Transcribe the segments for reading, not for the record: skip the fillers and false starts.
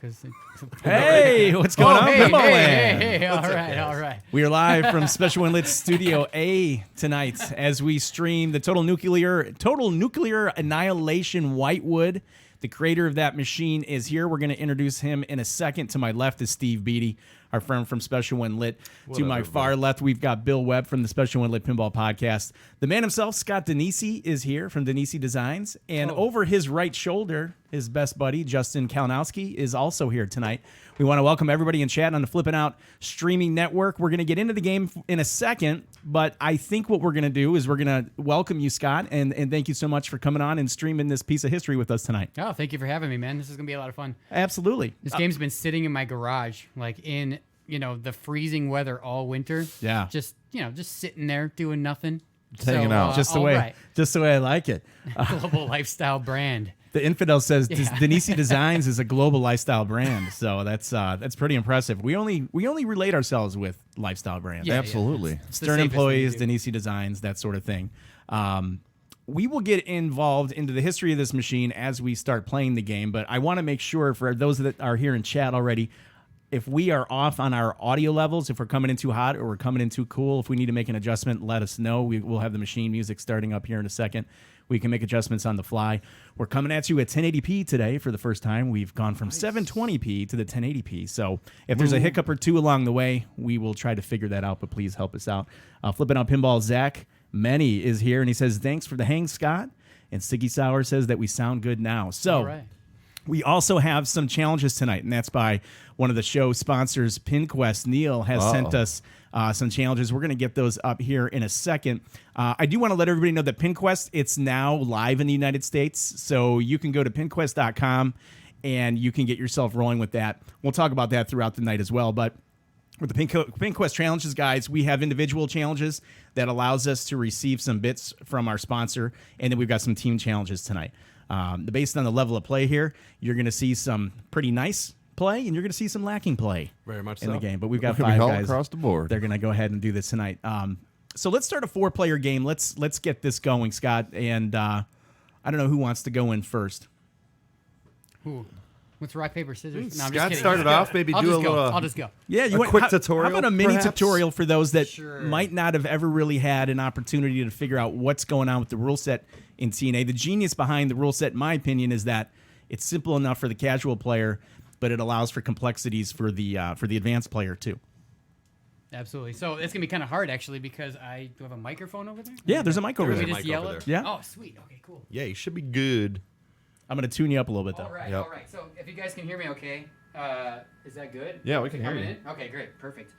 because. Hey, what's going on, Pinball Land? Hey, all right. We are live from Special One Lit Studio A tonight as we stream the Total Nuclear Annihilation Whitewood. The creator of that machine is here. We're going to introduce him in a second. To my left is Steve Beatty, our friend from Special One Lit. To my far left, we've got Bill Webb from the Special One Lit Pinball Podcast. The man himself, Scott Danesi, is here from Danesi Designs. And over his right shoulder, his best buddy, Justin Kalinowski, is also here tonight. We want to welcome everybody in chat on the Flippin' Out streaming network. We're going to get into the game in a second, but I think what we're going to do is we're going to welcome you, Scott, and thank you so much for coming on and streaming this piece of history with us tonight. Oh, thank you for having me, man. This is going to be a lot of fun. Absolutely. This game's been sitting in my garage, like in, the freezing weather all winter. Yeah. Just sitting there doing nothing. Just hanging out. Just the way I like it. Global lifestyle brand. The Infidel says Danesi Designs is a global lifestyle brand, so that's pretty impressive. We only relate ourselves with lifestyle brands. Yeah, absolutely. Stern employees, Danesi Designs, that sort of thing. We will get involved into the history of this machine as we start playing the game, but I want to make sure for those that are here in chat already, if we are off on our audio levels, if we're coming in too hot or we're coming in too cool, if we need to make an adjustment, let us know. We'll have the machine music starting up here in a second. We can make adjustments on the fly. We're coming at you at 1080p today for the first time. We've gone from 720p to the 1080p. So if there's a hiccup or two along the way, we will try to figure that out, but please help us out. Flipping Out Pinball, Zach Many is here, and he says, thanks for the hang, Scott. And Siggy Sauer says that we sound good now. So we also have some challenges tonight, and that's by one of the show sponsors, PinQuest. Neil has sent us some challenges. We're going to get those up here in a second. I do want to let everybody know that PinQuest, it's now live in the United States, so you can go to pinquest.com and you can get yourself rolling with that. We'll talk about that throughout the night as well, but with the PinQuest challenges, guys, we have individual challenges that allows us to receive some bits from our sponsor, and then we've got some team challenges tonight. Based on the level of play here, you're going to see some pretty nice play, and you're going to see some lacking play very much in so. the game. But we've got 5 guys across the board. They're going to go ahead and do this tonight. So let's start a 4-player game. Let's get this going, Scott. And I don't know who wants to go in first. Ooh. What's rock, paper, scissors? No, I'm Scott started off. Maybe do a little. I'll just go. Yeah, a quick tutorial. How about a mini perhaps? tutorial for those that might not have ever really had an opportunity to figure out what's going on with the rule set in TNA? The genius behind the rule set, in my opinion, is that it's simple enough for the casual player, but it allows for complexities for the advanced player too. Absolutely. So it's gonna be kind of hard actually because I do have a microphone over there. Yeah, there's a mic over there. We just yell it. Yeah. Oh, sweet. Okay, cool. Yeah, you should be good. I'm going to tune you up a little bit, though. All right, Yep. all right. So if you guys can hear me okay, is that good? Yeah, we can hear Coming you. in? Okay, great. Perfect.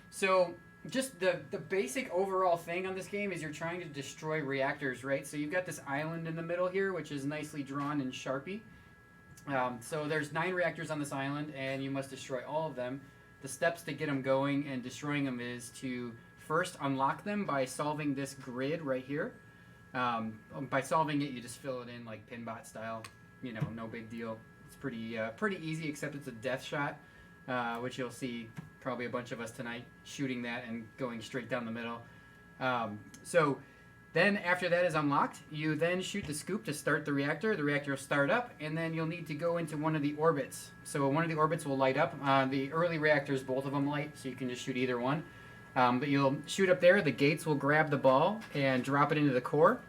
So just the basic overall thing on this game is you're trying to destroy reactors, right? So you've got this island in the middle here, which is nicely drawn in Sharpie. So there's 9 reactors on this island, and you must destroy all of them. The steps to get them going and destroying them is to first unlock them by solving this grid right here. By solving it, you just fill it in like Pinbot style. No big deal. It's pretty easy, except it's a death shot, which you'll see probably a bunch of us tonight shooting that and going straight down the middle. So then after that is unlocked, you then shoot the scoop to start the reactor. The reactor will start up, and then you'll need to go into one of the orbits. So one of the orbits will light up. The early reactors, both of them light, so you can just shoot either one. But you'll shoot up there. The gates will grab the ball and drop it into the core.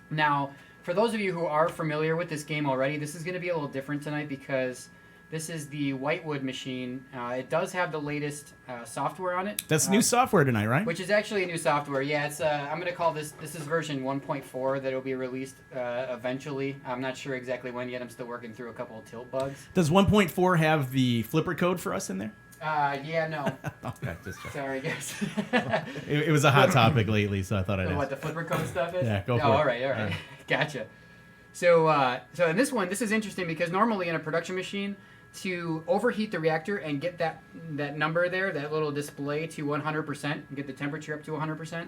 Now, for those of you who are familiar with this game already, this is going to be a little different tonight because this is the Whitewood machine. It does have the latest software on it. That's new software tonight, right? Which is actually a new software. Yeah, it's. I'm going to call this is version 1.4 that will be released eventually. I'm not sure exactly when yet. I'm still working through a couple of tilt bugs. Does 1.4 have the flipper code for us in there? Yeah, no. Okay, just sorry, guys. it was a hot topic lately, so I thought I'd ask. What the flipper code stuff is? Yeah, go for it. All right. Gotcha. So in this one, this is interesting because normally in a production machine, to overheat the reactor and get that number there, that little display to 100%, get the temperature up to 100%,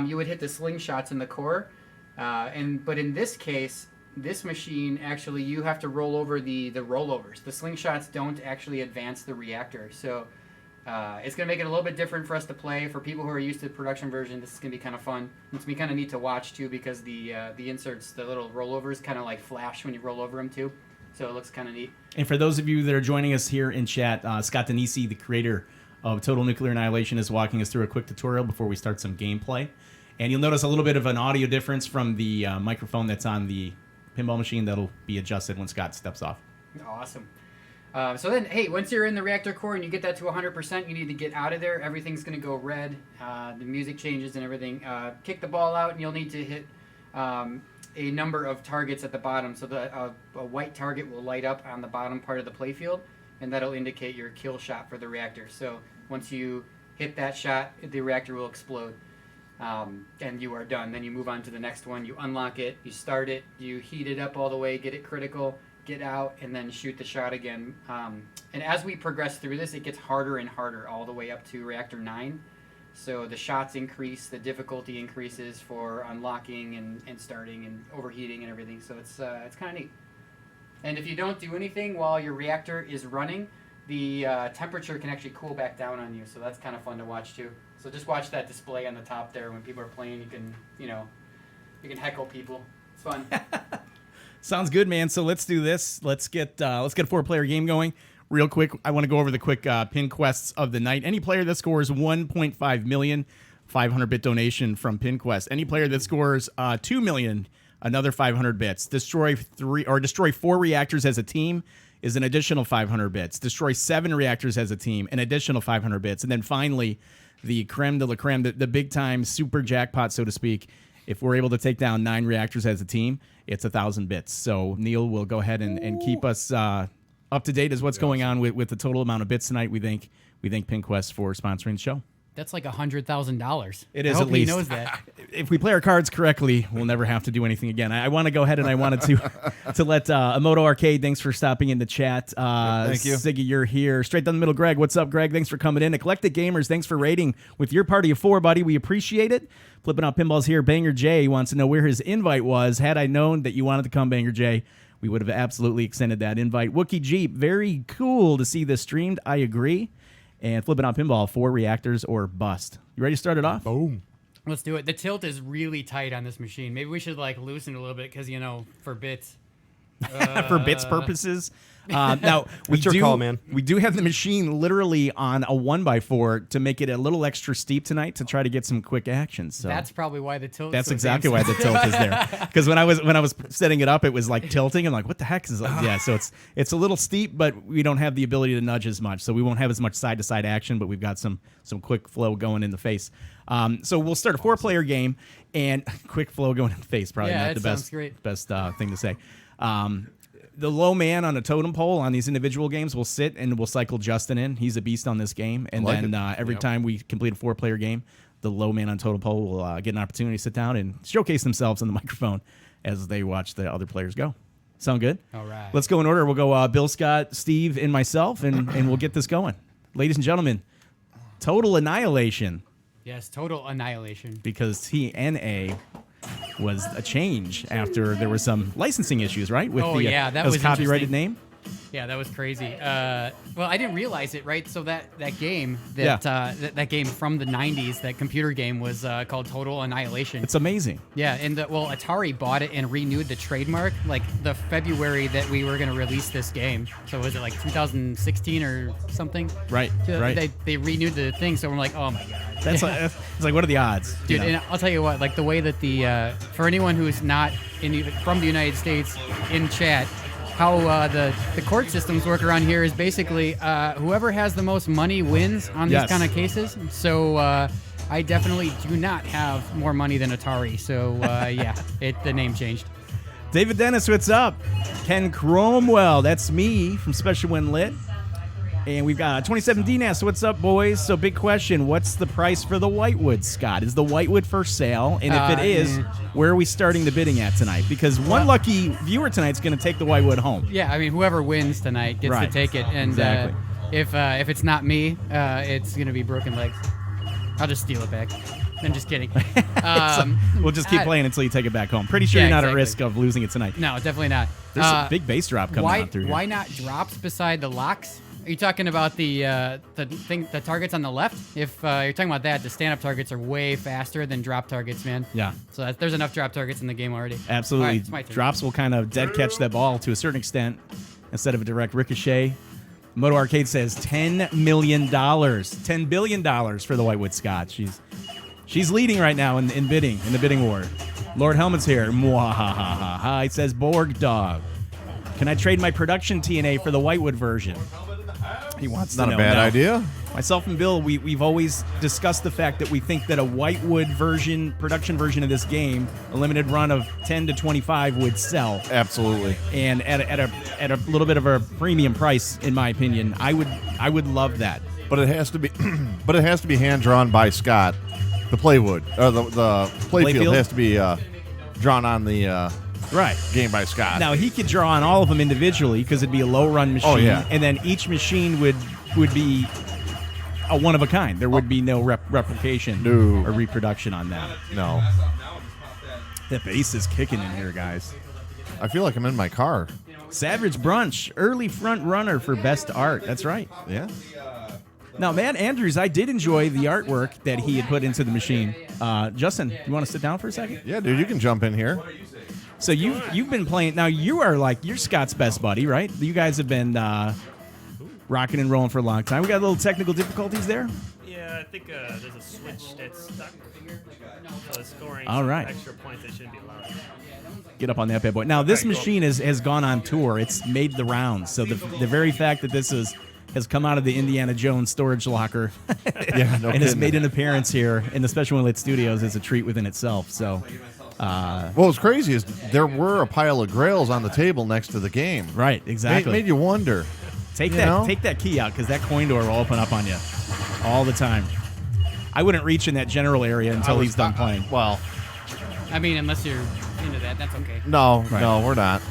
you would hit the slingshots in the core. But in this case, this machine, actually, you have to roll over the rollovers. The slingshots don't actually advance the reactor. So it's going to make it a little bit different for us to play. For people who are used to the production version, this is going to be kind of fun. It's going to be kind of neat to watch, too, because the inserts, the little rollovers, kind of like flash when you roll over them, too. So it looks kind of neat. And for those of you that are joining us here in chat, Scott Danesi, the creator of Total Nuclear Annihilation, is walking us through a quick tutorial before we start some gameplay. And you'll notice a little bit of an audio difference from the microphone that's on the pinball machine that'll be adjusted when Scott steps off. Awesome. So then, hey, once you're in the Reactor Core and you get that to 100%, you need to get out of there. Everything's going to go red. The music changes and everything. Kick the ball out, and you'll need to hit a number of targets at the bottom. So a white target will light up on the bottom part of the playfield, and that'll indicate your kill shot for the reactor. So once you hit that shot, the reactor will explode, and you are done. Then you move on to the next one. You unlock it, you start it, you heat it up all the way, get it critical, get out, and then shoot the shot again. And as we progress through this, it gets harder and harder all the way up to Reactor 9. So the shots increase, the difficulty increases for unlocking and starting and overheating and everything. So it's kind of neat. And if you don't do anything while your reactor is running, the temperature can actually cool back down on you. So that's kind of fun to watch too. So just watch that display on the top there. When people are playing, you can heckle people. It's fun. Sounds good, man. So let's do this. Let's get a 4-player game going. Real quick, I want to go over the quick pin quests of the night. Any player that scores 1.5 million, 500-bit donation from PinQuest. Any player that scores 2 million, another 500 bits. Destroy 4 reactors as a team is an additional 500 bits. Destroy 7 reactors as a team, an additional 500 bits. And then finally, the creme de la creme, the big-time super jackpot, so to speak. If we're able to take down 9 reactors as a team, it's 1,000 bits. So Neil will go ahead and keep us up to date as what's going on with the total amount of bits tonight. We thank PinQuest for sponsoring the show. That's like $100,000. It is, I hope at least. he knows that. If we play our cards correctly, we'll never have to do anything again. I want to go ahead and I wanted to let Amoto Arcade, thanks for stopping in the chat. Thank you. Siggy, you're here. Straight down the middle, Greg. What's up, Greg? Thanks for coming in. Eclectic Gamers, thanks for rating with your party of 4, buddy. We appreciate it. Flipping Out Pinballs here. Banger J wants to know where his invite was. Had I known that you wanted to come, Banger J, we would have absolutely extended that invite. Wookie Jeep, very cool to see this streamed. I agree. And Flipping Out Pinball, 4 reactors or bust. You ready to start it off? Boom. Let's do it. The tilt is really tight on this machine. Maybe we should loosen it a little bit because, for bits. For bits purposes. Now, What's your call, man? We do have the machine literally on a 1x4 to make it a little extra steep tonight to try to get some quick action. So that's probably why the tilt. That's exactly why the tilt is there. Because when I was setting it up, it was like tilting. I'm like, what the heck is that? Yeah, so it's a little steep, but we don't have the ability to nudge as much. So we won't have as much side to side action, but we've got some quick flow going in the face. So we'll start a 4-player game, and quick flow going in the face. Probably not the best thing to say. The low man on a totem pole on these individual games will sit and we'll cycle Justin in. He's a beast on this game. And then every time we complete a 4-player game, the low man on totem pole will get an opportunity to sit down and showcase themselves on the microphone as they watch the other players go. Sound good? All right. Let's go in order. We'll go Bill, Scott, Steve, and myself, and we'll get this going. Ladies and gentlemen, Total Annihilation. Yes, Total Annihilation. Because TNA was a change after there were some licensing issues, right? With that was copyrighted name. Yeah, that was crazy. Well, I didn't realize it, right? So that game that game from the 90s, that computer game was called Total Annihilation. It's amazing. Yeah, and Atari bought it and renewed the trademark like the February that we were going to release this game. So was it like 2016 or something? Right. They renewed the thing, so we're like, oh my god. It's like, what are the odds, dude? And I'll tell you what, like the way that for anyone who's not from the United States in chat, how the court systems work around here is basically whoever has the most money wins on these kind of cases. So I definitely do not have more money than Atari. So the name changed. David Dennis, what's up? Ken Cromwell, that's me from Special When Lit. And we've got 27 DNAS. What's up, boys? So big question. What's the price for the Whitewood, Scott? Is the Whitewood for sale? And if it is, where are we starting the bidding at tonight? Because one lucky viewer tonight's going to take the Whitewood home. Yeah, I mean, whoever wins tonight gets to take it. And exactly. If it's not me, it's going to be broken legs. I'll just steal it back. I'm just kidding. We'll just keep playing until you take it back home. Pretty sure you're not at risk of losing it tonight. No, definitely not. There's a big bass drop coming out through here. Why not drops beside the locks? Are you talking about the targets on the left? If you're talking about that, the stand-up targets are way faster than drop targets, man. Yeah. So there's enough drop targets in the game already. Absolutely. All right, it's my turn. Drops will kind of dead catch that ball to a certain extent instead of a direct ricochet. Moto Arcade says $10 million, $10 billion for the Whitewood Scotch. She's leading right now in bidding, in the bidding war. Lord Helmet's here. Mwahahaha. He says Borg Dog. Can I trade my production TNA for the Whitewood version? He wants to know. Not a bad idea. Myself and Bill, we've always discussed the fact that we think that a Whitewood version, production version of this game, a limited run of 10 to 25 would sell. Absolutely. And at a little bit of a premium price, in my opinion, I would love that. But it has to be, hand drawn by Scott. The playwood, the playfield has to be drawn on the game by Scott. Now he could draw on all of them individually because it'd be a low run machine. Oh, yeah. And then each machine would be a one of a kind. There would be no replication or reproduction on that. No. The bass is kicking in here, guys. I feel like I'm in my car. Savage Brunch, early front runner for best art. That's right. Yeah. Now, Matt Andrews, I did enjoy the artwork that he had put into the machine. Justin, you want to sit down for a second? Yeah, dude, you can jump in here. So you've been playing. Now you're Scott's best buddy, right? You guys have been rocking and rolling for a long time. We got a little technical difficulties there. Yeah, I think there's a switch that's stuck. So it's scoring All right. extra points that shouldn't be allowed. Get up on that bad boy. Now this machine has gone on tour. It's made the rounds. So the very fact that this has come out of the Indiana Jones storage locker Yeah, no and has kidding. made an appearance here in the Special Lit Studios is a treat within itself. So, What was crazy is there were a pile of grails on the table next to the game. right, exactly. Made you wonder. Take you that know? take that key out because that coin door will open up on you all the time. I wouldn't reach in that general area until he's done playing. Well, I mean, unless you're into that, that's okay. no, Right. no, we're not.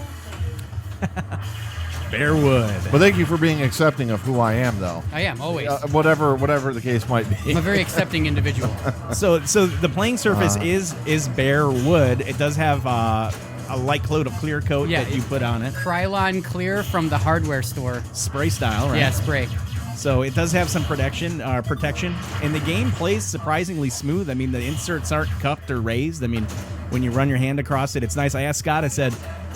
Bearwood. But thank you for being accepting of who I am, though. I am, always. Whatever the case might be. I'm a very accepting individual. So the playing surface is bare wood. It does have a light coat of clear coat Yeah, that you put on it. Krylon Clear from the hardware store. Spray style, right? Yeah, spray. So it does have some protection, and the game plays surprisingly smooth. I mean, the inserts aren't cupped or raised. I mean, when you run your hand across it, it's nice. I asked Scott, I said,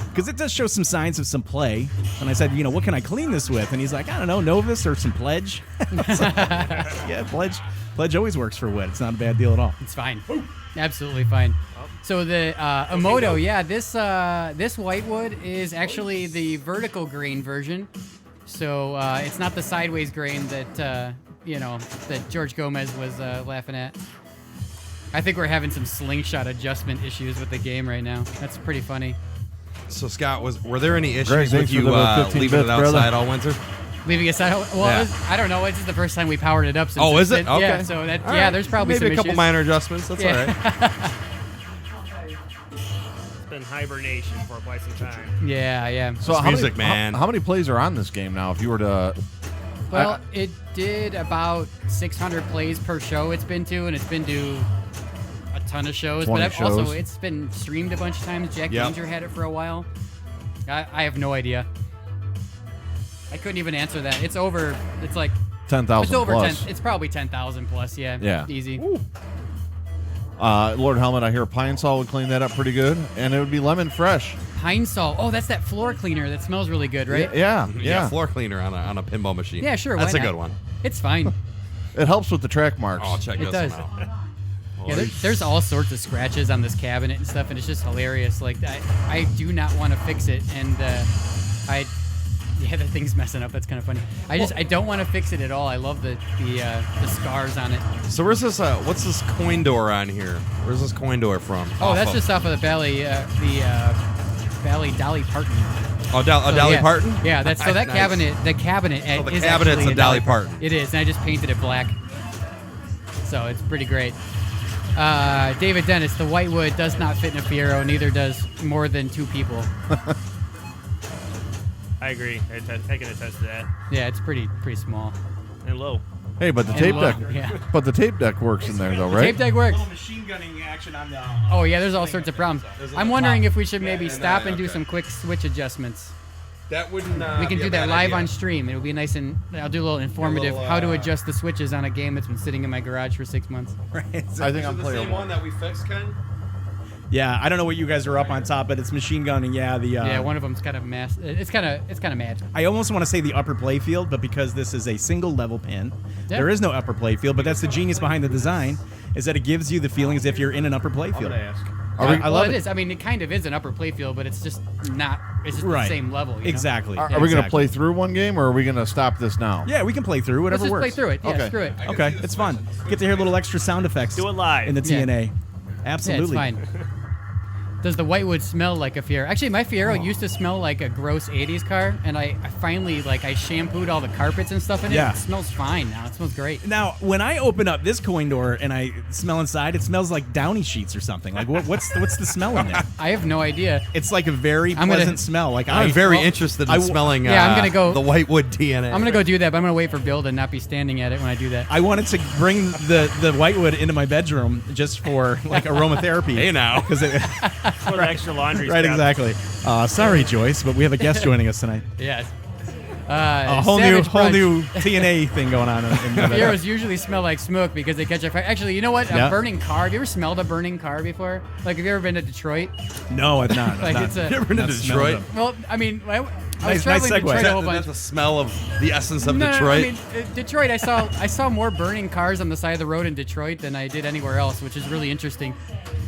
because it does show some signs of some play, and I said, what can I clean this with? And he's like, I don't know, Novus or some Pledge. Yeah, Pledge always works for wood. It's not a bad deal at all. It's fine. Absolutely fine. So the Emoto, yeah, this Whitewood is actually the vertical grain version. So it's not the sideways grain that that George Gomez was laughing at. I think we're having some slingshot adjustment issues with the game right now. That's pretty funny. So Scott, were there any issues Greg, with thanks you for the 15 leaving it bits, brother. outside all winter? Leaving aside, well, Yeah. I don't know. This is the first time we powered it up. Since Oh, is it? Yeah, Okay. so that All yeah, right. there's probably maybe some a couple issues. minor adjustments. That's Yeah. all right. It's been hibernation for quite some time. Yeah. So It's how music, many, man. How many plays are on this game now? If you were to, Well, it did about 600 plays per show it's been to, and it's been to a ton of shows. 20 But also, shows. it's been streamed a bunch of times. Jack Yep. Danger had it for a while. I have no idea. I couldn't even answer that. It's over. It's like 10,000 it's over plus. 10. It's probably 10,000 plus. Yeah. Yeah. Easy. Lord Helmet, I hear Pine Sol would clean that up pretty good, and it would be lemon fresh. Pine Sol. Oh, that's that floor cleaner that smells really good, right? Yeah. Floor cleaner on a pinball machine. Yeah, sure. That's why a not? good one. It's fine. It helps with the track marks. Oh, check It this does. one out. Yeah, there's all sorts of scratches on this cabinet and stuff, and it's just hilarious. Like, I do not want to fix it, and the thing's messing up. That's kind of funny. I don't want to fix it at all. I love the scars on it. So where's this? What's this coin door on here? Where's this coin door from? Oh, that's Off just off of the Valley Dolly Parton. of Dolly yeah. Parton. Yeah, that's so that Nice. cabinet. The cabinet So the is cabinet's actually a Dolly Parton. It is, and I just painted it black. So it's pretty great. David Dennis, the Whitewood does not fit in a Fiero. Neither does more than two people. I agree. I can attest to that. Yeah, it's pretty small. And low. Hey, but the And tape low, deck. yeah. But the tape deck works in there, though, right? Tape deck works. machine gunning action on the. Oh yeah, there's all sorts of problems. I'm wondering if we should maybe stop and do some quick switch adjustments. That wouldn't. We can be do a that bad live idea. on stream. It'll be nice and I'll do a little informative how to adjust the switches on a game that's been sitting in my garage for 6 months. Right. I think Is I'm it the playing same one that we fixed, Ken? Yeah, I don't know what you guys are up on top, but it's machine gun, and Yeah, one of them's kind of it's kind of mad. I almost want to say the upper play field, but because this is a single level pin, Yeah. there is no upper play field. But that's the genius behind the design, is that it gives you the feeling as if you're in an upper play I'm field. gonna ask. I love it is. I mean, it kind of is an upper playfield, but it's just not. It's just Right. the same level. You know? Exactly. Are we gonna play through one game, or are we gonna stop this now? Yeah, we can play through Let's whatever just works. play through it. Yeah, Okay. screw it. Okay, it's fun. Get to hear little extra sound effects. Do it live. in the Yeah. TNA. Absolutely. Yeah, it's fine. Does the Whitewood smell like a Fiero? Actually, my Fiero used to smell like a gross 80s car, and I finally, I shampooed all the carpets and stuff in it. Yeah. It smells fine now. It smells great. Now, when I open up this coin door and I smell inside, it smells like Downy sheets or something. Like, what's the smell in there? I have no idea. It's like a very I'm gonna- pleasant smell. Like I'm very well, interested I in w- smelling. Yeah, I'm gonna go- the Whitewood DNA. I'm going to go do that, but I'm going to wait for Bill to not be standing at it when I do that. I wanted to bring the Whitewood into my bedroom just for like aromatherapy. Hey now. Because it, For the extra laundry. right, strap. exactly. Sorry, Joyce, but we have a guest joining us tonight. Yes. A whole Savage new Brunch. TNA thing going on. In the Fieros usually smell like smoke because they catch a fire. Actually, you know what? Yeah. A burning car. Have you ever smelled a burning car before? Like, have you ever been to Detroit? No, I've not. Like, I've it's not. a- You ever been to Not smelled Detroit? them. Well, I mean, I was Nice traveling to segue. Detroit a whole bunch. That's the smell of the essence of No, Detroit. I mean, Detroit. I saw more burning cars on the side of the road in Detroit than I did anywhere else, which is really interesting.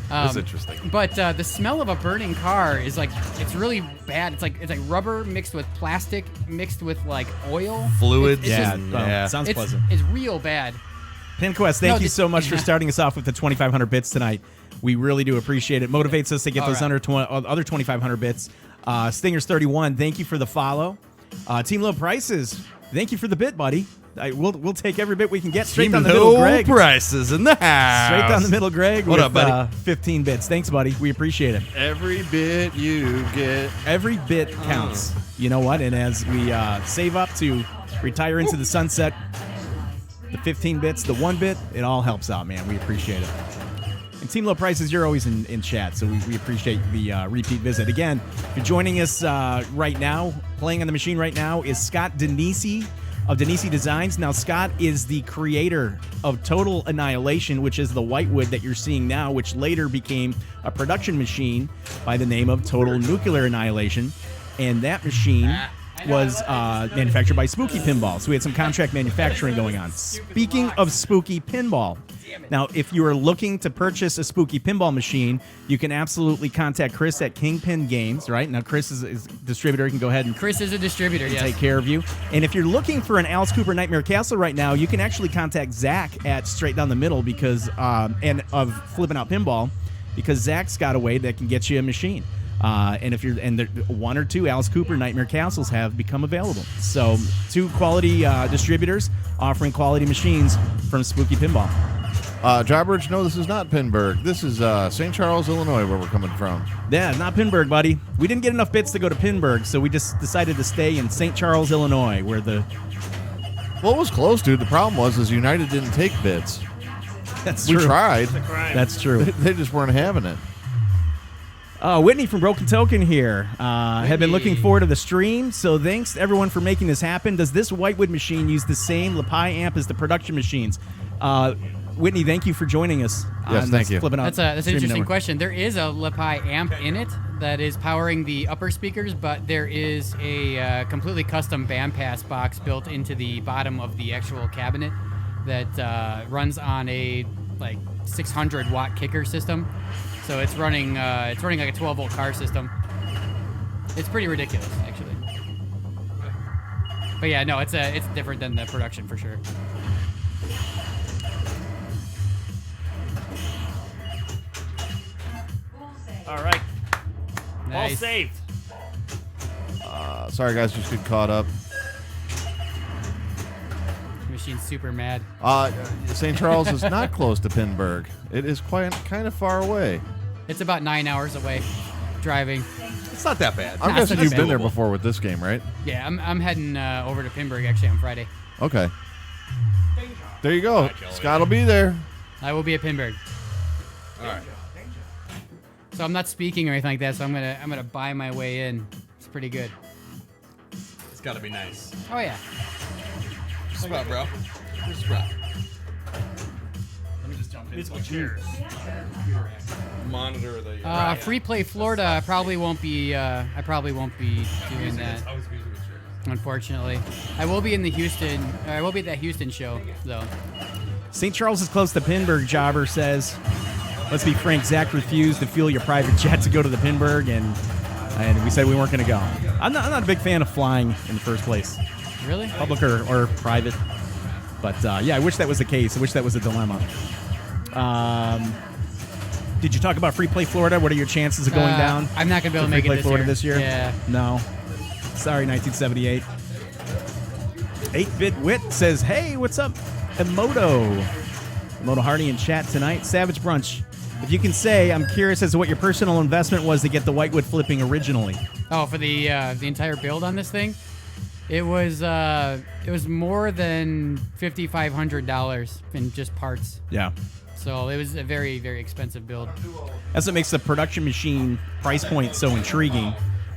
That's interesting. But the smell of a burning car is it's really bad. It's like rubber mixed with plastic mixed with like oil. Fluids. It's Yeah, just- well, sounds it's pleasant. it's real bad. PinQuest, thank No, you so much for starting us off with the 2,500 bits tonight. We really do appreciate it. Motivates us to get All those right. other 2,500 bits. Stingers31, thank you for the follow. Team Low Prices, thank you for the bit, buddy. We'll take every bit we can get. Straight down the middle, Greg. prices in the house. Straight down the middle, Greg. What with, up, buddy? 15 bits. Thanks, buddy. We appreciate it. Every bit you get. Every bit counts. You know what? And as we save up to retire into the sunset, the 15 bits, the 1 bit, it all helps out, man. We appreciate it. And Team Low Prices, you're always in chat, so we appreciate the repeat visit. Again, if you're joining us right now, playing on the machine right now, is Scott Danesi of Danesi Designs. Now, Scott is the creator of Total Annihilation, which is the Whitewood that you're seeing now, which later became a production machine by the name of Total Nuclear Annihilation. And that machine was manufactured by Spooky Pinball. So we had some contract manufacturing going on. Speaking of Spooky Pinball, now, if you are looking to purchase a Spooky Pinball machine, you can absolutely contact Chris at Kingpin Games, right? Now, Chris is a distributor. He can go ahead and Chris is a distributor. Yes. take care of you. And if you're looking for an Alice Cooper Nightmare Castle right now, you can actually contact Zach at Straight Down the Middle because and of Flipping Out Pinball, because Zach's got a way that can get you a machine. And if you're one or two Alice Cooper Nightmare Castles have become available. So 2 quality distributors offering quality machines from Spooky Pinball. Jobberich, no, this is not Pinburg. This is St. Charles, Illinois, where we're coming from. Yeah, not Pinburg, buddy. We didn't get enough bits to go to Pinburg, so we just decided to stay in St. Charles, Illinois, where the Well, it was close, dude. The problem was United didn't take bits. that's We true. tried. Crime. That's true. They just weren't having it. Whitney from Broken Token here. Have been looking forward to the stream, so thanks to everyone for making this happen. Does this Whitewood machine use the same LePi amp as the production machines? Whitney, thank you for joining us. Yes, on thank this you. Flipping Out That's an Streaming interesting Network. question. There is a LePi amp in it that is powering the upper speakers, but there is a completely custom bandpass box built into the bottom of the actual cabinet that runs on a 600 watt kicker system. So it's running like a 12 volt car system. It's pretty ridiculous, actually. But yeah, no, it's different than the production for sure. All right. All Nice. saved. Sorry, guys, just get caught up. Machine's super mad. St. Charles is not close to Pinburg. It is kind of far away. It's about 9 hours away driving. It's not that bad. I'm Nah, guessing it's you've not been there doable. before with this game, right? Yeah, I'm heading over to Pinburg actually on Friday. Okay. There you go. Scott will be there. I will be at Pinburg. All right. So I'm not speaking or anything like that. So I'm gonna buy my way in. It's pretty good. got to be nice. Oh yeah. Spot, bro. Where's Spot? Let me just jump in. Musical chairs. Monitor the. Free Play Florida. I probably won't be doing that. Always musical chairs. Unfortunately, I will be in the Houston. I will be at that Houston show though. St. Charles is close to Pinburg, Jobber says. Let's be frank, Zach refused to fuel your private jet to go to the Pinburg, and we said we weren't going to go. I'm not a big fan of flying in the first place, Really? public or private. But yeah, I wish that was the case. I wish that was a dilemma. Did you talk about Free Play Florida? What are your chances of going down? I'm not gonna be able to Free make Play it Florida this year. Yeah. No. Sorry, 1978. 8-Bit Wit says, hey, what's up? Emoto Hardy in chat tonight. Savage Brunch. If you can say, I'm curious as to what your personal investment was to get the Whitewood flipping originally. Oh, for the entire build on this thing, it was more than $5,500 in just parts. Yeah. So it was a very, very expensive build. That's what makes the production machine price point so intriguing.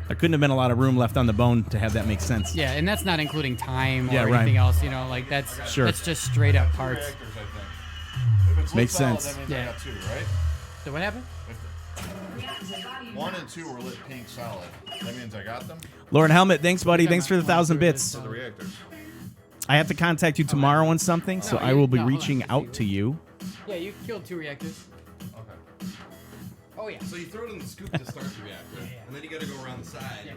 There couldn't have been a lot of room left on the bone to have that make sense. Yeah, and that's not including time or Yeah, right. anything else. You know, like that's just straight up parts. Makes sense. That means I Yeah. got 2, right? So what happened? 1 and 2 were lit pink solid. That means I got them Lauren Helmet, thanks, buddy. Thanks for the 1,000 bits. for the reactors. I have to contact you tomorrow on something, so I will be reaching out to you. Yeah, you killed 2 reactors. Okay. Oh yeah. So you throw it in the scoop to start the reactor, and then you got to go around the side.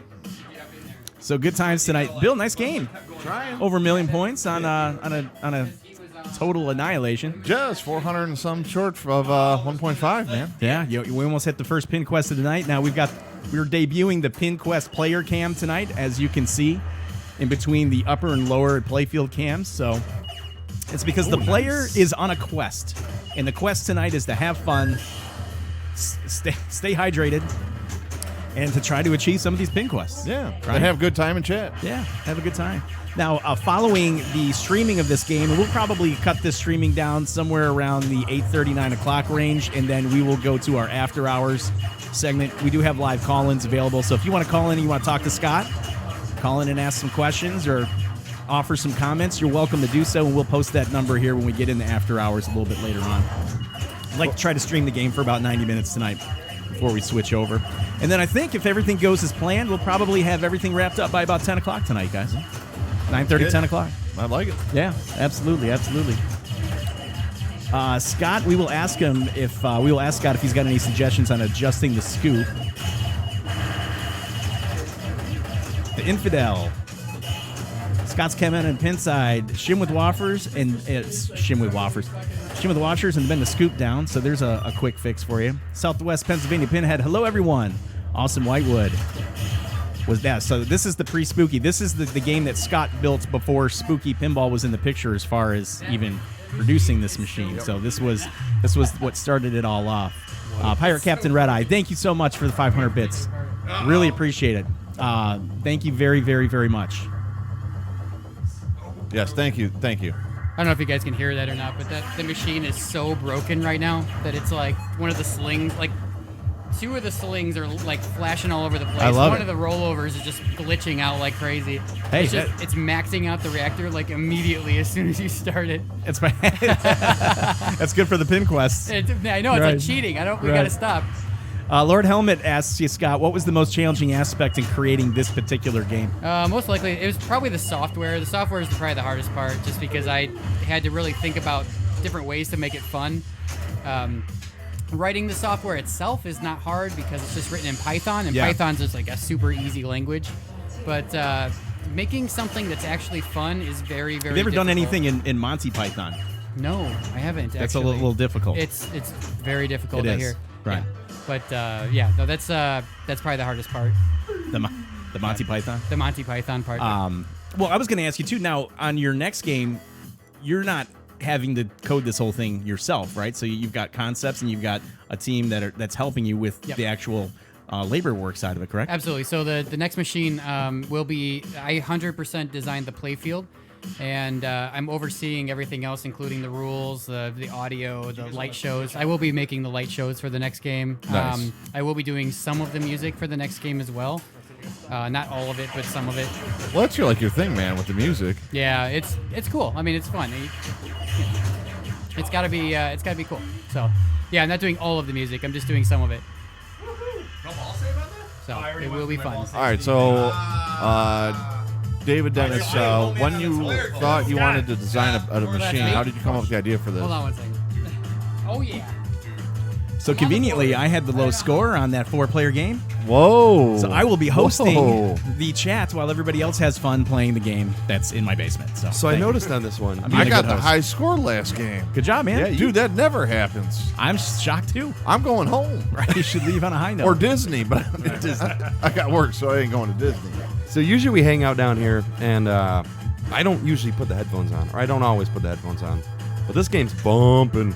So good times tonight. Bill, nice game. Trying. Over 1 million points on a total annihilation. Just 400 and some short of 1.5, man. Yeah, we almost hit the first pin quest of the night. Now we're debuting the pin quest player cam tonight, as you can see, in between the upper and lower playfield cams. So it's because the player is on a quest, and the quest tonight is to have fun, stay hydrated, and to try to achieve some of these pin quests. Yeah. Right. And have a good time in chat. Yeah, have a good time. Now, following the streaming of this game, we'll probably cut this streaming down somewhere around the 8:30, 9 o'clock range, and then we will go to our after hours segment. We do have live call-ins available, so if you want to call in and you want to talk to Scott, call in and ask some questions or offer some comments, you're welcome to do so, and we'll post that number here when we get into after hours a little bit later on. I'd like to try to stream the game for about 90 minutes tonight before we switch over. And then I think if everything goes as planned, we'll probably have everything wrapped up by about 10 o'clock tonight, guys. 9:30, 10 o'clock. I like it. Yeah, absolutely. Scott, we will ask Scott if he's got any suggestions on adjusting the scoop. The Infidel. Scott's coming in pinside. Shim with wafers, and it's Shim with wafers. Shim with washers and then the scoop down. So there's a quick fix for you. Southwest Pennsylvania Pinhead. Hello, everyone. Awesome Whitewood. Was that so? This is the pre-spooky. This is the game that Scott built before Spooky Pinball was in the picture, as far as even producing this machine. So this was what started it all off. Pirate Captain Red Eye, thank you so much for the 500 bits. Really appreciate it. Thank you very, very, very much. Yes, thank you. I don't know if you guys can hear that or not, but the machine is so broken right now that it's like one of the slings, like 2 of the slings are like flashing all over the place. I love One it. of the rollovers is just glitching out like crazy. Hey, it's maxing out the reactor like immediately as soon as you start it. That's good for the pin quests. I know it's Right. like cheating. We Right. gotta stop. Lord Helmet asks you, Scott, what was the most challenging aspect in creating this particular game? Most likely, it was probably the software. The software is probably the hardest part, just because I had to really think about different ways to make it fun. Writing the software itself is not hard because it's just written in Python, and Yeah. Python's just like a super easy language. But making something that's actually fun is very, very Have you ever done difficult. anything in Monty Python? No, I haven't. That's a actually. little difficult. It's very difficult It to is. hear. Right. Yeah. But that's probably the hardest part. The Monty Python? The Monty Python part. Well, I was going to ask you, too, now, on your next game, you're not having to code this whole thing yourself, right? So you've got concepts and you've got a team that's helping you with Yep. the actual labor work side of it, correct? Absolutely. So the next machine will be, I 100% designed the playfield, and I'm overseeing everything else, including the rules, the audio, the light shows. I will be making the light shows for the next game. Nice. I will be doing some of the music for the next game as well. Not all of it, but some of it. Well, that's like your thing, man, with the music. Yeah, it's cool. I mean, it's fun. It's gotta be cool. So, yeah, I'm not doing all of the music. I'm just doing some of it. So it will be fun. All right, so David Dennis, when you thought you wanted to design a machine, how did you come up with the idea for this? Hold on one second. Oh yeah. So conveniently, I had the low score on that 4-player game. Whoa. So I will be hosting Whoa. the chat while everybody else has fun playing the game that's in my basement. So I noticed on this one. I'm being I a got good the host. high score last game. Good job, man. Yeah, dude, that never happens. I'm shocked too. I'm going home. Right? You should leave on a high note. Or Disney, but I got work, so I ain't going to Disney. So usually we hang out down here, and I don't usually put the headphones on, or I don't always put the headphones on. But this game's bumping.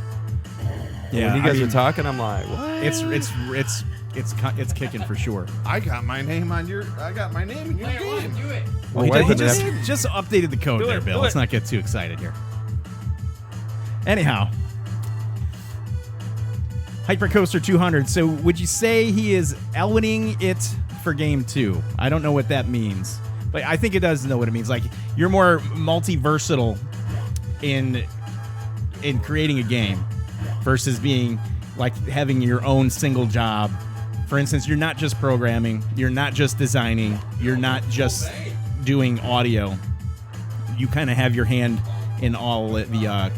Yeah, when you guys I mean, are talking, I'm like, what? It's kicking for sure. I got my name in your game. Do it. Well, Well, he wait, just updated the code Do there, it, Bill. do Let's it. not get too excited here. Anyhow, Hypercoaster 200. So would you say he is Elwinning it for game 2? I don't know what that means, but I think it does know what it means. Like, you're more multi-versatile in creating a game versus being like having your own single job. For instance, you're not just programming, you're not just designing, you're not just doing audio. You kind of have your hand in all the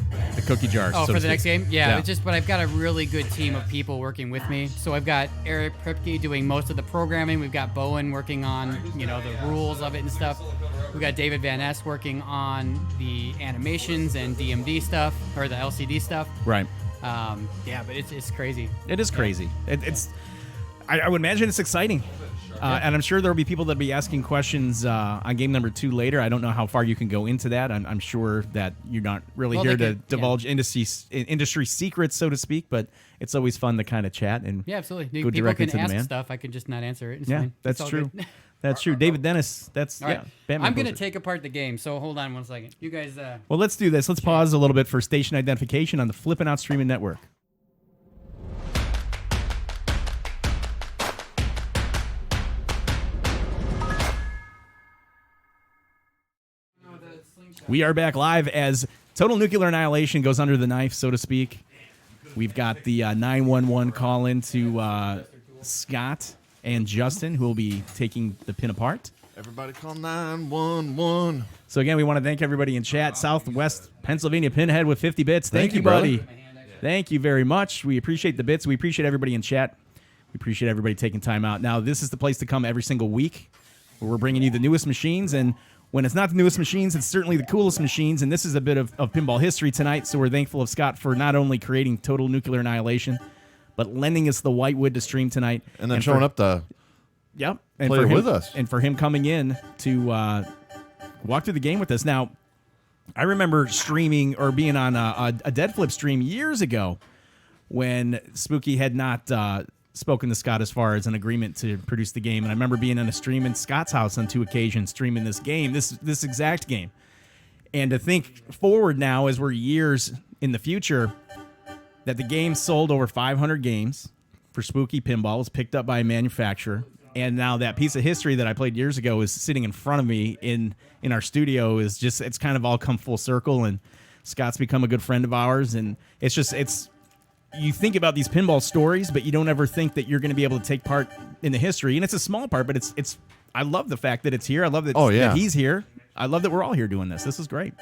cookie jars. Oh, so for to the next speak. game? Yeah, Yeah. it's just, but I've got a really good team of people working with me. So I've got Eric Pripke doing most of the programming. We've got Bowen working on, the rules of it and stuff. We've got David Van Ness working on the animations and DMD stuff, or the LCD stuff. Right. Yeah, but it's crazy. It is crazy. I would imagine it's exciting. And I'm sure there will be people that'll be asking questions on game number 2 later. I don't know how far you can go into that. I'm sure that you're not really Well, here they to could- divulge industry secrets, so to speak, but it's always fun to kind of chat and Yeah, absolutely. go People directly can to the ask man. stuff. I can just not answer it. It's Yeah, fine. that's It's all true. good. That's true. David Dennis, that's, All right. yeah. Batman I'm going to poster. take apart the game, so hold on one second. You guys... Well, let's do this. Let's pause a little bit for station identification on the Flippin' Out Streaming Network. We are back live as Total Nuclear Annihilation goes under the knife, so to speak. We've got the 911 call in to Scott and Justin, who will be taking the pin apart. Everybody call 911. So again, we want to thank everybody in chat. Southwest Pennsylvania Pinhead with 50 bits. Thank you, brother. buddy. Thank you very much. We appreciate the bits. We appreciate everybody in chat. We appreciate everybody taking time out. Now, this is the place to come every single week where we're bringing you the newest machines. And when it's not the newest machines, it's certainly the coolest machines. And this is a bit of pinball history tonight. So we're thankful of Scott for not only creating Total Nuclear Annihilation, but lending us the Whitewood to stream tonight. And then showing up to Yep. And play for him, with us. And for him coming in to walk through the game with us. Now, I remember streaming or being on a Dead Flip stream years ago when Spooky had not spoken to Scott as far as an agreement to produce the game. And I remember being on a stream in Scott's house on 2 occasions streaming this game, this exact game. And to think forward now as we're years in the future that the game sold over 500 games for Spooky Pinball, was picked up by a manufacturer. And now that piece of history that I played years ago is sitting in front of me in our studio. Is just, it's kind of all come full circle, and Scott's become a good friend of ours. And it's you think about these pinball stories, but you don't ever think that you're going to be able to take part in the history. And it's a small part, but it's I love the fact that it's here. I love that, that he's here. I love that we're all here doing this. This is great.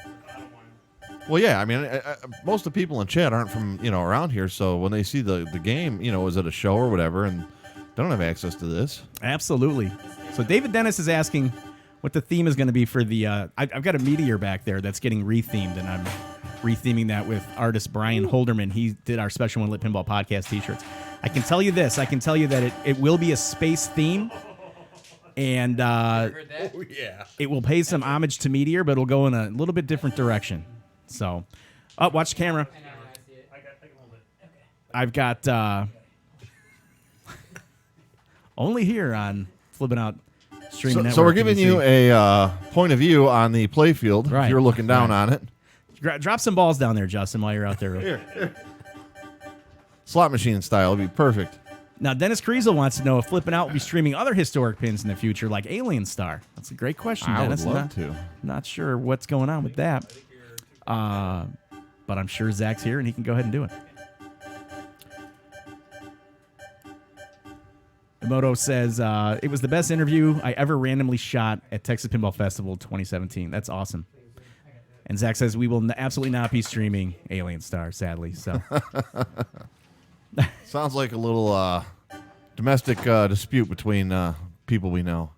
Well, yeah, I mean, most of the people in chat aren't from, around here, so when they see the game, is it a show or whatever, and they don't have access to this. Absolutely. So David Dennis is asking what the theme is going to be for the... I've got a meteor back there that's getting rethemed, and I'm retheming that with artist Brian Holderman. He did our Special One Lit Pinball podcast t-shirts. I can tell you this. I can tell you that it will be a space theme, and it will pay some homage to Meteor, but it'll go in a little bit different direction. So, watch the camera. I've got only here on Flippin' Out Streaming Network. So we're giving you a point of view on the playfield. Right. If you're looking down on it. Drop some balls down there, Justin, while you're out there. Here. Slot machine style would be perfect. Now, Dennis Kriesel wants to know if Flippin' Out will be streaming other historic pins in the future, like Alien Star. That's a great question, I Dennis. would love to. Not sure what's going on with that. But I'm sure Zach's here, and he can go ahead and do it. Emoto says, it was the best interview I ever randomly shot at Texas Pinball Festival 2017. That's awesome. And Zach says, we will absolutely not be streaming Alien Star, sadly. So Sounds like a little domestic dispute between people we know.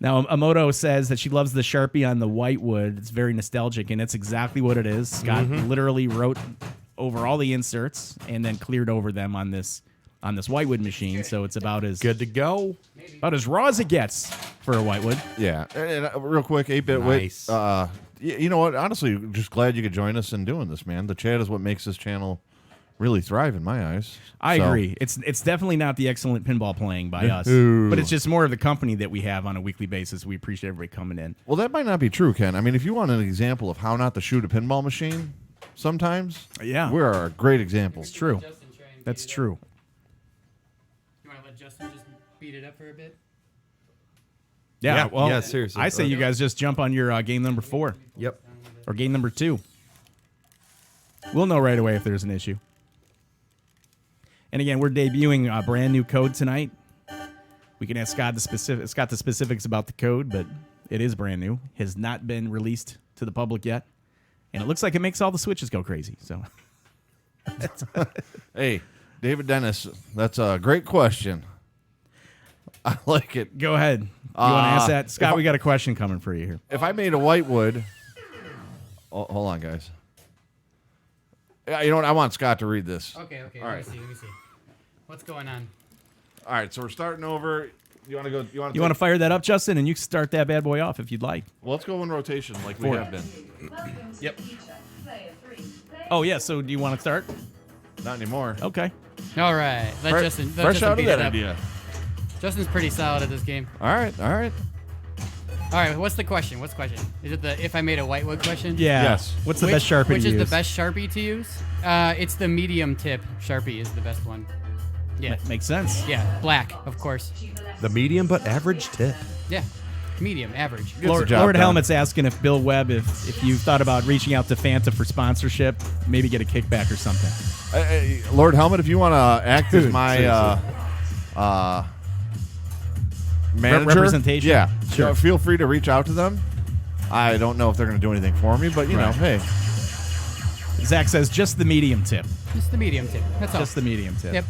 Now, Emoto says that she loves the Sharpie on the Whitewood. It's very nostalgic, and it's exactly what it is. Scott literally wrote over all the inserts and then cleared over them on this Whitewood machine. So it's about as Good to go. about as raw as it gets for a Whitewood. Yeah. And real quick, 8-Bit Nice. Wit. You know what? Honestly, just glad you could join us in doing this, man. The chat is what makes this channel really thrive in my eyes. I So- agree. It's definitely not the excellent pinball playing by us, No. but it's just more of the company that we have on a weekly basis. We appreciate everybody coming in. Well, that might not be true, Ken. I mean, if you want an example of how not to shoot a pinball machine, sometimes Yeah. we're a great example. It's true. That's true. You want to let Justin just beat it up for a bit? Yeah. Well, yeah, seriously. I say you guys just jump on your game number 4 Yep. or game number 2. We'll know right away if there's an issue. And again, we're debuting a brand new code tonight. We can ask Scott the specifics about the code, but it is brand new. Has not been released to the public yet, and it looks like it makes all the switches go crazy. So, Hey, David Dennis, that's a great question. I like it. go ahead. You want to ask that, Scott? We got a question coming for you here. If I made a Whitewood, hold on, guys. Yeah, you know what? I want Scott to read this. Okay. All right. Let me see. What's going on? All right, so we're starting over. You want to go? You want to fire that up, Justin, and you can start that bad boy off if you'd like. Well, let's go in rotation like we Four. have been. Yep. Oh yeah. So do you want to start? Not anymore. Okay. All right. Let Justin Fresh out of beat that it up. idea. Justin's pretty solid at this game. All right. All right. What's the question? What's the question? Is it the if I made a Whitewood question? Yeah. Yes. What's the best Sharpie Which to is use? the best Sharpie to use? It's the medium tip Sharpie is the best one. Yeah. Makes sense. Yeah. Black, of course. The medium but average tip. Yeah. Medium, average. Gets the Lord job done. Helmet's asking if Bill Webb, if you thought about reaching out to Fanta for sponsorship, maybe get a kickback or something. Lord Helmet, if you want to act as my manager, representation? yeah, Sure. feel free to reach out to them. I don't know if they're going to do anything for me, but you know, hey, Zach says just the medium tip. Just the medium tip. That's all. Just the medium tip. Yep.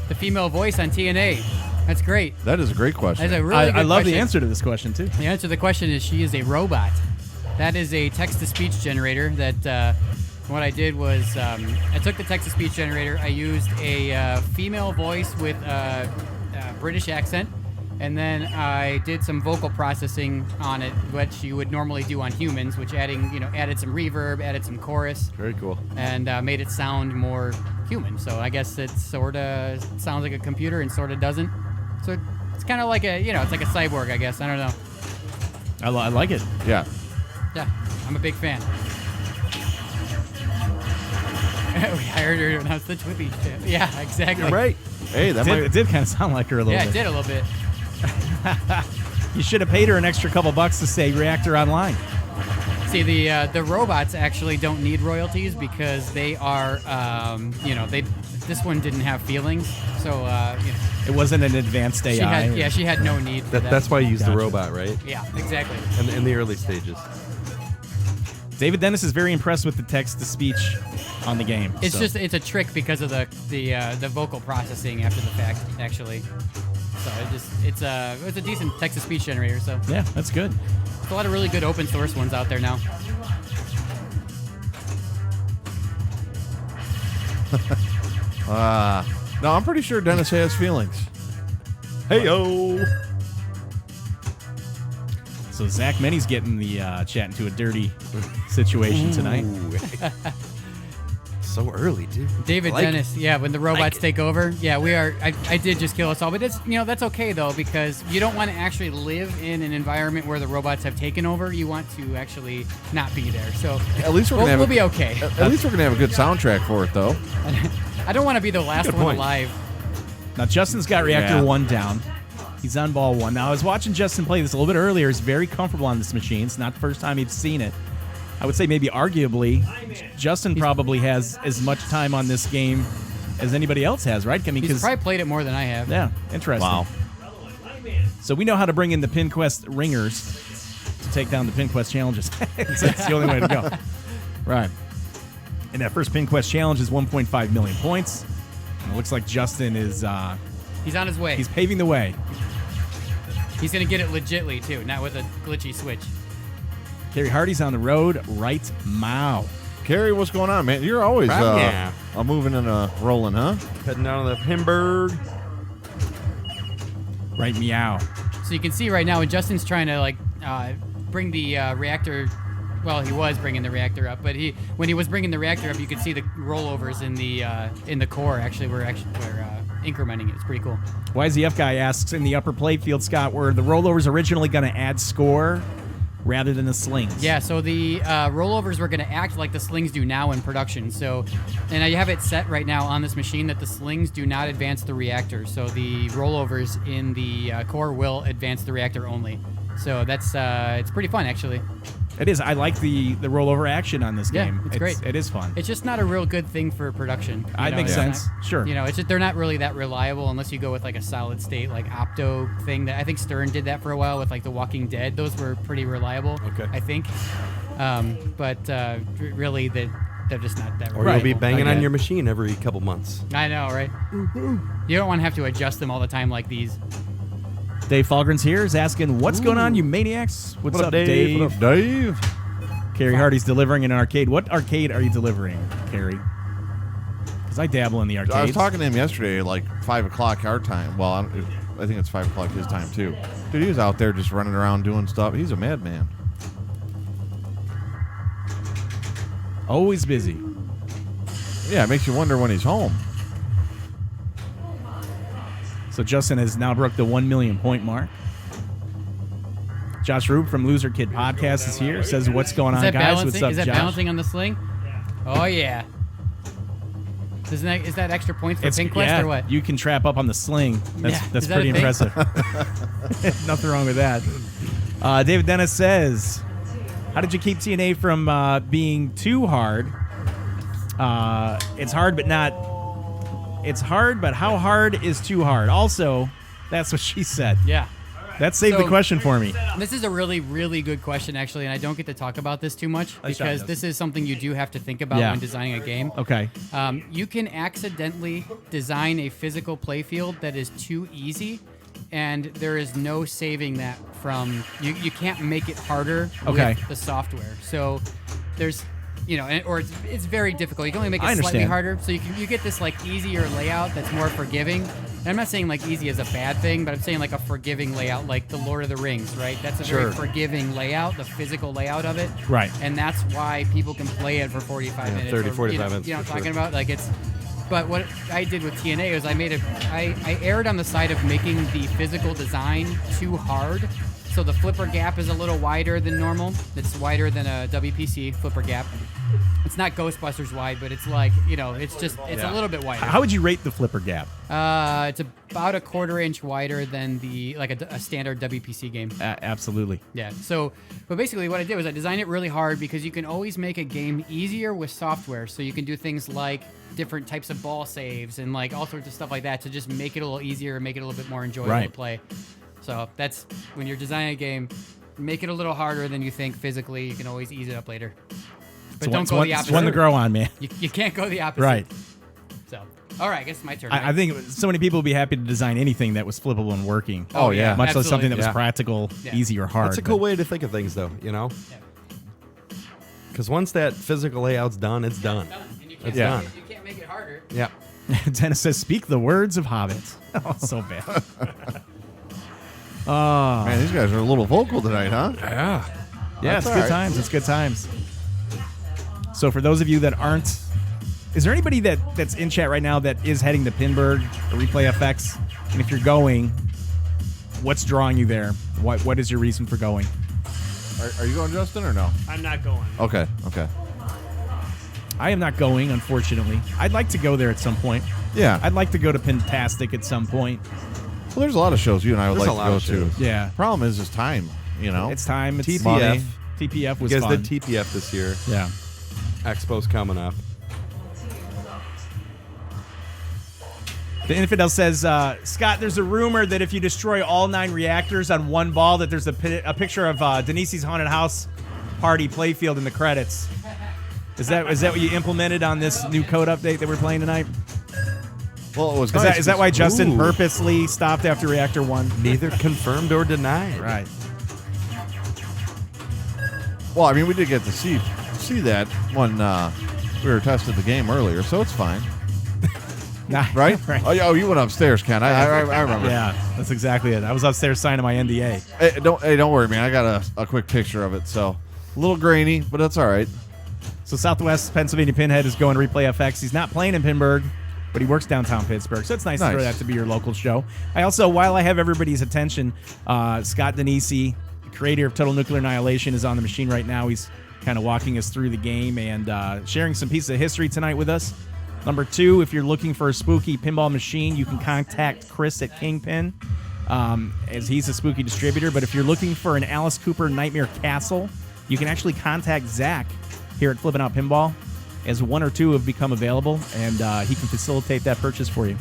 The female voice on TNA. That's great. that is a great question. That's a really good I love question. the answer to this question too. The answer to the question is she is a robot. That is a text-to-speech generator that what I did was I took the text-to-speech generator. I used a female voice with a British accent, and then I did some vocal processing on it, which you would normally do on humans, which added some reverb, added some chorus, Very cool. and made it sound more human. So I guess it sort of sounds like a computer and sort of doesn't. So it's kind of like it's like a cyborg, I guess. I don't know. I like it. Yeah. Yeah, I'm a big fan. We hired her to announce the Twippy chip. Yeah, exactly. You're right. Hey, that might. It did kind of sound like her a little Yeah, bit. it did a little bit. You should have paid her an extra couple bucks to say Reactor Online. See, the robots actually don't need royalties because they are, this one didn't have feelings, so It wasn't an advanced AI. she had no need for that. That's why you use Gotcha. the robot, right? Yeah, exactly. In the early stages. David Dennis is very impressed with the text-to-speech on the game. It's so. it's a trick because of the vocal processing after the fact, actually. So it's a decent text-to-speech generator. So Yeah, that's good. there's a lot of really good open source ones out there now. No, I'm pretty sure Dennis has feelings. Hey-o! So Zach Many's getting the chat into a dirty situation tonight. So early, dude. David Like it. Dennis, yeah, when the robots take over, yeah, we are. I did just kill us all, but it's that's okay though because you don't want to actually live in an environment where the robots have taken over. You want to actually not be there. So At least we're gonna have we'll be okay. At least we're gonna have a good soundtrack for it, though. I don't want to be the last Good one point. alive. Now, Justin's got Reactor 1 down. He's on ball 1. Now, I was watching Justin play this a little bit earlier. He's very comfortable on this machine. It's not the first time he's seen it. I would say maybe arguably, Justin probably has as much time on this game as anybody else has, right? I mean, He's probably played it more than I have. Yeah, interesting. Wow. So we know how to bring in the PinQuest ringers to take down the PinQuest challenges. That's the only way to go. Right. And that first PinQuest challenge is 1.5 million points. And it looks like Justin is... he's on his way. He's paving the way. He's going to get it legitly, too, not with a glitchy switch. Kerry Hardy's on the road. Right Mao. Kerry, what's going on, man? You're always moving and rolling, huh? Heading down to the Hamburg. Right meow. So you can see right now when Justin's trying to bring the reactor. Well, he was bringing the reactor up, but when he was bringing the reactor up, you could see the rollovers in the core. Actually, we're incrementing it. It's pretty cool. YZF guy asks in the upper playfield, Scott, were the rollovers originally going to add score rather than the slings? Yeah, so the rollovers were going to act like the slings do now in production. So, and I have it set right now on this machine that the slings do not advance the reactor. So the rollovers in the core will advance the reactor only. So that's it's pretty fun, actually. It is. I like the rollover action on this game. It's great. It is fun. It's just not a real good thing for production. It makes sense. Sure. It's just, they're not really that reliable unless you go with like a solid state like opto thing. That I think Stern did that for a while with like The Walking Dead. Those were pretty reliable. Okay. I think. But really, they're just not that. Or reliable. you'll be banging on your machine every couple months. I know, right? You don't want to have to adjust them all the time like these. Dave Falgren's here is asking, what's going on, you maniacs? What's up, Dave? What up, Dave? Kerry Hardy's delivering in an arcade. What arcade are you delivering, Kerry? Because I dabble in the arcades. I was talking to him yesterday, like 5 o'clock our time. Well, I think it's 5 o'clock his time, too. Dude, he was out there just running around doing stuff. He's a madman. Always busy. Yeah, it makes you wonder when he's home. So Justin has now broke the 1 million point mark. Josh Rube from Loser Kid Podcast is here. Says, what's going on, guys? What's up, Is that Josh? balancing on the sling? Oh, yeah. Is that extra points for PinQuest or what? You can trap up on the sling. That's pretty impressive. Nothing wrong with that. David Dennis says, how did you keep TNA from being too hard? It's hard, but not... It's hard, but how hard is too hard? Also, that's what she said. Yeah. That saved the question for me. This is a really, really good question, actually, and I don't get to talk about this too much because this is something you do have to think about when designing a game. Okay. You can accidentally design a physical playfield that is too easy, and there is no saving that from... You can't make it harder with the software. So there's... or it's very difficult. You can only make it slightly harder. So you get this like easier layout that's more forgiving. And I'm not saying like easy is a bad thing, but I'm saying like a forgiving layout, like the Lord of the Rings, right? That's a very forgiving layout, the physical layout of it. Right. And that's why people can play it for 45 minutes. 30, 45 minutes. You know what I'm talking about? Like it's... But what I did with TNA is I erred on the side of making the physical design too hard. So the flipper gap is a little wider than normal. It's wider than a WPC flipper gap. It's not Ghostbusters wide, but it's like, it's a little bit wider. How would you rate the flipper gap? It's about a 1/4 inch wider than a standard WPC game. Absolutely. Yeah. So, but basically what I did was I designed it really hard because you can always make a game easier with software. So you can do things like different types of ball saves and like all sorts of stuff like that to just make it a little easier, make it a little bit more enjoyable to play. So that's when you're designing a game, make it a little harder than you think physically. You can always ease it up later. But don't go the opposite. It's one to grow on, man. You can't go the opposite. Right. So, all right, I guess it's my turn. I think so many people would be happy to design anything that was flippable and working. Oh, yeah. Much absolutely. less something that was practical, easy, or hard. That's a cool way to think of things, though, Yeah. Because once that physical layout's done, it's done. And you can't, done. You can't make it harder. Yeah. Dennis says, speak the words of hobbits. Oh, so bad. Man, these guys are a little vocal tonight, huh? Yeah. Yeah, it's good times. It's good times. So for those of you that aren't, is there anybody that's in chat right now that is heading to Pinburg or Replay FX? And if you're going, what's drawing you there? What is your reason for going? Are you going, Justin, or no? I'm not going. Okay. I am not going, unfortunately. I'd like to go there at some point. Yeah. I'd like to go to Pintastic at some point. Well, there's a lot of shows you and I would There's like a to lot go of to. Yeah. Problem is time. You know, It's time. It's TPF. money. TPF was You guys fun. did TPF this year. Yeah. Expo's coming up. The Infidel says, Scott, there's a rumor that if you destroy all 9 reactors on one ball, that there's a picture of Danesi's Haunted House Party playfield in the credits. Is that what you implemented on this new code update that we're playing tonight? well, it was. Is that why Justin Ooh. purposely stopped after Reactor 1? Neither confirmed or denied. Right. Well, I mean, we did get to see that when we were testing the game earlier, so it's fine, Nah, right? right. Oh, you went upstairs, Ken. I remember. Yeah, that's exactly it. I was upstairs signing my NDA. Hey, don't worry, man. I got a quick picture of it. So a little grainy, but that's all right. So Southwest Pennsylvania Pinhead is going to Replay FX. He's not playing in Pinburg, but he works downtown Pittsburgh. So it's nice Nice. for that to be your local show. I also, while I have everybody's attention, Scott Danesi, creator of Total Nuclear Annihilation, is on the machine right now. He's kind of walking us through the game and sharing some pieces of history tonight with us. Number 2, if you're looking for a spooky pinball machine, you can contact Chris at Kingpin, as he's a spooky distributor. But if you're looking for an Alice Cooper Nightmare Castle, you can actually contact Zach here at Flippin' Out Pinball, as 1 or 2 have become available, and he can facilitate that purchase for you.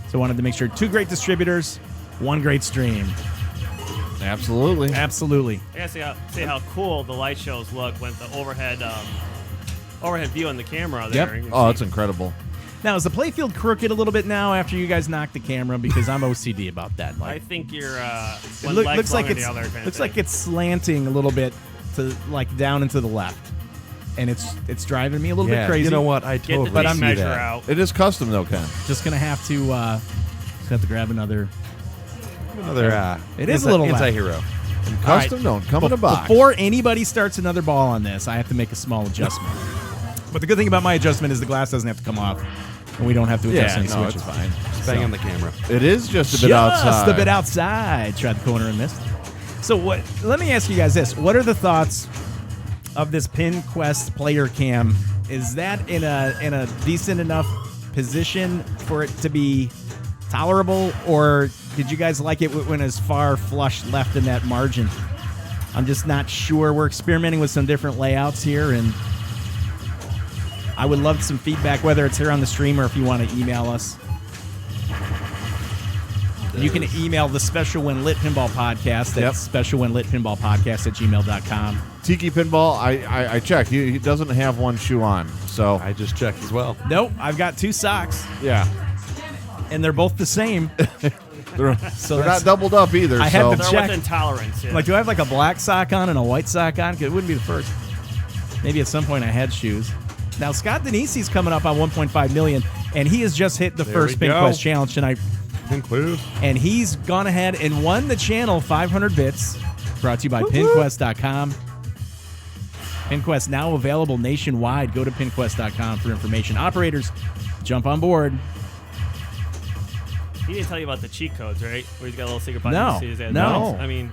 So I wanted to make sure 2 great distributors, 1 great stream. Absolutely. Absolutely. I gotta see how cool the light shows look with the overhead view on the camera there. Yep. You can Oh, see- it's incredible. Now, is the playfield crooked a little bit now after you guys knocked the camera? Because I'm OCD about that. I Like, think you're it one leg looks like longer than it's the other. kind of looks thing. like it's slanting a little bit to like down and to the left, and it's driving me a little bit crazy. You know what? I Get totally the but tape I'm- see measure that. out. It is custom though, Ken. Just gonna have to grab another. Another. It is a little loud. anti-hero. And custom don't come in a box. Before anybody starts another ball on this, I have to make a small adjustment. But the good thing about my adjustment is the glass doesn't have to come off, and we don't have to adjust yeah, any no, switches. it's fine. Just bang on the camera. It is just a bit Just outside. a bit outside. Tried the corner and missed. So what? Let me ask you guys this: what are the thoughts of this PinQuest player cam? Is that in a decent enough position for it to be tolerable, or did you guys like it when it was far flush left in that margin? I'm just not sure. We're experimenting with some different layouts here, and I would love some feedback, whether it's here on the stream or if you want to email us. You can email the Special When Lit Pinball Podcast at specialwhenlitpinballpodcast@gmail.com. Tiki Pinball, I checked. He doesn't have one shoe on. So, I just checked as well. Nope, I've got 2 socks, yeah. and they're both the same. They're So not that's- doubled up either. I had so. to They're check. within tolerance. Yeah. Like, do I have like a black sock on and a white sock on? 'Cause it wouldn't be the first. Maybe at some point I had shoes. Now, Scott Danesi's coming up on 1.5 million, and he has just hit the There first we go. PinQuest challenge tonight. Include. And he's gone ahead and won the channel 500 bits, brought to you by pinquest.com. PinQuest now available nationwide. Go to pinquest.com for information. Operators, jump on board. He didn't tell you about the cheat codes, right? Where he's got a little secret button. No. to see his ads. No. I mean,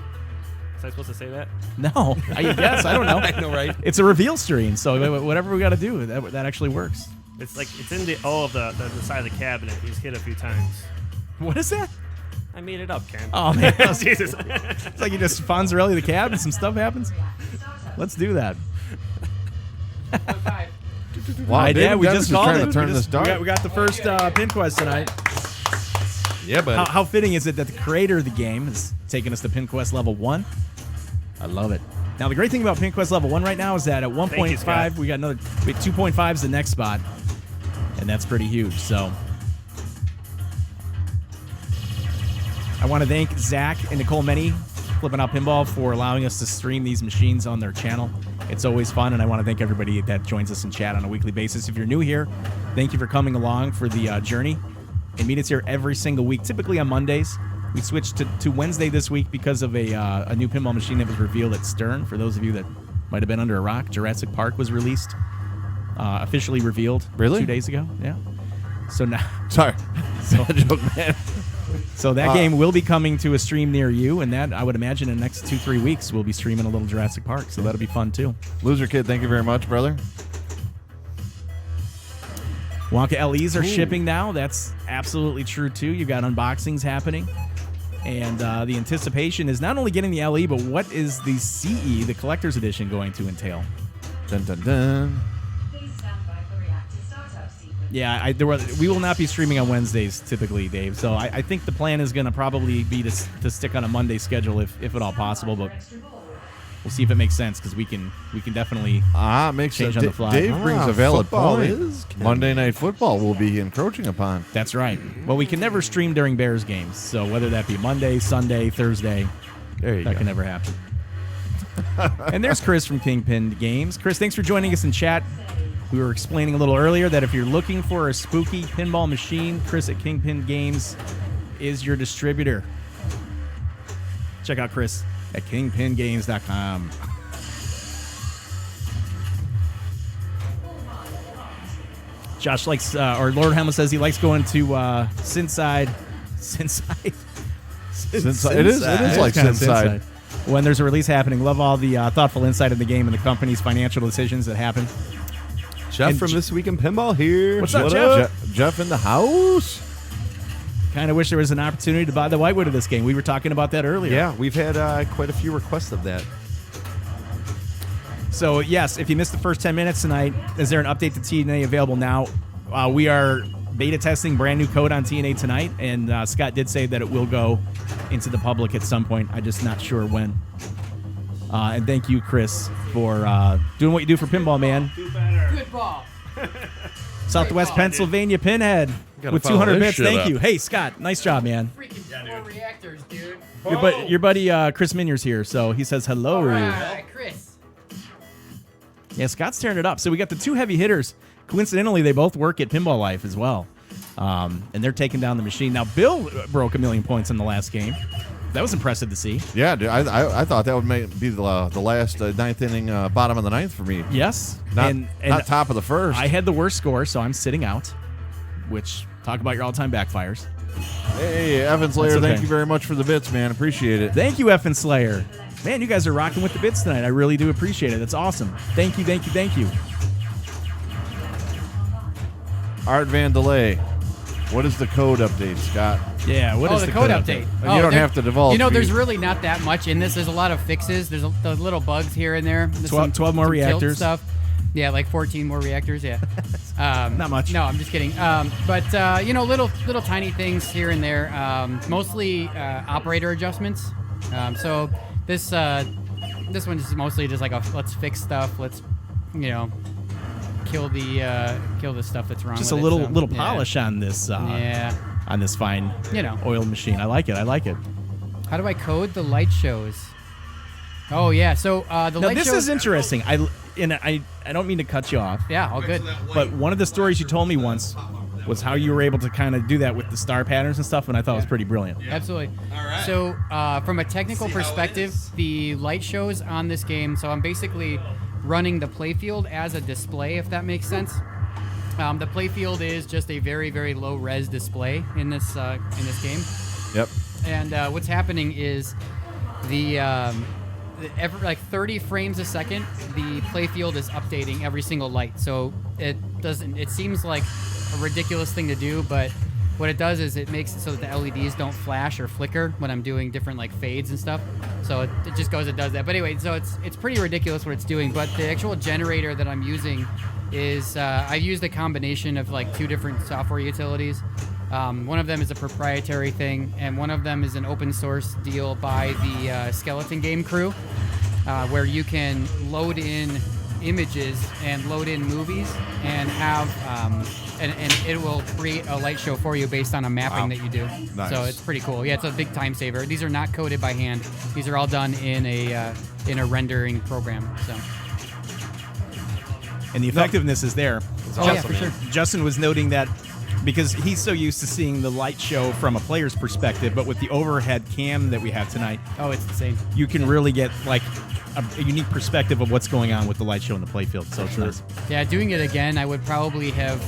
was I supposed to say that? No, I guess. I don't know. I know, right? It's a reveal stream, so whatever we got to do, that actually works. It's like it's in the O of the side of the cabinet. He's hit a few times. What is that? I made it up, Ken. Oh, man. Jesus. It's like you just Fonzarelli the cab and some stuff happens. Let's do that. Wow, Yeah, David we Dennis just is called trying it. to turn We this just- dark. we got the first PinQuest tonight. Yeah, but How fitting is it that the creator of the game is taking us to PinQuest Level 1? I love it. Now, the great thing about PinQuest Level 1 right now is that at 1.5, we got 2.5 is the next spot, and that's pretty huge. So I want to thank Zach and Nicole Menny, Flippin' Out Pinball, for allowing us to stream these machines on their channel. It's always fun, and I want to thank everybody that joins us in chat on a weekly basis. If you're new here, thank you for coming along for the journey. And meet us here every single week, typically on Mondays. We switched to Wednesday this week because of a new pinball machine that was revealed at Stern. For those of you that might have been under a rock, Jurassic Park was released, officially revealed Really? 2 days ago. Yeah. So now, Sorry. Bad joke, man. so that game will be coming to a stream near you, and that I would imagine in the next 2-3 weeks we'll be streaming a little Jurassic Park. So that'll be fun too. Loser Kid, thank you very much, brother. Wonka LEs are shipping now. That's absolutely true, too. You've got unboxings happening. And the anticipation is not only getting the LE, but what is the CE, the Collector's Edition, going to entail? Dun, dun, dun. Please stand by for Reactor Startup sequence. Yeah, we will not be streaming on Wednesdays typically, Dave. So I think the plan is going to probably be to stick on a Monday schedule if at all possible. But we'll see if it makes sense because we can definitely makes change sense. on the fly. Dave brings a valid football point. is canon. Monday Night Football will be encroaching upon. That's right. Well, we can never stream during Bears games. So whether that be Monday, Sunday, Thursday, There you that go. can never happen. And there's Chris from Kingpin Games. Chris, thanks for joining us in chat. We were explaining a little earlier that if you're looking for a spooky pinball machine, Chris at Kingpin Games is your distributor. Check out Chris at kingpingames.com. Josh likes, or Lord Hamlet says he likes going to Synthside. It is like Synthside. When there's a release happening, love all the thoughtful insight in the game and the company's financial decisions that happen. Jeff And from This Week in Pinball here. What's up, What Jeff? Jeff in the house. Kind of wish there was an opportunity to buy the Whitewood of this game. We were talking about that earlier. Yeah, we've had quite a few requests of that. So, yes, if you missed the first 10 minutes tonight, is there an update to TNA available now? We are beta testing brand new code on TNA tonight, and Scott did say that it will go into the public at some point. I'm just not sure when. And thank you, Chris, for doing what you do for Pinball Man. Good ball. Southwest ball, Pennsylvania Pinhead Gotta with follow 200 this bits. shit Thank up. you. Hey, Scott, nice job, man. Freaking 4 reactors, dude. Your buddy Chris Minier's here, so he says hello. All right, Chris. Yeah, Scott's tearing it up. So we got the two heavy hitters. Coincidentally, they both work at Pinball Life as well. And they're taking down the machine. Now, Bill broke 1,000,000 points in the last game. That was impressive to see. Yeah, dude, I thought that would be the last ninth inning, bottom of the ninth for me. Yes. Not, and not top of the first. I had the worst score, so I'm sitting out, which, talk about your all-time backfires. Hey, Evan Slayer, That's okay. thank you very much for the bits, man. Appreciate it. Thank you, FN Slayer. Man, you guys are rocking with the bits tonight. I really do appreciate it. That's awesome. Thank you, thank you, thank you. Art Van Delay. What is the code update, Scott? Yeah, what is the code update. You don't have to divulge. You know, there's dude. really not that much in this. There's a lot of fixes. There's the little bugs here and there. There's 12 more tilt reactors. Stuff. Yeah, like 14 more reactors. Yeah. Not much. No, I'm just kidding. But you know, little tiny things here and there. Mostly operator adjustments. So this one is mostly just like a let's fix stuff. Let's kill the stuff that's wrong. Just a with little it, so, little yeah. polish on this. Yeah. On this fine, oiled machine. I like it. I like it. How do I code the light shows? Oh yeah, so the Now light this shows. is interesting. I don't mean to cut you off, Yeah, all good. but one of the stories you told me once was how you were able to kind of do that with the star patterns and stuff, and I thought it was pretty brilliant. Absolutely. So from a technical perspective, the light shows on this game. So I'm basically running the playfield as a display, if that makes sense. The playfield is just a very, very low res display in this game. Yep. And what's happening is every like 30 frames a second, the playfield is updating every single light. So it seems like a ridiculous thing to do, but what it does is it makes it so that the LEDs don't flash or flicker when I'm doing different like fades and stuff. So it just goes and does that. But anyway, so it's pretty ridiculous what it's doing. But the actual generator that I'm using is I used a combination of like 2 different software utilities. One of them is a proprietary thing, and one of them is an open source deal by the Skeleton Game crew, where you can load in images and load in movies and have and it will create a light show for you based on a mapping that you do. Nice. So it's pretty cool. Yeah, it's a big time saver. These are not coded by hand. These are all done in a rendering program. So. And the effectiveness is there. Oh yeah, for sure. Justin was noting that because he's so used to seeing the light show from a player's perspective, but with the overhead cam that we have tonight, Oh, it's insane. you can really get like a unique perspective of what's going on with the light show in the playfield. So it's nice. Yeah, doing it again, I would probably have.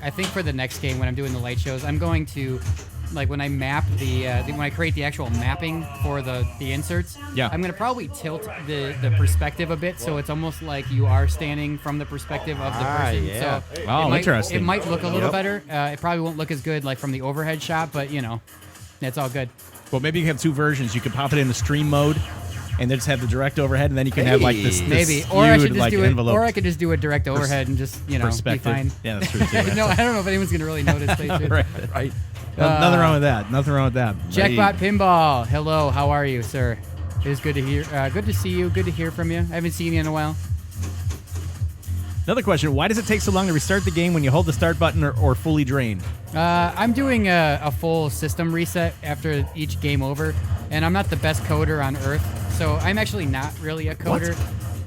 I think for the next game when I'm doing the light shows, I'm going to like when I map when I create the actual mapping for the inserts, Yeah. I'm gonna probably tilt the perspective a bit, so it's almost like you are standing from the perspective of the person. yeah. So Oh, interesting. It might look a little better. It probably won't look as good like from the overhead shot, but it's all good. Well, maybe you can have two versions. You could pop it into stream mode, and then just have the direct overhead, and then you can have like this Maybe, or I should skewed, just like, do it, envelope or I could just do a direct overhead and just be perspective. fine. Yeah, that's true too. No, I don't know if anyone's gonna really notice. right. Nothing wrong with that. Nothing wrong with that. Jackpot Pinball, hello, how are you, sir? It is good to hear. Good to see you. Good to hear from you. I haven't seen you in a while. Another question: why does it take so long to restart the game when you hold the start button or fully drain? I'm doing a full system reset after each game over, and I'm not the best coder on Earth, so I'm actually not really a coder.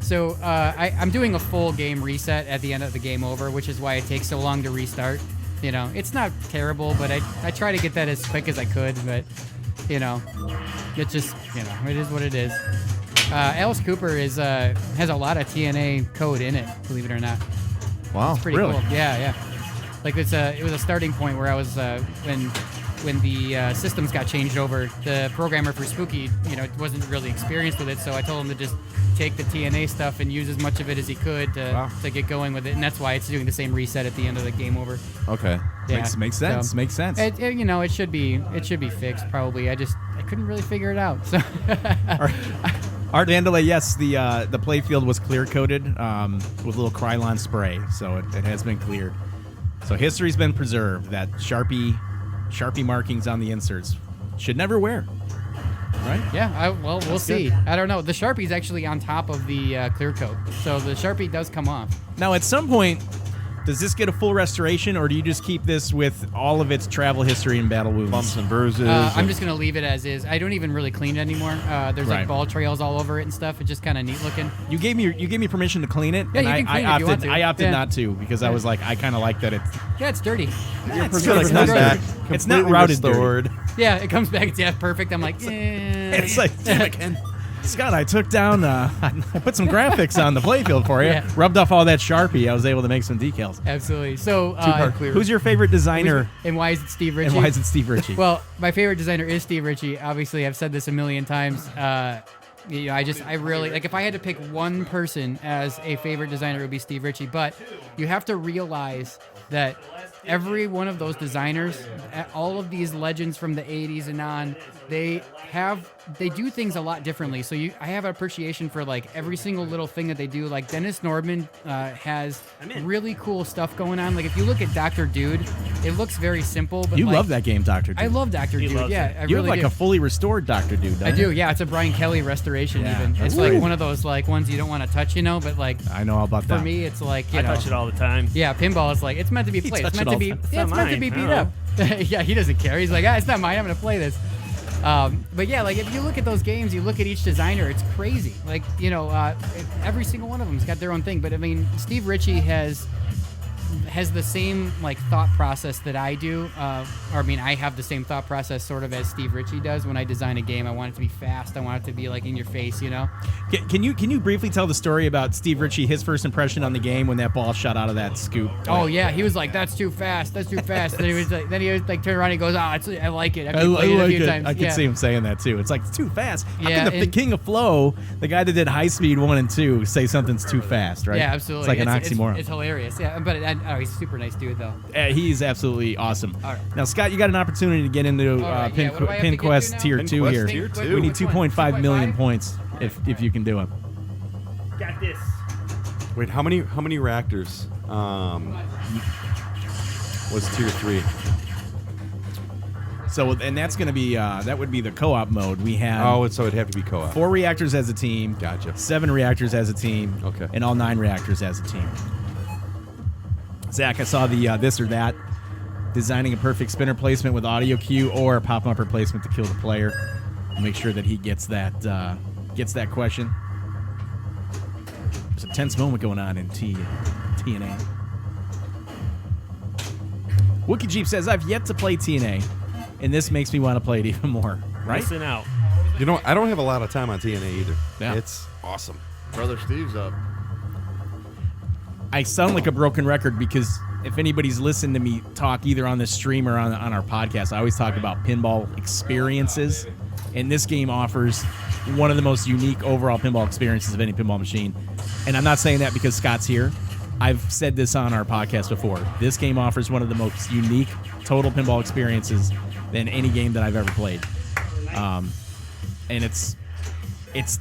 So I'm doing a full game reset at the end of the game over, which is why it takes so long to restart. It's not terrible, but I try to get that as quick as I could, but it's just it is what it is. Alice Cooper has a lot of TNA code in it, believe it or not. Wow. It's pretty really? cool. Yeah. Like it was a starting point where I was when the systems got changed over. The programmer for Spooky, wasn't really experienced with it, so I told him to just take the TNA stuff and use as much of it as he could to get going with it, and that's why it's doing the same reset at the end of the game over. Okay. Yeah. Makes sense. So, Makes sense. it should be fixed probably. I couldn't really figure it out. So. Art Vandalay, yes, the playfield was clear coated with a little Krylon spray, so it has been cleared. So history's been preserved. That Sharpie markings on the inserts should never wear. Right? Yeah, we'll That's see. good. I don't know. The Sharpie's actually on top of the clear coat, so the Sharpie does come off. Now, at some point, does this get a full restoration, or do you just keep this with all of its travel history and battle wounds? Bumps and bruises. I'm just going to leave it as is. I don't even really clean it anymore. There's Right. like ball trails all over it and stuff. It's just kind of neat looking. You gave me permission to clean it, Yeah, and you can clean it I if you want opted to. I opted Yeah. not to because I was like, I kind of like that it's Yeah, it's dirty. it's not back. it's not Completely routed restored. Yeah, it comes back. It's perfect. I'm like, It's like, damn it, Ken. Scott, I took down, I put some graphics on the playfield for you. Yeah. Rubbed off all that Sharpie. I was able to make some decals. Absolutely. So, Who's your favorite designer, and why is it Steve Ritchie? and why is it Steve Ritchie? Well, my favorite designer is Steve Ritchie. Obviously, I've said this a million times. I really like if I had to pick one person as a favorite designer, it would be Steve Ritchie. But you have to realize that every one of those designers, all of these legends from the 80s and on, they do things a lot differently. So I have appreciation for like every single little thing that they do. Like Dennis Nordman has really cool stuff going on. Like if you look at Dr. Dude, it looks very simple, but you like, love that game, Dr. Dude. I love Dr. Dude. loves Yeah, it. I You really have like do. a fully restored Dr. Dude, I do, yeah. It's a Brian Kelly restoration. Yeah, Even that's it's like cool. one of those like ones you don't want to touch, But like I know all about for that. me, it's like I touch it all the time. Yeah, pinball is like it's meant to be played. It's touch meant it to all be. the time. Yeah, it's not meant to mine. be I beat don't up. Yeah, he doesn't care. He's like, it's not mine. I'm gonna play this. But yeah, like if you look at those games, you look at each designer, it's crazy. Like every single one of them's got their own thing. But I mean, Steve Ritchie has the same like thought process that I do. Or I mean, I have the same thought process sort of as Steve Ritchie does. When I design a game, I want it to be fast. I want it to be like in your face, Can you briefly tell the story about Steve Ritchie, his first impression on the game when that ball shot out of that scoop? Oh yeah, he was like, "That's too fast. That's too fast." Then he was like, turn around and he goes, I like it. I've I been playing it a like few it. times. I can see him saying that too. It's like it's too fast. How Yeah, can the king of flow, the guy that did High Speed 1 and 2, say something's too fast, right? Yeah, absolutely. It's like an oxymoron. It's hilarious. Yeah, but he's a super nice dude though. He's absolutely awesome. All right. Now, Scott, you got an opportunity to get into All right, yeah, what do I have to get PinQuest to now? Tier 2 here. Tier 2. We need Which one? 2.5 million 2.5? points if you can do it. Got this. Wait, how many reactors was tier 3? So, and that's going to be that would be the co-op mode. We have So it'd have to be co-op. 4 reactors as a team. Gotcha. 7 reactors as a team. Okay. And all 9 reactors as a team. Zach, I saw the this or that. Designing a perfect spinner placement with audio cue or a pop-up replacement to kill the player. Make sure that he gets that question. There's a tense moment going on in TNA. Wookie Jeep says, I've yet to play TNA, and this makes me want to play it even more. Right? Listen out. You know, I don't have a lot of time on TNA either. Yeah. It's awesome. Brother Steve's up. I sound like a broken record because if anybody's listened to me talk either on the stream or on our podcast, I always talk about pinball experiences, and this game offers one of the most unique overall pinball experiences of any pinball machine. And I'm not saying that because Scott's here. I've said this on our podcast before. This game offers one of the most unique total pinball experiences than any game that I've ever played. And it's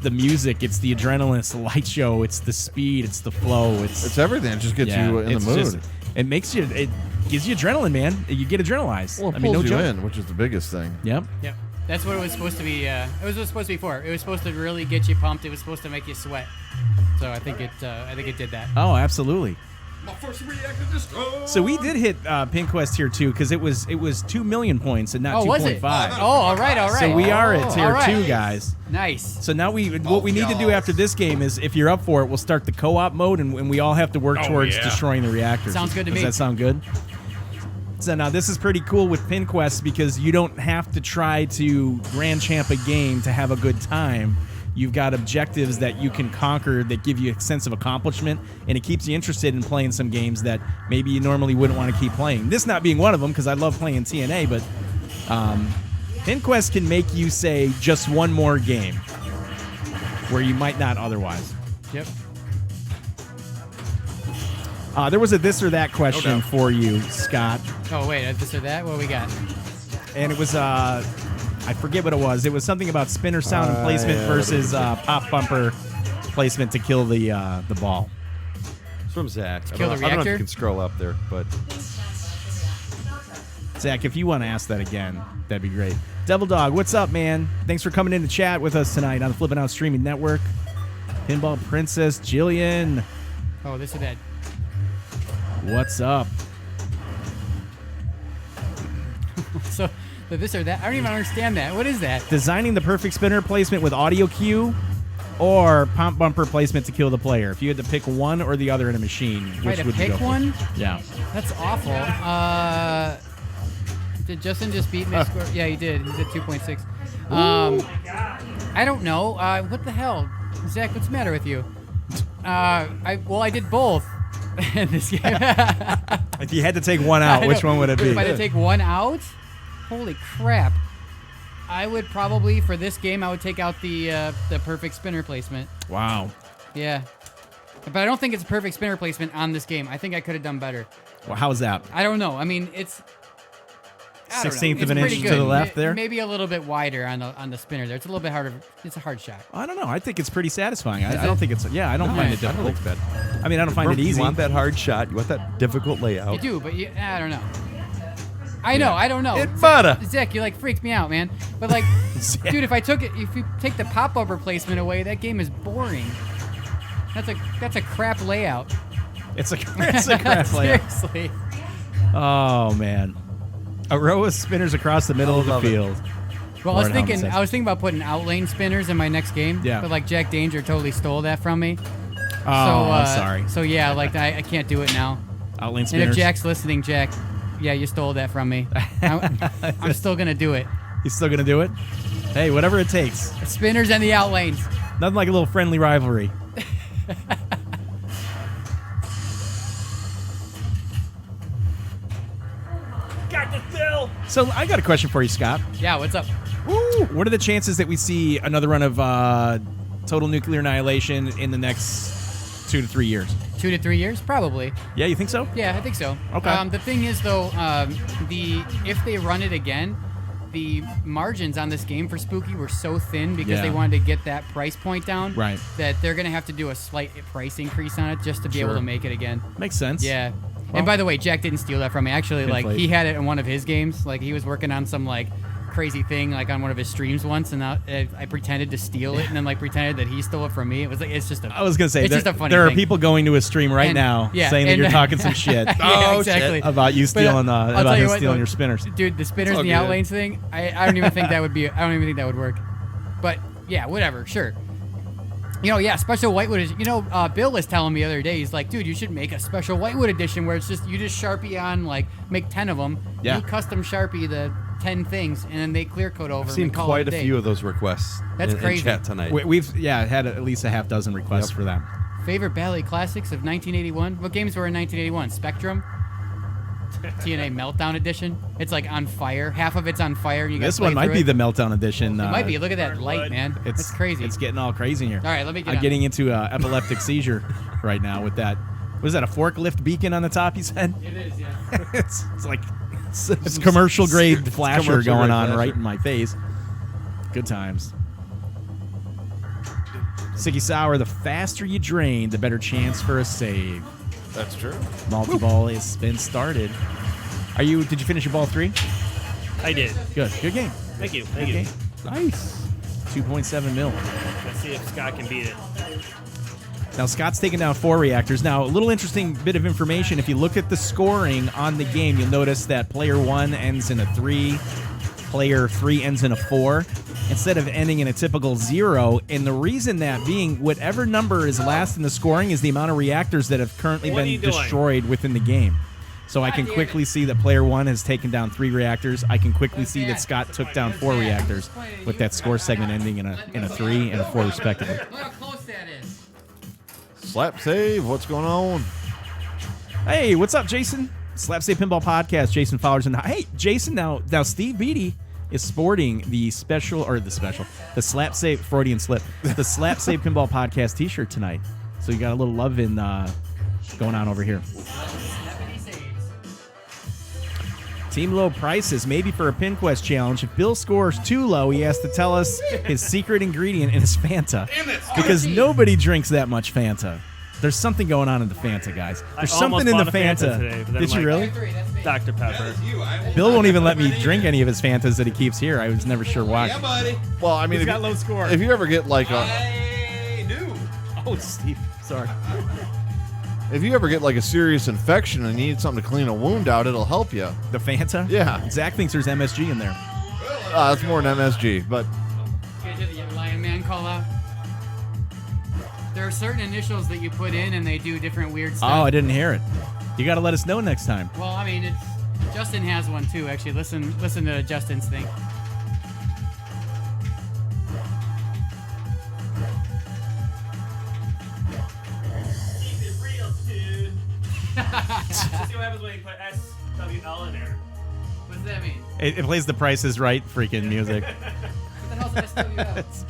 the music, it's the adrenaline, it's the light show, it's the speed, it's the flow, it's everything. It just gets you in the mood. It gives you adrenaline, man. You get adrenalized. Well, it pulls you in, which is the biggest thing. Yep. Yep. That's what it was supposed to be. It was what it was supposed to be for. It was supposed to really get you pumped. It was supposed to make you sweat. So I think it did that. Oh, absolutely. My first reactor destroyed. So we did hit PinQuest tier 2 because it was 2 million points and not 2.5. Was it? Oh, all right. So we are at tier 2, guys. Nice. So now what we need to do after this game is, if you're up for it, we'll start the co-op mode, and we all have to work towards destroying the reactors. Sounds good to me. Does that sound good? So now this is pretty cool with PinQuest because you don't have to try to grand champ a game to have a good time. You've got objectives that you can conquer that give you a sense of accomplishment, and it keeps you interested in playing some games that maybe you normally wouldn't want to keep playing. This not being one of them, because I love playing TNA, but PinQuest can make you say just one more game where you might not otherwise. Yep. There was a this or that question for you, Scott. Oh, wait. This or that? What we got? And it was... I forget what it was. It was something about spinner sound and placement versus pop bumper placement to kill the ball. It's from Zach. Kill the I don't know if reactor? you can scroll up there, but Zach, if you want to ask that again, that'd be great. Devil Dog, what's up, man? Thanks for coming in to chat with us tonight on the Flippin' Out Streaming Network. Pinball Princess Jillian, Oh, this or that. what's up? So this or that? I don't even understand that. What is that? Designing the perfect spinner placement with audio cue or pop bumper placement to kill the player. If you had to pick one or the other in a machine, which to would you pick go for? one? Yeah. That's awful. Did Justin just beat me? Score? Yeah, he did. He's at 2.6. I don't know. What the hell? Zach, what's the matter with you? I did both in this game. If you had to take one out, which one would it be? If I had to take one out? Holy crap. I would probably, for this game, I would take out the perfect spinner placement. Wow. Yeah. But I don't think it's a perfect spinner placement on this game. I think I could have done better. Well, how's that? I don't know. I mean, it's... I don't know. 16th of It's an pretty inch good. to the left there? Maybe a little bit wider on the spinner there. It's a little bit harder. It's a hard shot. I don't know. I think it's pretty satisfying. I it? don't think it's... Yeah, I don't find it I don't difficult. think that. I mean, I don't find it easy. You want that hard shot. You want that difficult layout. You do, but I don't know. I know. I don't know. It butter. Zach, you like freaked me out, man. But like, dude, if you take the pop bumper placement away, that game is boring. That's a crap layout. It's a crap layout. Seriously. Oh, man. A row of spinners across the middle of the field. Well, I was Lord, thinking how about putting outlane spinners in my next game. Yeah. But like Jack Danger totally stole that from me. Oh, I'm sorry. So yeah, like I can't do it now. Outlane And spinners. if Jack's listening, Jack, yeah, you stole that from me. I'm still gonna do it. You still going to do it? Hey, whatever it takes. Spinners and the outlanes. Nothing like a little friendly rivalry. So I got a question for you, Scott. Yeah, what's up? What are the chances that we see another run of Total Nuclear Annihilation in the next 2 to 3 years? 2 to 3 years, probably. Yeah, you think so? Yeah, I think so. Okay. The thing is, though, if they run it again, the margins on this game for Spooky were so thin because they wanted to get that price point down. Right. That they're gonna have to do a slight price increase on it just to be able to make it again. Makes sense. Yeah. Well- And by the way, Jack didn't steal that from me. Actually, like Inflate. he had it in one of his games. Like he was working on some like crazy thing like on one of his streams once, and I pretended to steal it, and then like pretended that he stole it from me. It was like it's just a. I was gonna say it's just a funny there are thing. people going to a stream right And- now yeah, saying that and- you're talking some shit. Yeah, exactly. About you stealing I'll about tell him you what, stealing though, your spinners. Dude, the spinners all and the good. outlanes thing, I don't even think that would be. I don't even think that would work. But yeah, whatever. Sure. You know, yeah, special Whitewood is. You know, Bill was telling me the other day. He's like, dude, you should make a special Whitewood edition where it's just you just Sharpie on like make 10 of them. Yeah. You custom Sharpie the 10 things, and then they clear code over. I've and seen call quite it a day. few of those requests That's in crazy. chat tonight. We've had at least a half dozen requests Yep. for that. Favorite ballet classics of 1981. What games were in 1981? Spectrum. TNA Meltdown Edition. It's like on fire. Half of it's on fire. You This one might be the Meltdown edition. It might be. Look at that light, man. It's crazy. It's getting all crazy in here. All right, let me get I'm on getting into epileptic seizure right now with that. What is that, a forklift beacon on the top, you said? It is, yeah. it's like it's commercial grade flasher commercial going grade on flasher. right in my face. Good times. Siggy Sour, the faster you drain, the better chance for a save. That's true. Multi-ball has been started. Did you finish your ball 3? I did. Good game. Thank you. Good Thank you. game. Nice. 2.7 mil. Let's see if Scott can beat it. Now, Scott's taken down 4 reactors. Now, a little interesting bit of information. If you look at the scoring on the game, you'll notice that player 1 ends in a 3, player 3 ends in a 4, instead of ending in a typical 0. And the reason that being, whatever number is last in the scoring is the amount of reactors that have currently What are been you doing? destroyed within the game. So I can quickly see that player 1 has taken down 3 reactors. I can quickly see that Scott took down 4 reactors with that score segment ending in a 3 and a 4 respectively. Look how close that is. Slap save. What's going on? Hey, what's up, Jason? Slap Save Pinball Podcast. Jason Fowler's in the... Hey, Jason, now Steve Beatty is sporting the Slap Save, Freudian slip, the Slap Save Pinball Podcast t-shirt tonight. So you got a little love in going on over here. Team low prices, maybe for a Pin Quest challenge. If Bill scores too low, he has to tell us his secret ingredient in his Fanta. Because nobody drinks that much Fanta. There's something going on in the Fanta, guys. There's something in the bought a Fanta. today, but then Did you I'm really? like, Dr. Pepper. Bill won't even let me drink any of his Fantas that he keeps here. I was never sure why. Yeah, buddy. Well, I mean, He's got low score. if you ever get like a, I do. Oh, Steve. Sorry. if you ever get like a serious infection and you need something to clean a wound out, it'll help you. The Fanta? Yeah. Zach thinks there's MSG in there. That's more than MSG, but Can you do the Lion Man call out? There are certain initials that you put in and they do different weird stuff. Oh, I didn't hear it. You got to let us know next time. Well, I mean, Justin has one too. Actually, listen to Justin's thing. Keep it real, dude. Let's see what happens when you put SWL in there. What's that mean? It plays the Price is Right freaking music. What the hell's SWL?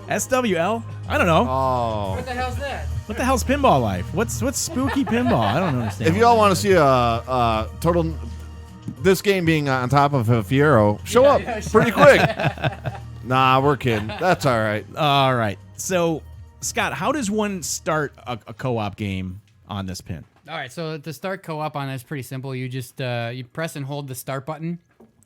SWL? I don't know. oh. What the hell's that? What the hell's Pinball Life? What's spooky pinball? I don't understand. If you all want to see a total, this game being on top of a Fiero, show up pretty quick. Nah, we're kidding. That's all right. All right. So, Scott, how does one start a co-op game on this pin? All right, so to start co-op on it's pretty simple. You just you press and hold the start button.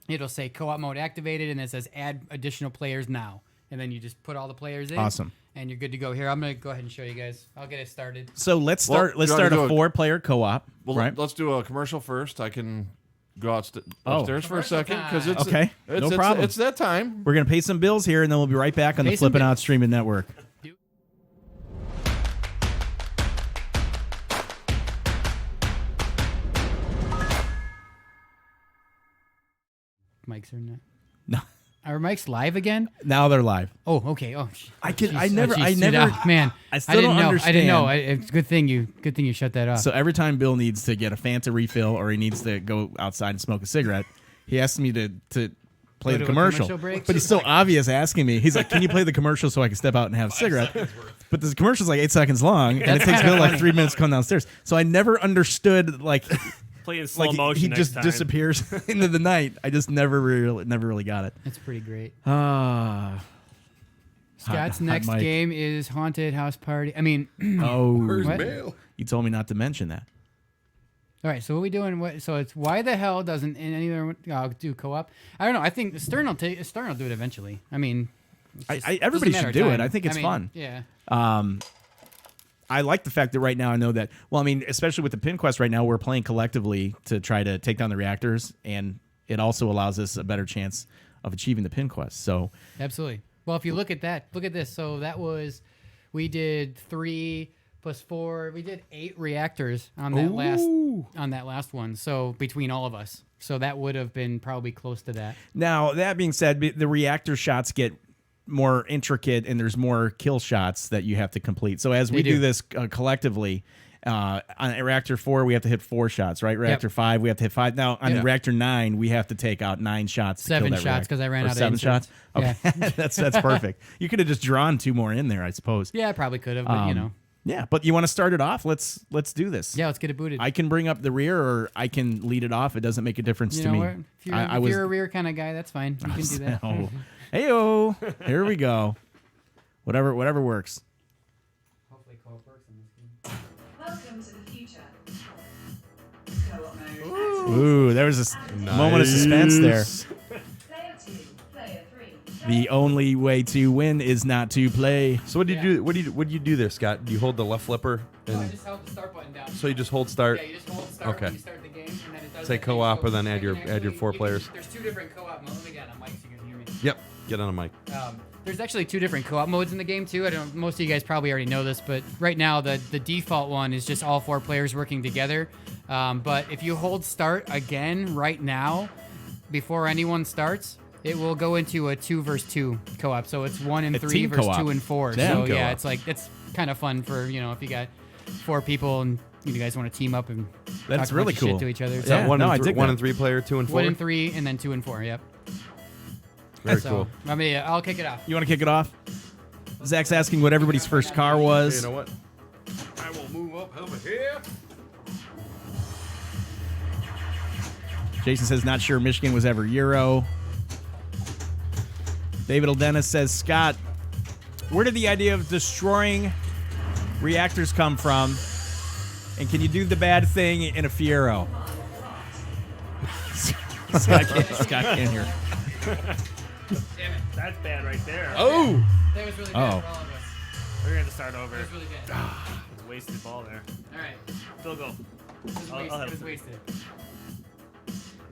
It'll say co-op mode activated, and it says add additional players now. And then you just put all the players in. Awesome. And you're good to go. Here, I'm gonna go ahead and show you guys. I'll get it started. So let's Well, start. Let's you wanna start a do 4-player co-op. Well, right? let's do a commercial first. I can go upstairs for a Commercial second because time. it's Okay, no problem. It's that time. We're gonna pay some bills here, and then we'll be right back on the Pay some Flippin' Out bills. Streaming Network. Mics are not. No, Are mics live again? now they're live. Oh, okay. Oh, I can. jeez. I never. Oh, I jeez, never. dude, man, I still didn't don't know. understand. I didn't know. It's a good thing you shut that off. So every time Bill needs to get a Fanta refill or he needs to go outside and smoke a cigarette, he asks me to play Go the to a commercial. commercial break? But he's so obvious asking me. He's like, "Can you play the commercial so I can step out and have a cigarette?" But the commercial's like 8 seconds long, and it takes Bill like 3 minutes to come downstairs. So I never understood like Play in slow like motion he next just time. disappears into the night. I just never really got it. That's pretty great. Ah. Scott's hot next mic. game is Haunted House Party. I mean, Oh, what? Mail. you told me not to mention that. All right, so what are we doing? So it's why the hell doesn't anyone do co-op? I don't know. I think Stern will do it eventually. I mean, Everybody doesn't matter should do of it. time. I think it's fun. Yeah. I like the fact that right now I know that. Well, I mean, especially with the Pin Quest right now, we're playing collectively to try to take down the reactors, and it also allows us a better chance of achieving the Pin Quest. So, Absolutely. Well, if you look at that, look at this. So that was, we did 3 plus 4. We did 8 reactors on that last one. So between all of us, so that would have been probably close to that. now that being said, the reactor shots get more intricate, and there's more kill shots that you have to complete. So as we They do. do this collectively, On Reactor 4, we have to hit 4 shots, right? Reactor 5, we have to hit 5. Now, on Reactor 9, we have to take out 9 shots. 7 to kill that shots because I ran or out of 7 shots? inserts. Okay. Yeah. that's perfect. You could have just drawn 2 more in there, I suppose. Yeah, I probably could have, but you know. Yeah, but you want to start it off? Let's do this. Yeah, let's get it booted. I can bring up the rear, or I can lead it off. It doesn't make a difference you to know me. what? If you're a rear kind of guy, that's fine. You can do that. Hey-o. Here we go. Whatever works. Hopefully co-op works in this game. Welcome to the future. Co-op mode. Ooh, there was this moment of suspense there. Player 2, player 3. The only way to win is not to play. So what do you do? What do you do there, Scott? Do you hold the left flipper I and just held the start button down. so you just hold start? Yeah, you just hold start Okay. when you start the game, and then it does Say that thing. co-op, So or then you add can your actually- 4 you can- players. There's 2 different co-op modes. Let me get on mic so you can hear me. Yep. Get on the mic. There's actually 2 different co-op modes in the game too. I don't. Most of you guys probably already know this, but right now the default one is just all 4 players working together. But if you hold start again right now, before anyone starts, it will go into a 2 versus 2 co-op. So it's 1 and A 3 team versus co-op. 2 and 4. Damn. So yeah, Co-op. it's like it's kind of fun for if you got 4 people and you guys want to team up and That's talk a really bunch of shit cool. to each other. Is So that 1 no, I and dig 1 that. and 3 player, 2 and 4? 1 and 3, and then 2 and 4. Yep. Very So cool. I'll kick it off. You want to kick it off? Zach's asking what everybody's first car was. You know what? I will move up over here. Jason says, not sure Michigan was ever Euro. David Aldenis says, Scott, where did the idea of destroying reactors come from? And can you do the bad thing in a Fiero? Scott can't hear. Damn it. That's bad right there. Oh! That was really bad Oh. for all of us. We're gonna have to start over. That was really bad. It's a wasted ball there. All right. Still go. It was, I'll have it was to- wasted.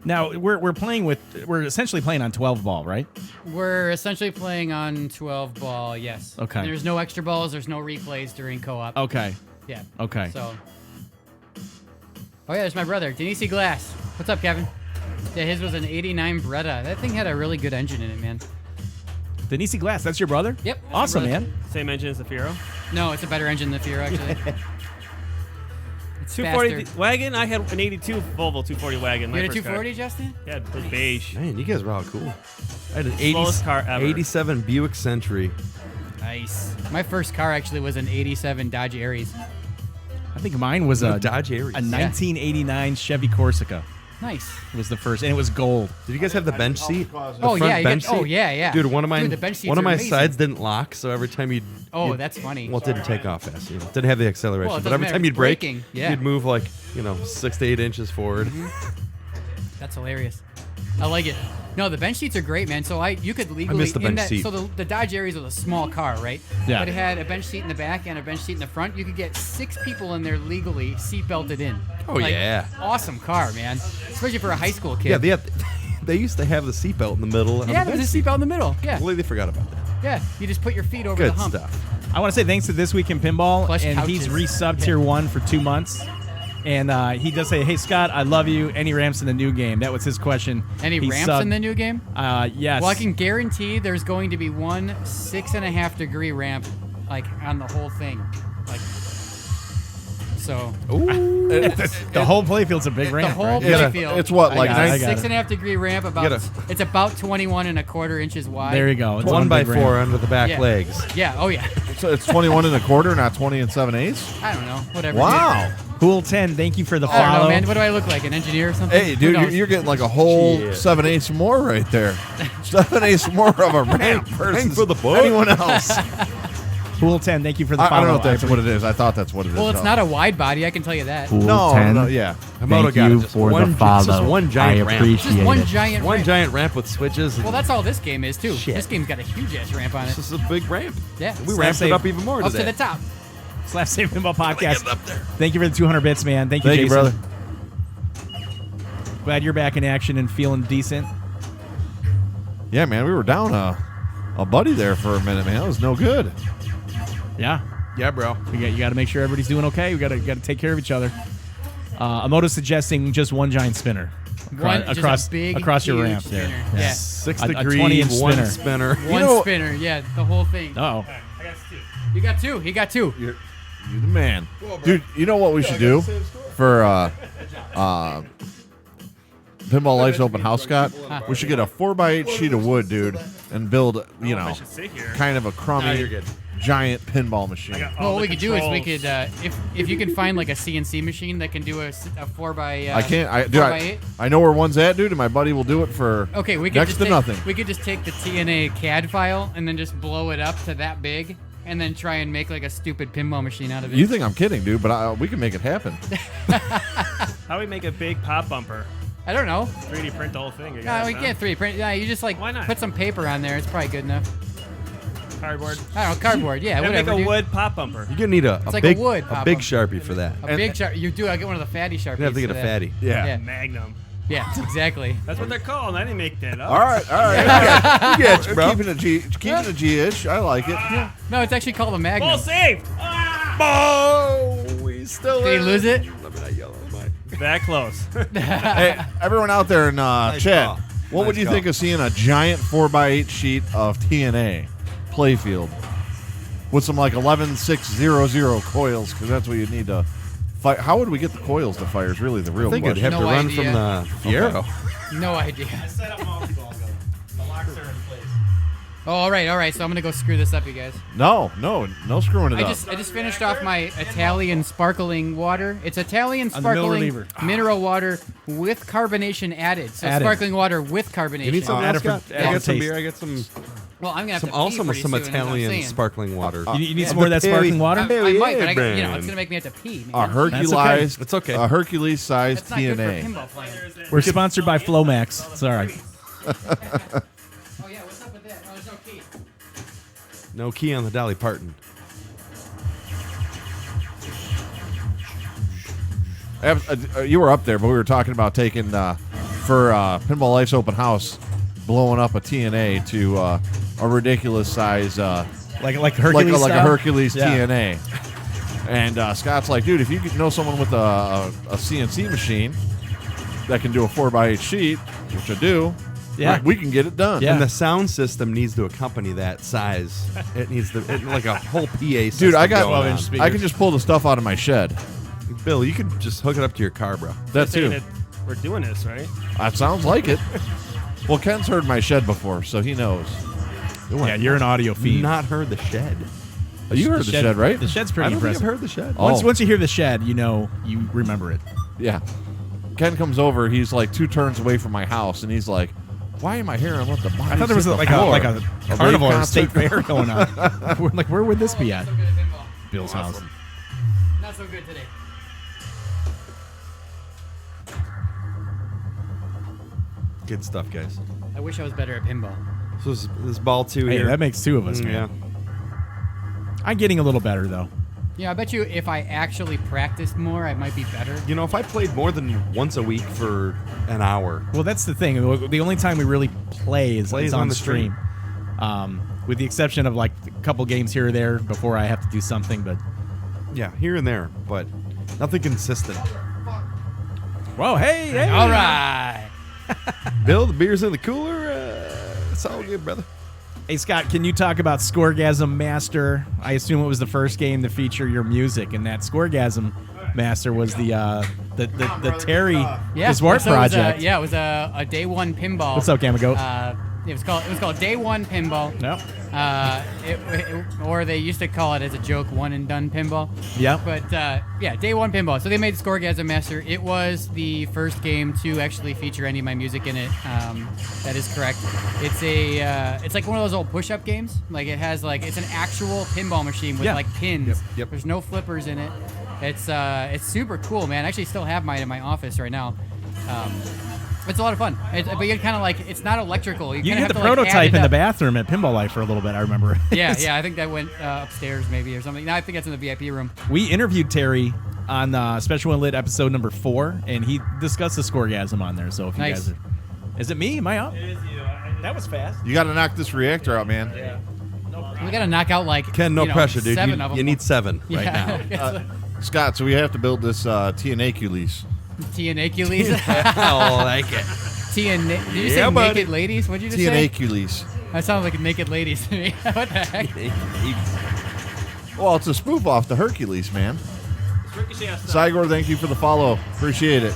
Now, we're essentially playing on 12 ball, right? We're essentially playing on 12 ball, yes. Okay. And there's no extra balls, there's no replays during co-op. Okay. Yeah. Okay. So. Oh yeah, there's my brother, Danesi Glass. What's up, Kevin? Yeah, his was an 89 Bretta. That thing had a really good engine in it, man. Danesi Glass, that's your brother? Yep. that's my Awesome, brother. man. Same engine as the Fiero. No, it's a better engine than the Fiero, actually. It's 240 faster. wagon. I had an 82 Volvo 240 wagon. You my had a first car. 240, Justin? Yeah, it was beige. Man, you guys are all cool. I had an Slowest car ever. 87 Buick Century. Nice. My first car actually was an 87 Dodge Aries. I think mine was a Dodge Aries. a 1989 Chevy Corsica. Nice. Was the first, and it was gold. Did you guys have the bench seat? Oh front yeah, you bench get, oh seat? yeah, yeah. Dude, one of Dude, the bench seats one of are my amazing. sides didn't lock, so every time you'd Oh, that's funny. well, it didn't take off fast. You know, it didn't have the acceleration, Well, it but doesn't every matter, time you'd brake, braking, yeah. you'd move like 6 to 8 inches forward. That's hilarious. I like it. No, the bench seats are great, man. So you could legally miss the in bench that. seat. So the Dodge Aries was a small car, right? Yeah. But it had a bench seat in the back and a bench seat in the front. You could get 6 people in there legally, seat belted in. Oh, Like, yeah. Awesome car, man. Especially for a high school kid. Yeah, they used to have the seatbelt in the middle. Yeah, there's a seat belt in the middle. Yeah. Completely forgot about that. Yeah. You just put your feet over Good the hump. stuff. I want to say thanks to This Week in Pinball, Plush and couches. he's resubbed Tier 1 for 2 months. And he does say, hey, Scott, I love you. Any ramps in the new game? That was his question. Any He ramps subbed- in the new game? Yes. Well, I can guarantee there's going to be one 6.5 degree ramp, like on the whole thing, like. So The whole playfield's a big the ramp, whole right? You gotta- playfield. it's what, I like got it, I nine, got it. 6.5 degree ramp. It's about 21.25 inches wide. There you go. It's 1 by big 4 ramp. under the back Yeah. legs. Yeah. Oh yeah. So it's 21 and a quarter, not 20 and 7/8. I don't know. Whatever. Wow. Cool 10, thank you for the I don't follow. know, man. What do I look like? An engineer or something? Hey, Who dude, knows? you're getting like a whole Shit. 7/8 more right there. 7/8 more of a ramp versus for the buck. anyone else. Cool 10, thank you for the follow. I don't know if that's what it is. I thought that's what it is. Well, it's though. not a wide body. I can tell you that. Cool No, 10. no, yeah. Moto Thank got it. you Just for one- the follow. just one giant I ramp. appreciate Just one it. giant One ramp. giant ramp with switches. Well, that's all this game is too. Shit. This game's got a huge ass ramp on it. This is a big ramp. Yeah. We Slap ramped save. it up even more Up today. to the top. Slap Save Pinball Podcast. Thank you for the 200 bits, man. Thank you, Thank you, Jason. brother. Glad you're back in action and feeling decent. Yeah, man, we were down a buddy there for a minute, man. It was no good. Yeah. Yeah, bro. You got to make sure everybody's doing okay. We got to take care of each other. Amoto's suggesting just one giant spinner Just a big, across your huge ramp spinner. there. Yeah. 6 A degree, 20-inch one spinner. spinner. One know- spinner. Yeah, the whole thing. Oh, I got 2. You got 2. He got 2. You the man. Dude, you know what we should do for Pinball Life's open house, Scott? We should get a 4x8 sheet of wood, dude, and build, you know, kind of a crummy, giant pinball machine. Well, what we could do is we could, if you can find like a CNC machine that can do a 4x. I can't. I know where one's at, dude, and my buddy will do it for okay, we could next just to take, nothing. We could just take the TNA CAD file and then just blow it up to that big, and then try and make like a stupid pinball machine out of it. You think I'm kidding, dude? But we can make it happen. How do we make a big pop bumper? I don't know. 3D print the whole thing. No, we can't 3D print. Yeah, you just like Why not? put some paper on there. It's probably good enough. Cardboard. I don't know, cardboard. Yeah, Gotta whatever. make a dude. wood pop bumper. You're gonna need a like big a wood a pop big up. Sharpie for that. A big sharp. You do. I get one of the fatty sharpies. You have to get a for that. fatty. Yeah. Magnum. Yeah, exactly. That's what they're called. I didn't make that up. All right. Yeah, bro. Keeping it G-ish. I like it. No, it's actually called a Magnum. Ball saved. Oh, we still. Did he lose it? That close. Hey, everyone out there in chat, call. what would Nice you call. think of seeing a giant 4x8 sheet of TNA playfield with some like 11600 coils? Because that's what you need to fight. How would we get the coils to fire? Is really the real I think it'd question. have to No run idea. from the Fiero. No idea. Set up multi-ball. The locks are in place. Oh, all right. So I'm gonna go screw this up, you guys. No screwing it I up. just finished off my Italian sparkling water. It's Italian On the middle sparkling reliever. mineral water with carbonation added. So Added. sparkling water with carbonation. You need something add else, it for- Scott? add I it got for some taste. beer. I got some. Well, I'm gonna have Some to also pee pretty some soon, is what I'm Italian saying. sparkling water. You need some more of that the sparkling water? I might, but Perry it's brand. gonna make me have to pee. a Man. Hercules, It's okay. a Hercules-sized That's not good for TNA. pinball playing. We're sponsored by Flomax. Sorry. Oh yeah, what's up with that? Oh, there's no key. No key on the Dolly Parton. You were up there, but we were talking about taking for Pinball Life's open house, blowing up a TNA to a ridiculous size, Like Hercules like a style? Hercules Yeah. TNA. And Scott's like, dude, if you know someone with a CNC machine that can do a 4x8 sheet, which I do, Yeah. we can get it done. Yeah. And the sound system needs to accompany that size. It needs to like a whole PA system. Dude, I got. going on. 12-inch speakers. I can just pull the stuff out of my shed. Bill, you could just hook it up to your car, bro. That Saying too. that we're doing this, right? That sounds like it. Well, Ken's heard my shed before, so he knows. Yeah, you're an audio fiend. Not heard the shed. You heard the shed, right? The shed's I pretty don't think impressive. I've heard the shed. Oh. Once you hear the shed, you know you remember it. Yeah. Ken comes over. He's like 2 turns away from my house, and he's like, "Why am I hearing about the bodies I thought there was hit the like floor? a rave carnival or concert? state fair going on. We're like, where would this be at? So good at pinball. Bill's house. Not so good today. Good stuff, guys. I wish I was better at pinball. So this ball two Hey, here. that makes 2 of us, man. Yeah. I'm getting a little better though. Yeah, I bet you if I actually practiced more, I might be better. You know, if I played more than once a week for an hour, Well, that's the thing. The only time we really play is Play is on on the the stream. stream. With the exception of like a couple games here or there before I have to do something. But yeah, here and there, but nothing consistent. whoa, hey, All right. Bill, the beer's in the cooler. It's all good, brother. Hey Scott, can you talk about Scoregasm Master? I assume it was the first game to feature your music, and that Scoregasm Master was the Terry Yeah. Swart so it was project. it was a day one pinball. What's up, Gamma Goat? It was called Day One Pinball. No. Or they used to call it as a joke, one and done pinball. Yep. But yeah, Day One Pinball. So they made Scoregasm Master. It was the first game to actually feature any of my music in it. That is correct. It's like one of those old push-up games. Like it's an actual pinball machine with Yeah. like pins. Yep. There's no flippers in it. It's super cool, man. I actually still have mine in my office right now. It's a lot of fun. But you're kind of like, it's not electrical. You kinda had have the to, like, add prototype it in the up. bathroom at Pinball Life for a little bit, I remember. Yeah, I think that went upstairs maybe or something. No, I think that's in the VIP room. We interviewed Terry on Special One Lit episode number 4, and he discussed the Scoregasm on there. So if you Nice. guys are, is it me? Am I up? It is you. That was fast. You got to knock this reactor out, man. We got to knock out like Ken, no pressure, dude. 7 of them. You need 7 right now. Yeah. Scott, so we have to build this TNA lease. TNA Culies. I like it. TNA. Did you say Yeah, buddy. naked ladies? What'd you just say? TNA lease. That sounds like naked ladies to me. What the heck? Well, it's a spoof off the Hercules, man. It's Ricochet stuff. Cygor, thank you for the follow. Appreciate it.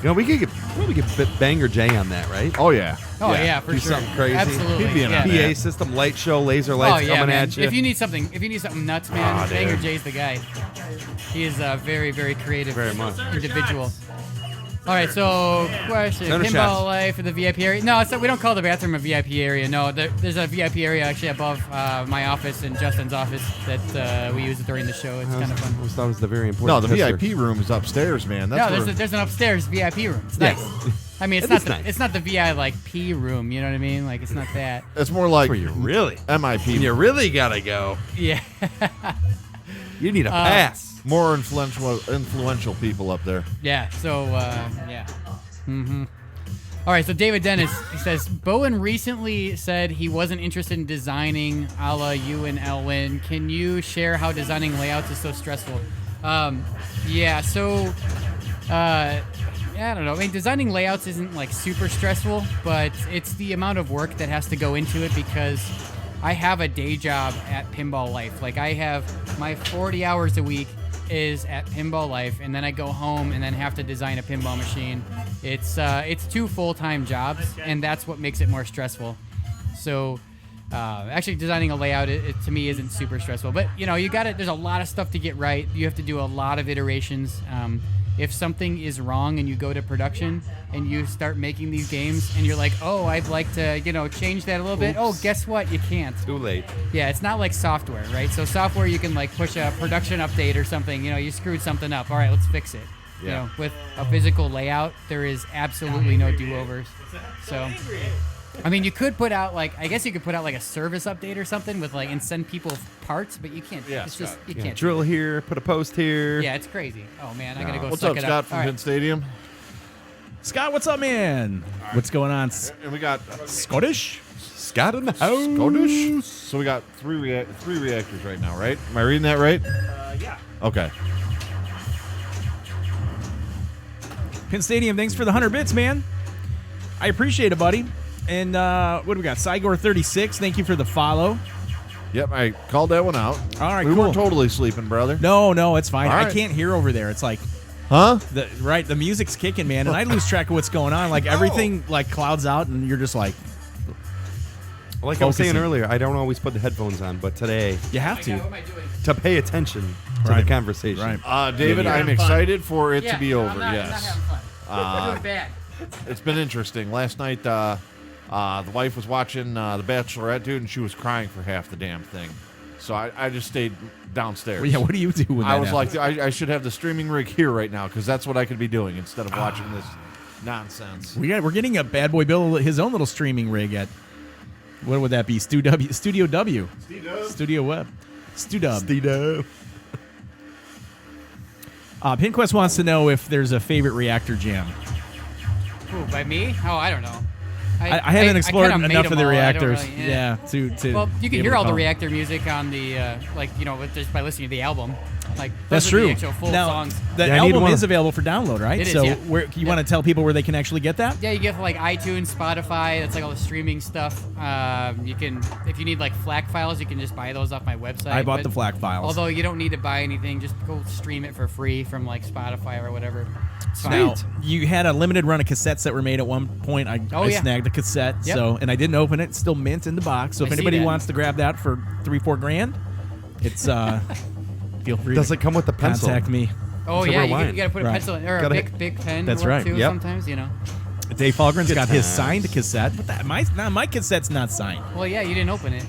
You know, we could probably get Banger J on that, right? Oh, yeah. Oh yeah, for Do sure. something crazy. Absolutely. He'd be in yeah. on PA that. system, light show, laser lights yeah, coming man. at you. If you need something nuts, man, dude. Banger J's the guy. He is a very, very creative Very much. individual. All right, so question: Center Pinball shots. Life for the VIP area? No, we don't call the bathroom a VIP area. No, there's a VIP area actually above my office and Justin's office that we use during the show. It's kind of fun. I always thought it was the very No, important. the pisser. VIP room is upstairs, man. That's No, where, there's an upstairs VIP room. It's Yeah. nice. I mean, It is nice. it's not the VI like P room. You know what I mean? Like it's not that. it's more like Where you really, MIP. you really gotta go. Yeah. You need a pass. More influential people up there. Yeah. So yeah. Mm-hmm. All right. So David Dennis, he says Bowen recently said he wasn't interested in designing a la you and Elwin. Can you share how designing layouts is so stressful? Yeah. So. I don't know. I mean, designing layouts isn't like super stressful, but it's the amount of work that has to go into it because I have a day job at Pinball Life. Like I have my 40 hours a week is at Pinball Life, and then I go home and then have to design a pinball machine. It's 2 full-time jobs, and that's what makes it more stressful. So actually designing a layout it to me isn't super stressful, but you know, there's a lot of stuff to get right. You have to do a lot of iterations. If something is wrong and you go to production and you start making these games and you're like, oh, I'd like to, change that a little bit. Oh, guess what? You can't. Too late. Yeah, it's not like software, right? So software, you can like push a production update or something. You screwed something up. All right, let's fix it. Yeah. With a physical layout, there is absolutely no do-overs. So, I mean, you could put out like a service update or something with and send people parts, but you can't. Yeah, it's just you Yeah, can't. drill here, put a post here. Yeah, it's crazy. Oh man, I gotta go. What's suck up, it Scott up. from All right. Penn Stadium? Scott, what's up, man? What's going on? And we got Scottish? Scott in the house. Scottish. So we got three reactors right now, right? Am I reading that right? Yeah. Okay. Penn Stadium, thanks for the 100 bits, man. I appreciate it, buddy. And what do we got? Cygor36, thank you for the follow. Yep, I called that one out. All right, we cool. weren't totally sleeping, brother. No, it's fine. All I right. can't hear over there. It's like Huh? the music's kicking, man, and I lose track of what's going on. Like everything like clouds out, and you're just like, Like I was saying Focusing. earlier, I don't always put the headphones on, but today, you have What to. am I doing? to pay attention to Right. the conversation. Right. David, You're I'm having fun. excited for it Yeah, to be no, over. I'm not Yes. having fun. I'm doing bad. It's been interesting. Last night, the wife was watching The Bachelorette, dude, and she was crying for half the damn thing. So I just stayed downstairs. Well, yeah, what do you do when I that was happens? like, I should have the streaming rig here right now because that's what I could be doing instead of watching this nonsense. We're getting a Bad Boy Bill his own little streaming rig at, what would that be? Studio W. Studio Web. Studub. Pinquest wants to know if there's a favorite reactor jam. Ooh, by me? Oh, I don't know. I haven't explored kinda made enough of them the all. I don't reactors. really- Yeah, to Well, you be can able hear to all the call. reactor music on the just by listening to the album. Like That's those are true. The actual full now, songs. the Yeah, I need album one. is available for download, right? It is, so yeah. where you want to tell people where they can actually get that? Yeah, you get like iTunes, Spotify. That's like all the streaming stuff. You can, if you need like FLAC files, you can just buy those off my website. I bought But the FLAC files. Although you don't need to buy anything, just go stream it for free from like Spotify or whatever. It's fine. Now, you had a limited run of cassettes that were made at one point. I Yeah. snagged a cassette, Yep. and I didn't open it. It's still mint in the box. So if I see anybody that. wants to grab that for $3-4 grand, it's feel free. Does to it come with the pencil? contact me. Oh So yeah, we're you lying. gotta put a Right. pencil in, or Gotta a big pen. That's will work right. Too, Yep. Sometimes Dave Falgren's Good got his times. signed cassette, but my cassette's not signed. Well, yeah, you didn't open it.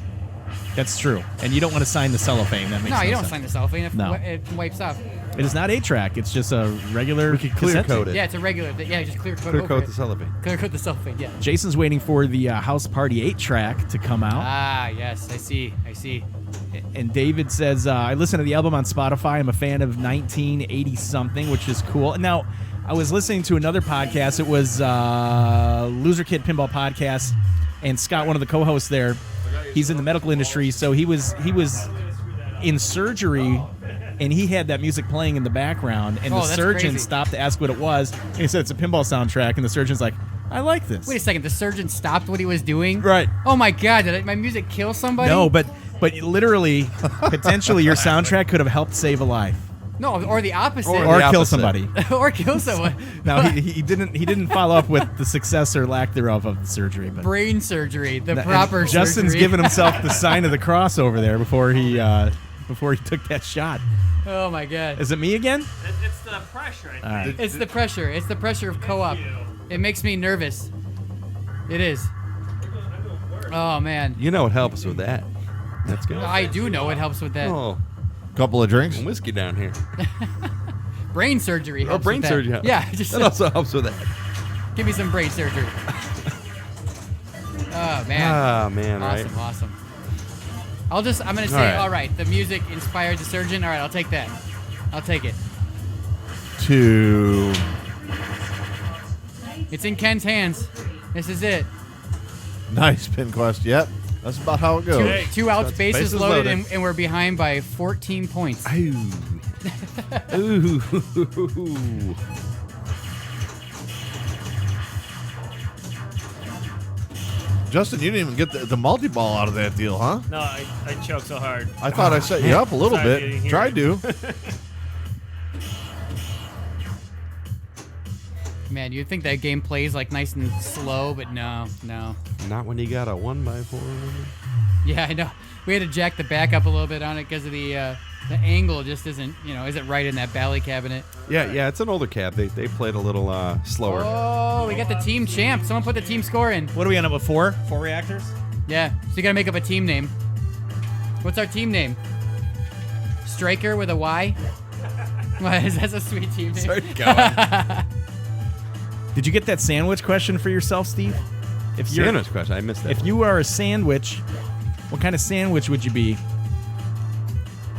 That's true, and you don't want to sign the cellophane. That makes No, you don't sense. sign the cellophane. If No. it wipes off. It is not 8-track. It's just a regular. We could clear cassette code tape. it. Yeah, it's a regular. Yeah, just clear coat Clear over coat it. the cellophane. Clear coat the cellophane. Yeah. Jason's waiting for the House Party 8-track to come out. Ah, yes, I see. And David says, I listen to the album on Spotify. I'm a fan of 1980-something, which is cool. Now, I was listening to another podcast. It was Loser Kid Pinball Podcast, and Scott, one of the co-hosts there, he's in the medical industry, so he was in surgery, and he had that music playing in the background, and Oh, the that's surgeon crazy. stopped to ask what it was, and he said, it's a pinball soundtrack, and the surgeon's like, I like this. Wait a second. The surgeon stopped what he was doing. Right. Oh my God! Did my music kill somebody? No, but literally, potentially, your soundtrack could have helped save a life No, or the opposite. Or or the kill opposite. somebody. or kill someone. No, he didn't follow up with the success or lack thereof of the surgery. But Brain surgery, the and proper Justin's surgery. giving himself the sign of the cross over there before he took that shot. Oh my God! Is it me again? It's the pressure, I think. All right. It's the pressure. It's the pressure of co-op. It makes me nervous. It is. Oh man, You know what helps with that? That's good. I do know it helps with that. Oh, Couple of drinks. some whiskey down here. Brain surgery. Or Helps brain with that. surgery. helps. Yeah, just that also helps with that. give me some brain surgery. Oh man. Ah, man, right? Awesome. I'm gonna say, right. all right, the music inspired the surgeon. All right, I'll take that. I'll take it. 2. It's in Ken's hands. This is it. Nice pin quest. Yep. That's about how it goes. Two outs, bases bases loaded, loaded. and we're behind by 14 points. Ooh. Justin, you didn't even get the multi-ball out of that deal, huh? No, I choked so hard. I thought I set you up a little Sorry, you didn't bit. hear Tried to. Man, you'd think that game plays like nice and slow, but no. Not when you got a 1x4. Yeah, I know. We had to jack the back up a little bit on it because of the angle just isn't right in that bally cabinet. Yeah, it's an older cab. They played a little slower. Oh, we got the team champ. Someone put the team score in. What do we end up with? 4 reactors? Yeah, so you gotta make up a team name. What's our team name? Striker with a Y? What, is that a sweet team name? Start going. Did you get that sandwich question for yourself, Steve? If you're- Sandwich question. I missed that. If you are a sandwich, what kind of sandwich would you be?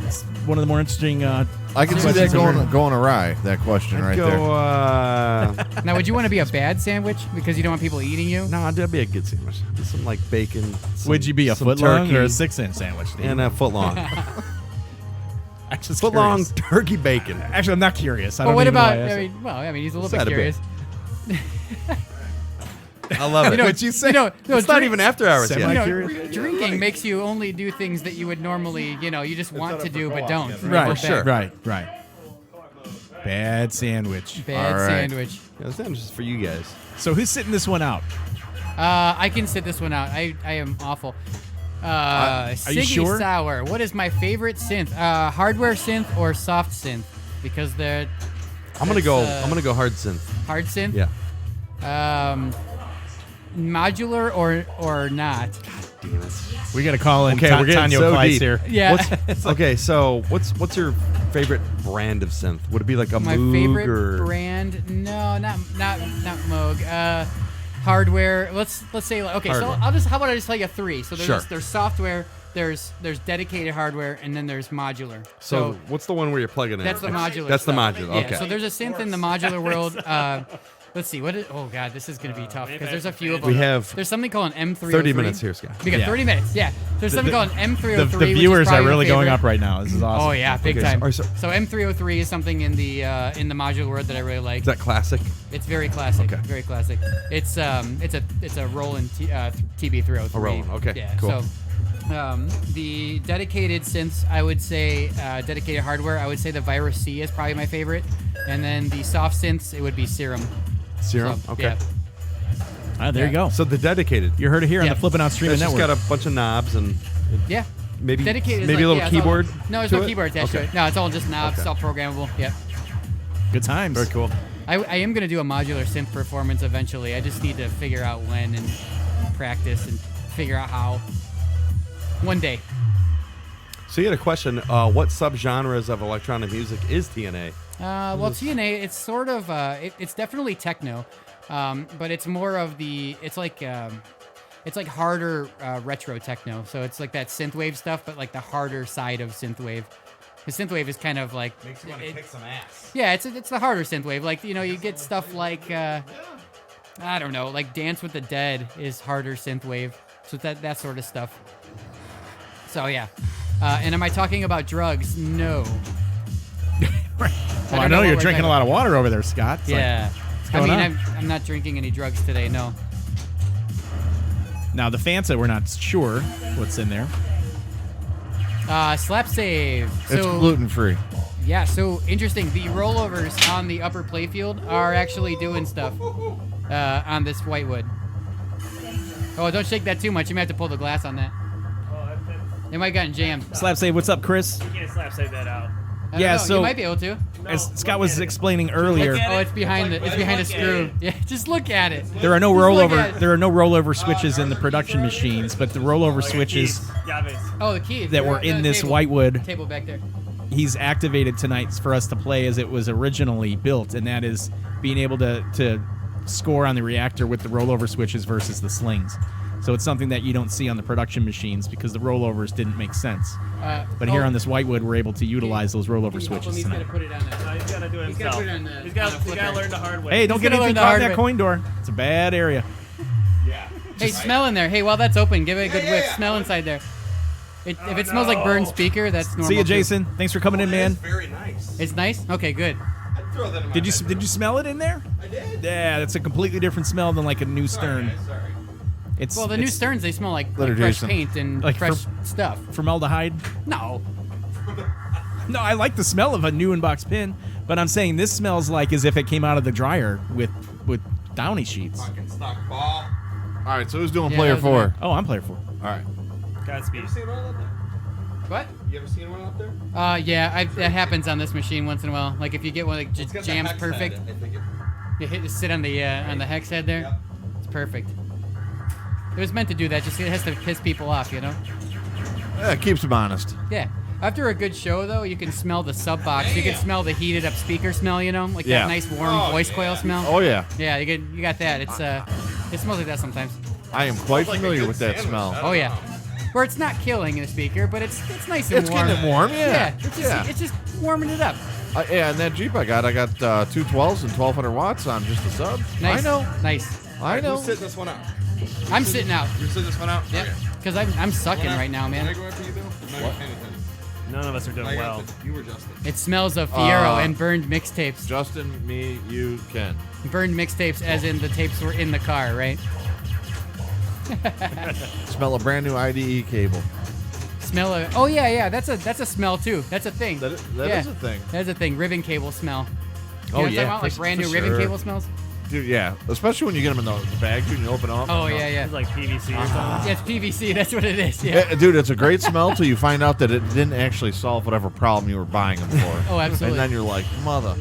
It's one of the more interesting. I can see that questions I've heard. going awry. That question right go, there. Now, would you want to be a bad sandwich because you don't want people eating you? No, that'd be a good sandwich. Just some like bacon. Would you be a some foot long turkey, or a 6-inch sandwich? Steve? and a foot long? I'm just Foot long curious. turkey bacon. Actually, I'm not curious. I Well, don't what even know about? why I asked I mean, he's a little Is bit that a bit? curious. I love it. You know, What'd you say? No, It's not even after hours Semi- yet. Curious? Drinking makes you only do things that you would normally, you just want to do but don't. Right, sure. Right. Bad sandwich. Bad All right. sandwich. Yeah, this sandwich is for you guys. So who's sitting this one out? I can sit this one out. I am awful. are you Siggy sure? Sour. What is my favorite synth? Hardware synth or soft synth? Because they're I'm gonna go. That's, I'm gonna go hard synth. hard synth. Yeah. Modular or not? We got to call in Okay, we're getting Tanya so Kleiss deep. here. Yeah. Okay, so what's your favorite brand of synth? Would it be like a My Moog favorite or brand? No, not Moog. Hardware. Let's say okay. Hardware. So how about I just tell you 3? So Sure. there's software. There's dedicated hardware, and then there's modular. So what's the one where you're plugging in? That's the modular. That's the stuff. modular. Yeah, Okay. so there's a synth in the modular world. Let's see. Oh god, this is gonna be tough because there's a few of them. We have There's something called an M303. 30 minutes here, Scott. We got Yeah. 30 minutes. Yeah. There's something called an M303. The which is viewers are probably really my going favorite. up right now. This is awesome. Oh yeah, big Okay, time. so- So M303 is something in the modular world that I really like. Is that classic? It's very classic. Okay. Very classic. It's a Roland TB303. A Roland, okay, Yeah. cool. So the dedicated synths, I would say dedicated hardware. I would say the Virus C is probably my favorite, and then the soft synths, it would be Serum. Serum. So, Okay. Yeah. There you go. So the dedicated. You heard it here on Yeah. the Flippin' Out Streaming It's just Network. got a bunch of knobs and Yeah. maybe Dedicated. is maybe a like- little yeah, it's all- keyboard. No, there's to no it? keyboard attached to Okay. it. No, it's all just knobs. Okay. It's all programmable. Yeah. Good times. Very cool. I am going to do a modular synth performance eventually. I just need to figure out when and practice and figure out how. One day. So you had a question. What subgenres of electronic music is TNA? Well, TNA, it's sort of, it's definitely techno, but it's more of it's like harder retro techno. So it's like that synthwave stuff, but like the harder side of synthwave. The synthwave is kind of like Makes you want to kick some ass. yeah, it's the harder synthwave. Like you get stuff like I don't know, like Dance with the Dead is harder synthwave. So that sort of stuff. So yeah, and am I talking about drugs? No. Well, I know what you're we're drinking talking a lot of water over there, Scott. It's like- Yeah. it's going on? I'm not drinking any drugs today. No. Now the Fanta, we're not sure what's in there. Slap save. It's So gluten free. yeah, so interesting. The rollovers on the upper playfield are actually doing stuff on this Whitewood. Oh, don't shake that too much. You might have to pull the glass on that. Oh, It might have gotten jammed. Slap save. What's up, Chris? you can't slap save that out. I don't Yeah, know. so- you might be able to. As No, Scott look was at it. explaining earlier, Look at Oh, it. it's behind the Look behind a at screw. it. Yeah, just look at it. there are no Just look rollover. at it. There are no rollover switches in the production machines, but the rollover Look at switches these. Llaves. Oh, the key that were in this Whitewood, table back there. he's activated tonight for us to play as it was originally built, and that is being able to score on the reactor with the rollover switches versus the slings. So it's something that you don't see on the production machines because the rollovers didn't make sense. But here on this Whitewood, we're able to utilize those rollover switches He's got to tonight. put it on No, he's got to do it He's gotta himself. put it on the- He's got on the flipper. to learn the hard way. Hey, don't He's get gonna anything learn the caught in hard that way. coin door. It's a bad area. Hey, smell in there. Hey, while that's open, give it a good whiff. Smell inside there. If it smells like burned speaker, that's normal. See you, too. Jason. Thanks for coming in, man. Very nice. It's nice. Okay, good. I'd throw that in my Did you smell it in there? I did. Yeah, that's a completely different smell than like a new Stern. Sorry. It's Well, the new it's Sterns, they smell like Let her, fresh Jason. paint and Like fresh stuff. formaldehyde. No. No, I like the smell of a new in-box pin, but I'm saying this smells like as if it came out of the dryer with Downy sheets. Fucking stock ball. All right, so who's doing Yeah, player that was 4? Oh, I'm player 4. All right. Godspeed. You ever seen one out there? What? You ever seen one out there? Yeah, that happens on this machine once in a while. Like if you get one that It's just got the jams hex perfect, head. I think it- you hit sit on the hex head there. Yep. It's perfect. It was meant to do that. Just it has to piss people off, you know. Yeah, it keeps them honest. Yeah. After a good show, though, you can smell the sub box. You can smell the heated up speaker smell, you know, like Yeah. that nice warm Oh, voice yeah. coil smell. Oh yeah, Yeah, you got that. It smells like that sometimes. I am quite Like a familiar good with that sandwich. smell. I don't Oh yeah. know. Where it's not killing in a speaker, but it's nice and It's warm. getting it warm, yeah. It's just warming it up. Yeah, and that Jeep I got two 12s and 1200 watts on just the sub. Nice. I know. Nice. I know. Who's sitting this one out? I'm sitting out. You're sitting this one out? Yep. Okay. Because I'm sucking When I- right now, When I man. go after you, Bill? I'm not even paying attention. None of us are doing I got well. this. You were Justin. It smells of Fiero Uh, and burned mixtapes. Justin, me, you, Ken. Burned mixtapes, as in the tapes were in the car, right? Smell a brand new IDE cable. Smell of. Oh yeah. That's a smell too. That's a thing. That Yeah. is a thing. That's a thing. Ribbon cable smell. You Oh, know what I'm yeah, talking about? Like for- brand for new ribbon sure. cable smells. Dude, yeah. Especially when you get them in the bag, dude, and you open them up. Oh and, yeah, yeah. It's like PVC or something. Yeah, it's PVC. That's what it is. Yeah. Dude, it's a great smell till you find out that it didn't actually solve whatever problem you were buying them for. Oh, absolutely. And then you're like, mother.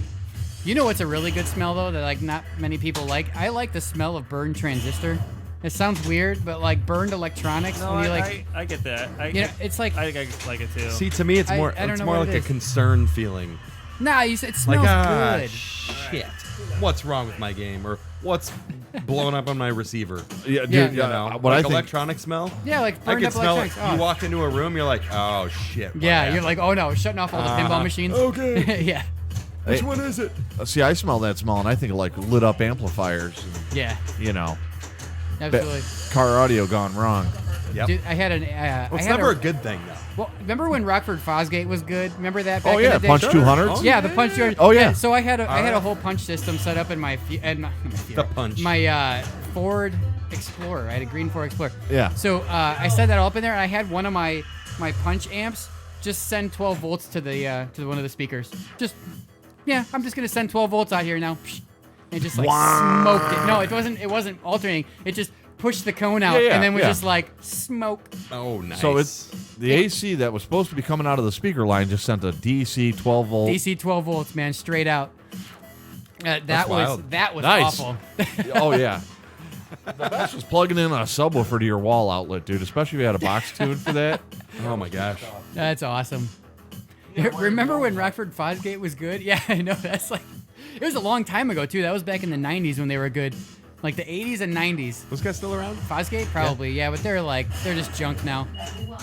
You know what's a really good smell though that like not many people like? I like the smell of burned transistor. It sounds weird, but like burned electronics. No, when you I, like, I get that. you know, it's like I think I like it too. See, to me, it's I more. don't It's know more what like it a is. concern feeling. nah. It Like, smells good. shit. What's wrong with my game, or what's blown up on my receiver? Yeah, dude. Yeah. You know, what like I think. electronic smell. Yeah, like I burned can up smell it. electronics. You Oh. walk into a room, you're like, oh shit. what Yeah, happened? you're like, oh no, shutting off all the pinball machines. Okay. yeah, Which Hey, one is it? See, I smell that smell, and I think of like lit up amplifiers. And, yeah, you know, absolutely. car audio gone wrong. Yep. Dude, I had an. Well, I it's had never a good thing though. Well, remember when Rockford Fosgate was good? Remember that back Oh in yeah, the day? punch Sure. 200s. Oh, Yeah, the punch. Oh, yeah. So I had a Alright. whole punch system set up in my The punch. my Ford Explorer. I had a green Ford Explorer. Yeah. So I set that all up in there, and I had one of my punch amps just send 12 volts to the to one of the speakers. Just yeah, I'm just gonna send 12 volts out here now. And just like smoked it. No, it wasn't alternating. It just pushed the cone out, Yeah, yeah, and then was yeah. just like smoke. Oh, nice. So it's the AC that was supposed to be coming out of the speaker line just sent a DC 12 volt. DC 12 volts, man, straight out. That That's was wild. that was Nice. awful. Oh yeah. The best was plugging in a subwoofer to your wall outlet, dude. Especially if you had a box tune for that. oh my gosh. That's awesome. Remember when Rockford Fosgate was good? Yeah, I know. That's like it was a long time ago too. That was back in the 90s when they were good. Like the 80s and 90s. Those guys still around? Fosgate? Probably, yeah, but they're just junk now.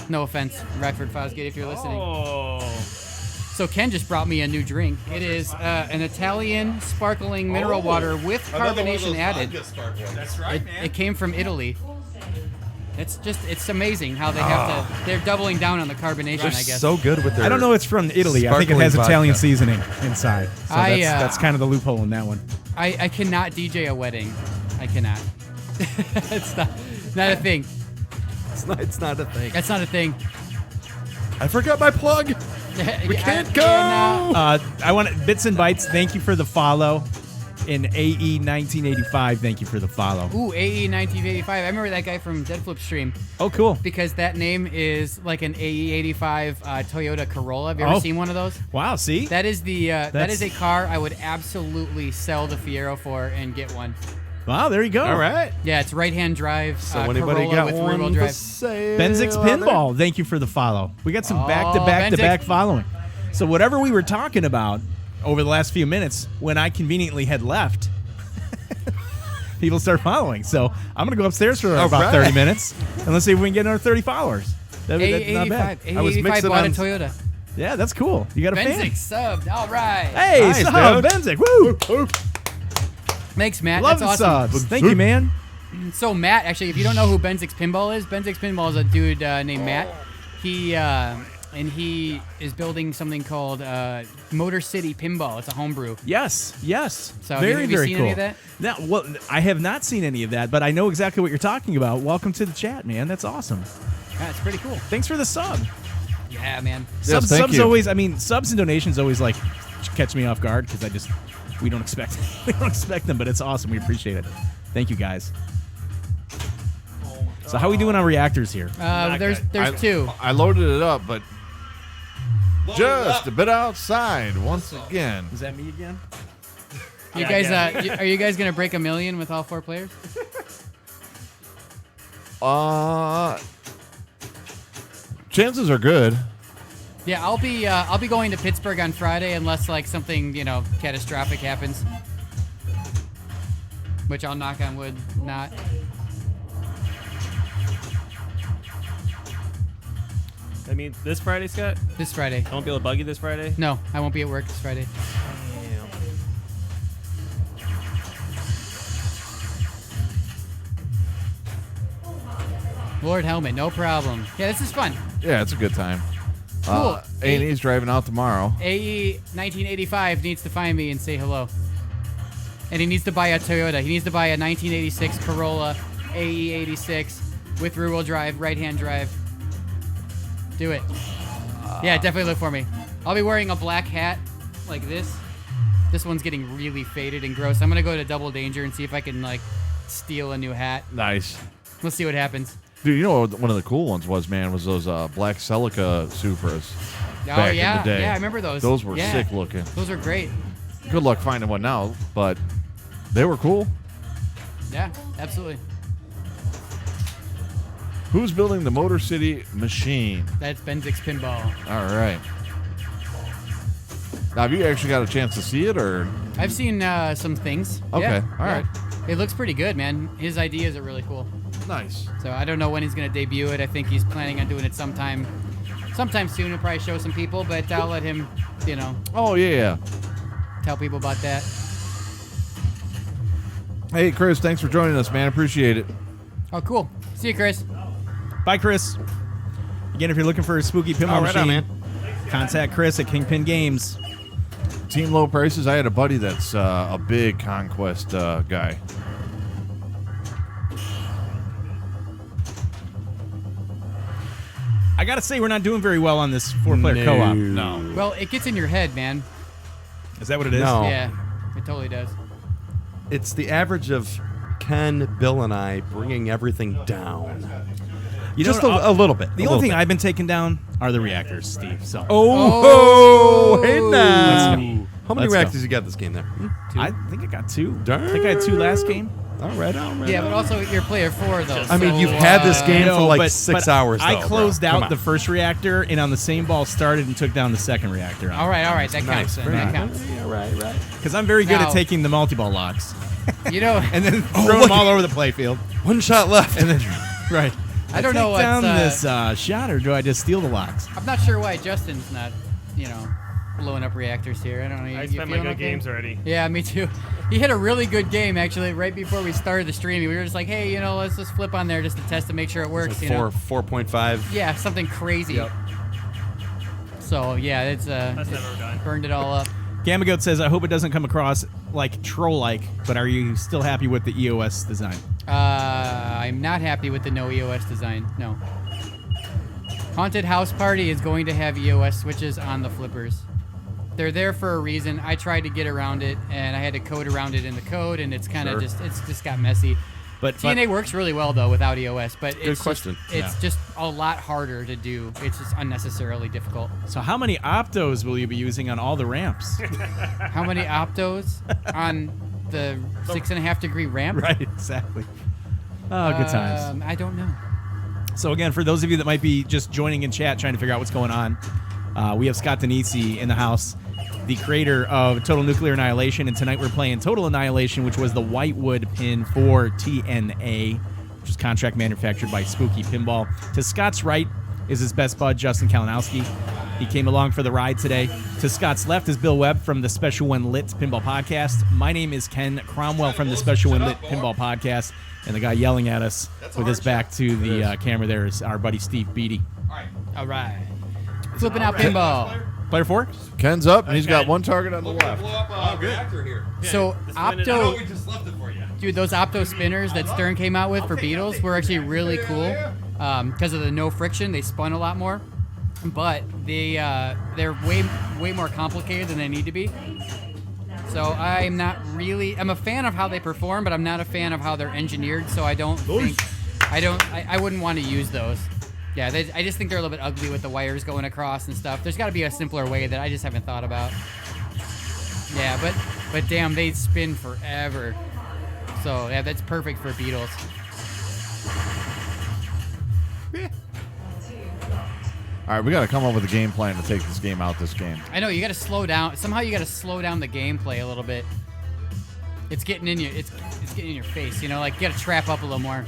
No offense, Rockford Fosgate, if you're listening. Oh. So Ken just brought me a new drink. It is an Italian sparkling mineral water with carbonation added. That's right, It came from Italy. It's amazing how they have to. They're doubling down on the carbonation, They're I guess. so good with their. I don't know it's from Italy. I think it sparkling has vodka. Italian seasoning inside. So I, that's kind of the loophole in that one. I cannot DJ a wedding. I cannot. It's not a thing. It's not a thing. That's not a thing. I forgot my plug. We can't go. I want Bits and Bytes. Thank you for the follow. In AE 1985, thank you for the follow. Ooh, AE 1985. I remember that guy from Dead Flip Stream Oh, cool. because that name is like an AE 85 Toyota Corolla. Have you ever seen one of those? Wow, see? That is the that is That's- a car I would absolutely sell the Fiero for and get one. Wow, there you go. All right. Yeah, it's right-hand drive. So anybody Corolla got with one rear-wheel for drive. sale Benzix out there? Pinball, thank you for the follow. We got some Oh, back-to-back-to-back Benzix. following. So whatever we were talking about over the last few minutes, when I conveniently had left, people start following. So I'm going to go upstairs for about right. 30 minutes, and let's see if we can get another 30 followers. That's not bad. AE85. I was AE85 mixing bought a on- Toyota. Yeah, that's cool. You got a fan. Benzix subbed. All right. Hey, Nice, sub, dude. Benzik. Woo! Thanks, Matt. Love That's the awesome. subs. Thank you, man. So Matt, actually, if you don't know who Benzix Pinball is a dude named Matt. He is building something called Motor City Pinball. It's a homebrew. Yes. So have you very, very seen cool. any of that? No, well, I have not seen any of that, but I know exactly what you're talking about. Welcome to the chat, man. That's awesome. Yeah, it's pretty cool. Thanks for the sub. Yeah, man. Yes, thank subs you. always. I mean, subs and donations always like catch me off guard because we don't expect them, but it's awesome. We appreciate it. Thank you guys. So how we doing on reactors here? There's two. I loaded it up, but just a bit outside once again. Is that me again? You guys, are you guys gonna break 1 million with all 4 players? Chances are good. Yeah, I'll be going to Pittsburgh on Friday unless like something catastrophic happens, which I'll knock on wood not. I mean, this Friday, Scott? This Friday. I won't be able to bug you this Friday? No, I won't be at work this Friday. Lord Helmet, no problem. Yeah, this is fun. Yeah, it's a good time. Cool. A&E's driving out tomorrow. AE 1985 needs to find me and say hello. And he needs to buy a Toyota. He needs to buy a 1986 Corolla AE 86 with rear-wheel drive, right-hand drive. Do it. Yeah, definitely look for me. I'll be wearing a black hat like this. This one's getting really faded and gross. I'm going to go to Double Danger and see if I can, like, steal a new hat. Nice. We'll see what happens. Dude, you know what one of the cool ones was those black Celica Supras back yeah. in the day. Yeah, I remember those. Those were Yeah. sick looking. Those are great. Good luck finding one now, but they were cool. Yeah, absolutely. Who's building the Motor City machine? That's Benzix Pinball. All right. Now, have you actually got a chance to see it, or? I've seen some things. Okay, Yeah, all right. It looks pretty good, man. His ideas are really cool. Nice. So I don't know when he's going to debut it. I think he's planning on doing it sometime soon. He'll probably show some people, but I'll let him, Oh, yeah. tell people about that. Hey, Chris, thanks for joining us, man. Appreciate it. Oh, cool. See you, Chris. Bye, Chris. Again, if you're looking for a spooky pinball Oh, right machine, on, man. contact Chris at Kingpin Games. Team Low Prices. I had a buddy that's a big Conquest guy. I gotta say, we're not doing very well on this 4-player co-op. No. Well, it gets in your head, man. Is that what it is? No. Yeah, it totally does. It's the average of Ken, Bill, and I bringing everything down. You know Just what, a little bit. The only thing I've been taking down are the reactors, Steve. So Oh, hey now. Let's go. How many Let's go. reactors you got this game there? I think I got 2. Darn. I think I had 2 last game. All right, all right. Yeah, but also you're player 4, though. I mean, so, you've had this game No, for like but- 6 but hours. I though, closed bro. Come out on. the first reactor, and on the same ball started and took down the second reactor. All right. That Nice. counts. Then. Very That nice. counts. Yeah, right. Because I'm very good Now- at taking the multi-ball locks You know, and then Oh, throw look. them all over the playfield. One shot left. And then, right. I don't know take what's, down this shot, or do I just steal the locks? I'm not sure why Justin's not, blowing up reactors here. I don't know. I You spent my feeling good okay? games already. Yeah, me too. He had a really good game actually right before we started the stream. We were just like, hey, let's just flip on there just to test to make sure it works. Like 4.5. Yeah, something crazy. Yep. So yeah, it's That's it never done. burned it all up. Gamma Goat says, I hope it doesn't come across like troll-like, but are you still happy with the EOS design? I'm not happy with the no EOS design. No. Haunted House Party is going to have EOS switches on the flippers. They're there for a reason. I tried to get around it, and I had to code around it in the code, and it's kind of it's just got messy. But TNA works really well though without EOS, but it's question. It's just a lot harder to do. It's just unnecessarily difficult. So how many optos will you be using on all the ramps? How many optos on the 6.5 degree ramp? Right, exactly. Oh, good times. I don't know. So again, for those of you that might be just joining in chat, trying to figure out what's going on, we have Scott Danesi in the house, the creator of Total Nuclear Annihilation, and tonight we're playing Total Annihilation, which was the Whitewood pin for TNA, which is contract manufactured by Spooky Pinball. To Scott's right is his best bud, Justin Kalinowski. He came along for the ride today. To Scott's left is Bill Webb from the Special When Lit Pinball Podcast. My name is Ken Cromwell from the Special When Lit Pinball Podcast, and the guy yelling at us with his back to the camera there is our buddy Steve Beatty. All right. Flipping out pinball. Player 4? Ken's up, and he's got one target on the left. Blow up a reactor here. So Opto, We just left it for you. dude, those Opto spinners that Stern came out with for Beatles were actually really cool because of the no friction. They spun a lot more, but they're way more complicated than they need to be. So I'm a fan of how they perform, but I'm not a fan of how they're engineered. So I wouldn't want to use those. Yeah, I just think they're a little bit ugly with the wires going across and stuff. There's got to be a simpler way that I just haven't thought about. Yeah, but damn, they spin forever. So yeah, that's perfect for Beatles. All right, we got to come up with a game plan to take this game out this game. I know, you got to slow down. Somehow you got to slow down the gameplay a little bit. It's getting in you. It's getting in your face. You know, like you got to trap up a little more.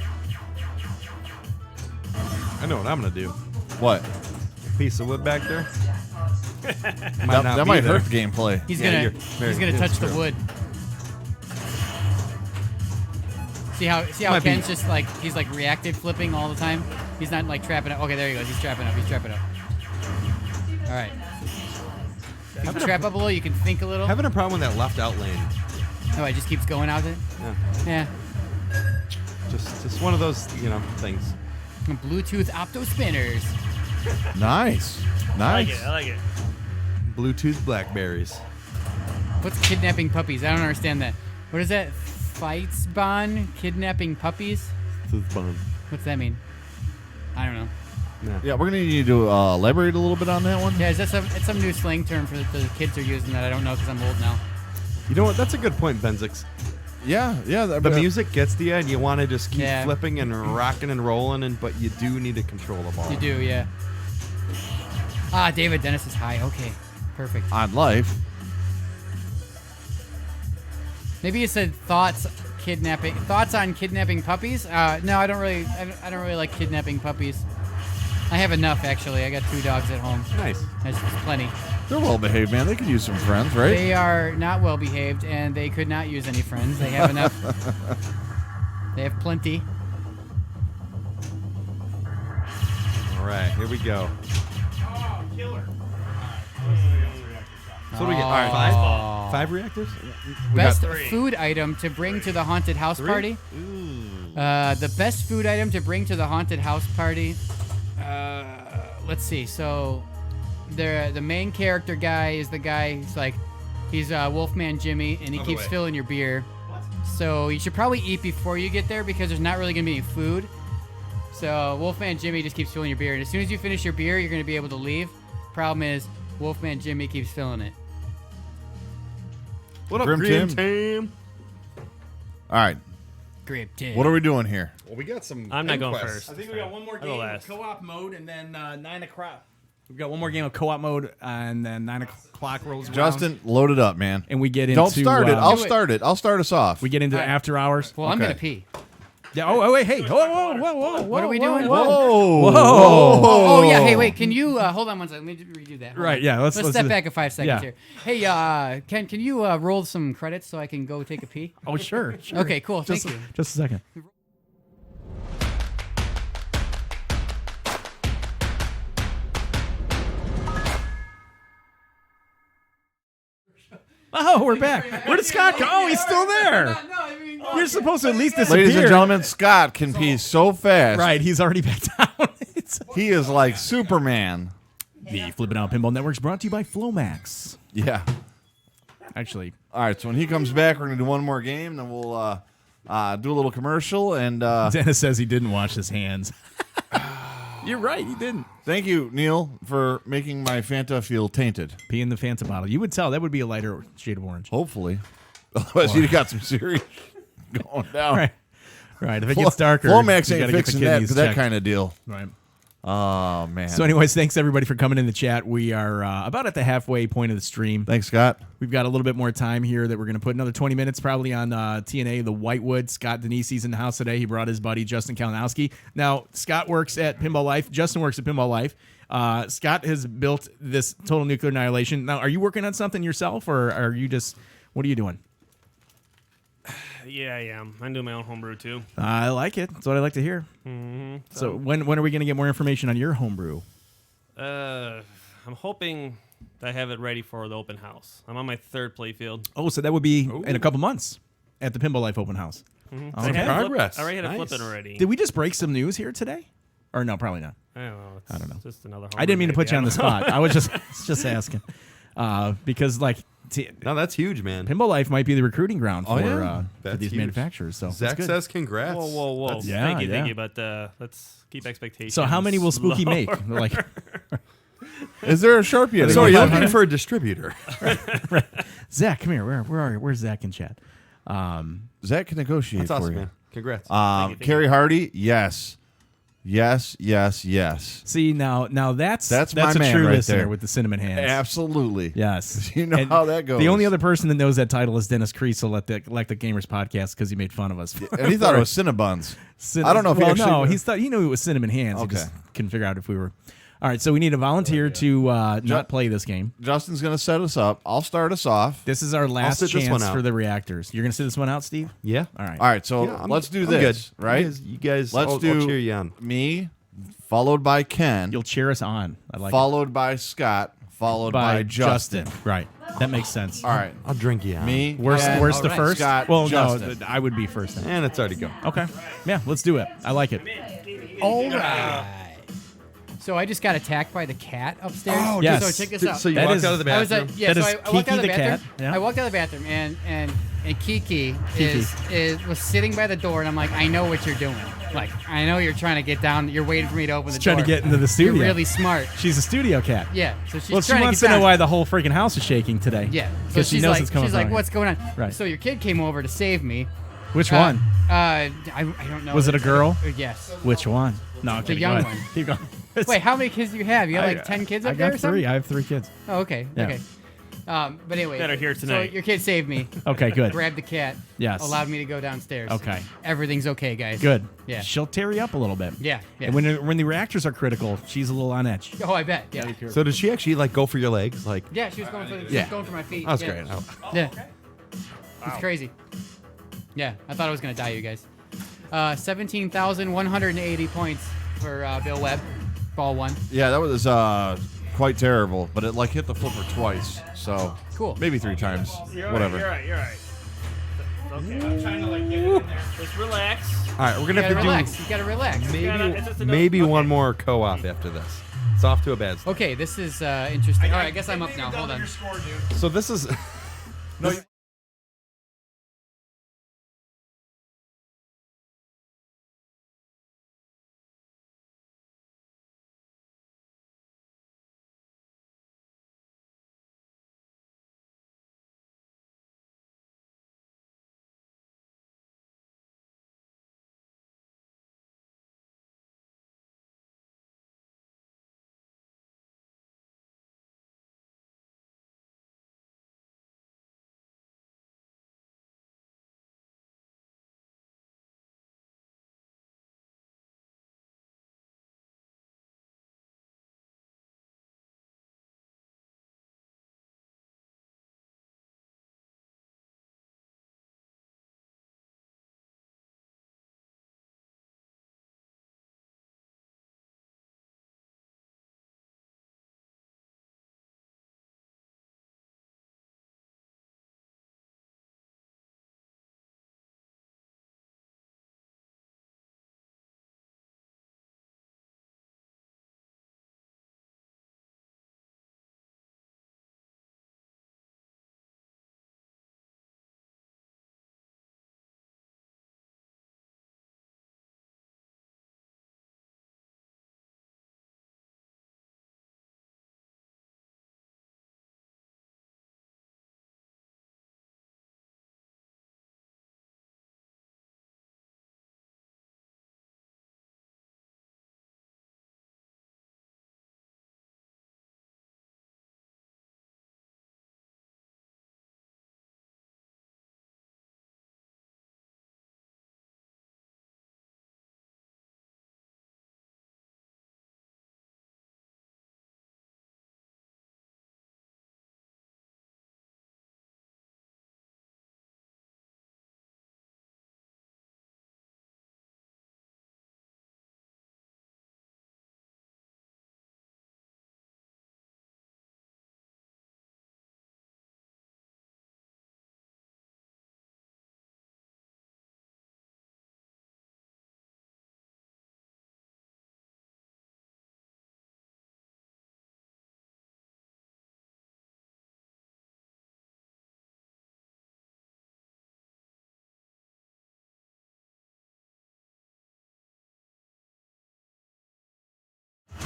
I know what I'm gonna do. What? Piece of wood back there. That might hurt the gameplay. He's Yeah, gonna touch the wood. See how Might be. Ken's just like he's like reactive flipping all the time. He's not like trapping up. Okay, there he goes. He's trapping up. All right. You can trap up a little. You can think a little. Having a problem with that left out lane. Oh, it just keeps going out there. Yeah. Yeah. Just one of those, things. Bluetooth opto spinners. Nice. I like it. Bluetooth blackberries. What's kidnapping puppies? I don't understand that. What is that? Fights bond kidnapping puppies? What's that mean? I don't know. Yeah, we're going to need to elaborate a little bit on that one. Yeah, it's some new slang term for the kids are using that I don't know because I'm old now. You know what? That's a good point, Benzix. Yeah. The music gets to you, and you want to just keep Yeah. flipping and rocking and rolling, but you do need to control the ball. You do, yeah. Ah, David Dennis is high. Okay, perfect. On life. Maybe you said thoughts on kidnapping puppies. No, I don't really like kidnapping puppies. I have enough actually. I got 2 dogs at home. Nice. That's plenty. They're well behaved, man. They could use some friends, right? They are not well behaved, and they could not use any friends. They have enough. They have plenty. All right, here we go. Oh, killer. So what do we get? All right, Oh. 5 reactors? Best got 3. food item to bring to the haunted house party. The best food item to bring to the haunted house party. Let's see. So, the main character guy is the guy who's like, he's Wolfman Jimmy, and he Other keeps way. filling your beer. So you should probably eat before you get there because there's not really gonna be any food. So Wolfman Jimmy just keeps filling your beer, and as soon as you finish your beer, you're gonna be able to leave. Problem is, Wolfman Jimmy keeps filling it. What up, Grim Grim Tim? Tim? All right. Grip tip. What are we doing here? Well, we got some. I'm not going quests. first. I think we got one more I'll go game of last. co-op mode, and then 9 o'clock. We've got one more game of co-op mode, and then 9 o'clock rolls around. Justin, load it up, man. And we get into... Don't start it. I'll Do it. start it. I'll start us off. We get into All right. after hours. Well, I'm Okay. gonna pee. Yeah. Oh, wait, hey. Whoa. What are we doing? Whoa. Oh yeah. Hey, wait. Can you hold on one second? Let me redo that. Hold Right, on. yeah, let's step do- back 5 seconds yeah. here. Hey, Ken, can you roll some credits so I can go take a pee? Oh, sure. Okay, cool. Just, Thank you. just a second. Oh, we're back. Where did Scott go? Oh, he's still there. No, I mean, You're supposed to at least disappear. Ladies and gentlemen, Scott can pee so fast. Right, he's already back down. He is like Superman. The Flippin' Out Pinball Network is brought to you by Flomax. Yeah. Actually, All right, so when he comes back, we're going to do one more game, then we'll do a little commercial. And Dennis says he didn't wash his hands. You're right, he didn't. thank you, Neil, for making my Fanta feel tainted. Pee in the Fanta bottle. You would tell that would be a lighter shade of orange. Hopefully. Otherwise, you'd got some serious going down. Right. Right. If it gets darker, Flomax you ain't gotta get the fixing that kidneys for that checked. kind of deal. Right. Oh, man. So, anyways, thanks everybody for coming in the chat. We are about at the halfway point of the stream. Thanks, Scott. We've got a little bit more time here that we're going to put another 20 minutes probably on TNA, the Whitewood. Scott Danesi's in the house today. He brought his buddy Justin Kalinowski. Now, Scott works at Pinball Life. Justin works at Pinball Life. Scott has built this Total Nuclear Annihilation. Now, are you working on something yourself, or are you just, what are you doing? Yeah, I am. I'm doing my own homebrew too. I like it. That's what I like to hear. Mm-hmm. So when are we going to get more information on your homebrew? I'm hoping that I have it ready for the open house. I'm on my third playfield. Oh, so that would be in a couple months at the Pinball Life Open House. Mm-hmm. Okay. Progress. I already had to Nice. flip it already. Did we just break some news here today? Or no, probably not. I don't know. It's I don't know. Just another. I didn't mean to homebrew, put you on maybe. the spot. I was just asking. Because like No, that's huge, man. Pinball Life might be the recruiting ground for, Oh, yeah. for That's these huge. manufacturers. So Zach that's good. says congrats. Whoa, whoa, whoa! That's- Yeah, Thank yeah. you. But let's keep expectations. So how many will Spooky lower. make? They're like, Is there a Sharpie? So you're looking 500? for a distributor. Zach, come here. Where are you? Where's Zach in chat? Zach can negotiate That's for awesome, you. man. Congrats. Thank you. Carrie Hardy, yes. Yes, yes, yes. See now that's my a man true right listener there. with the cinnamon hands. Absolutely. Yes, You know And how that goes. The only other person that knows that title is Dennis Creasel at the Gamers podcast because he made fun of us. And he thought it was Cinnabons. I don't know if he well, actually no, knew. he knew it was cinnamon hands. Okay. He just couldn't figure out if we were. All right, so we need a volunteer to not play this game. Justin's going to set us up. I'll start us off. This is our last sit this one chance out. for the reactors. You're gonna sit this one out, Steve? yeah. All right. All right, so Yeah, let's do I'm this, good. right? You guys Let's I'll do cheer you on. me, followed by Ken, You'll cheer us on. I like followed by Scott, followed it. by Justin. Right. That makes sense. All right, I'll drink you on. me, Where's Ken, the right. first? Scott, well, Justin. no, I would be first. Then. And it's already go. Okay. Yeah, let's do it. I like it. All right. So I just got attacked by the cat upstairs. Oh, yes. So check this out. So you That walked is- out of the I was bathroom. yeah, That so is I walked out of Kiki the the bathroom. cat, yeah. I walked out of the bathroom and Kiki was sitting by the door and I'm like, I know what you're doing. Like, I know you're trying to get down. You're waiting for me to open the She's door. trying to get into the studio. You're really smart. She's a studio cat. Yeah. So she's Well, she trying wants to to get know down. why the whole freaking house is shaking today. Yeah. So Because she she's knows like, it's coming she's from like, here. what's going on? Right. So your kid came over to save me. Which one? I don't know. Was it a girl? Yes. Which one? No, I'm The kidding. young Go ahead. one. Keep going. Wait, how many kids do you have? You got like 10 kids up I there got or something? three. I have 3 kids. Oh, okay. Yeah. Okay. But anyway. That are here tonight. So your kid saved me. Okay, good. Grabbed the cat. Yes. Allowed me to go downstairs. Okay. Everything's okay, guys. Good. Yeah. She'll tear you up a little bit. Yeah. Yeah. And when the reactors are critical, she's a little on edge. Oh, I bet. Yeah. So did she actually like go for your legs? Like Yeah, she was going for Yeah. my feet. that was yeah. great. Oh. Yeah. It's crazy. Yeah, I thought I was gonna die, you guys. 17,180 points for Bill Webb. Ball 1. Yeah, that was quite terrible, but it like hit the flipper twice, so Cool. maybe 3 times, You're whatever. You're right. Okay, I'm trying to like get it in there. Just relax. All right, we're You gonna gotta have relax. to You gotta relax. do Yeah, maybe it's just enough- maybe okay. one more co-op after this. It's off to a bad start. Okay, this is interesting. All right, I guess I'm up now. Hold on. Your score, dude. So this is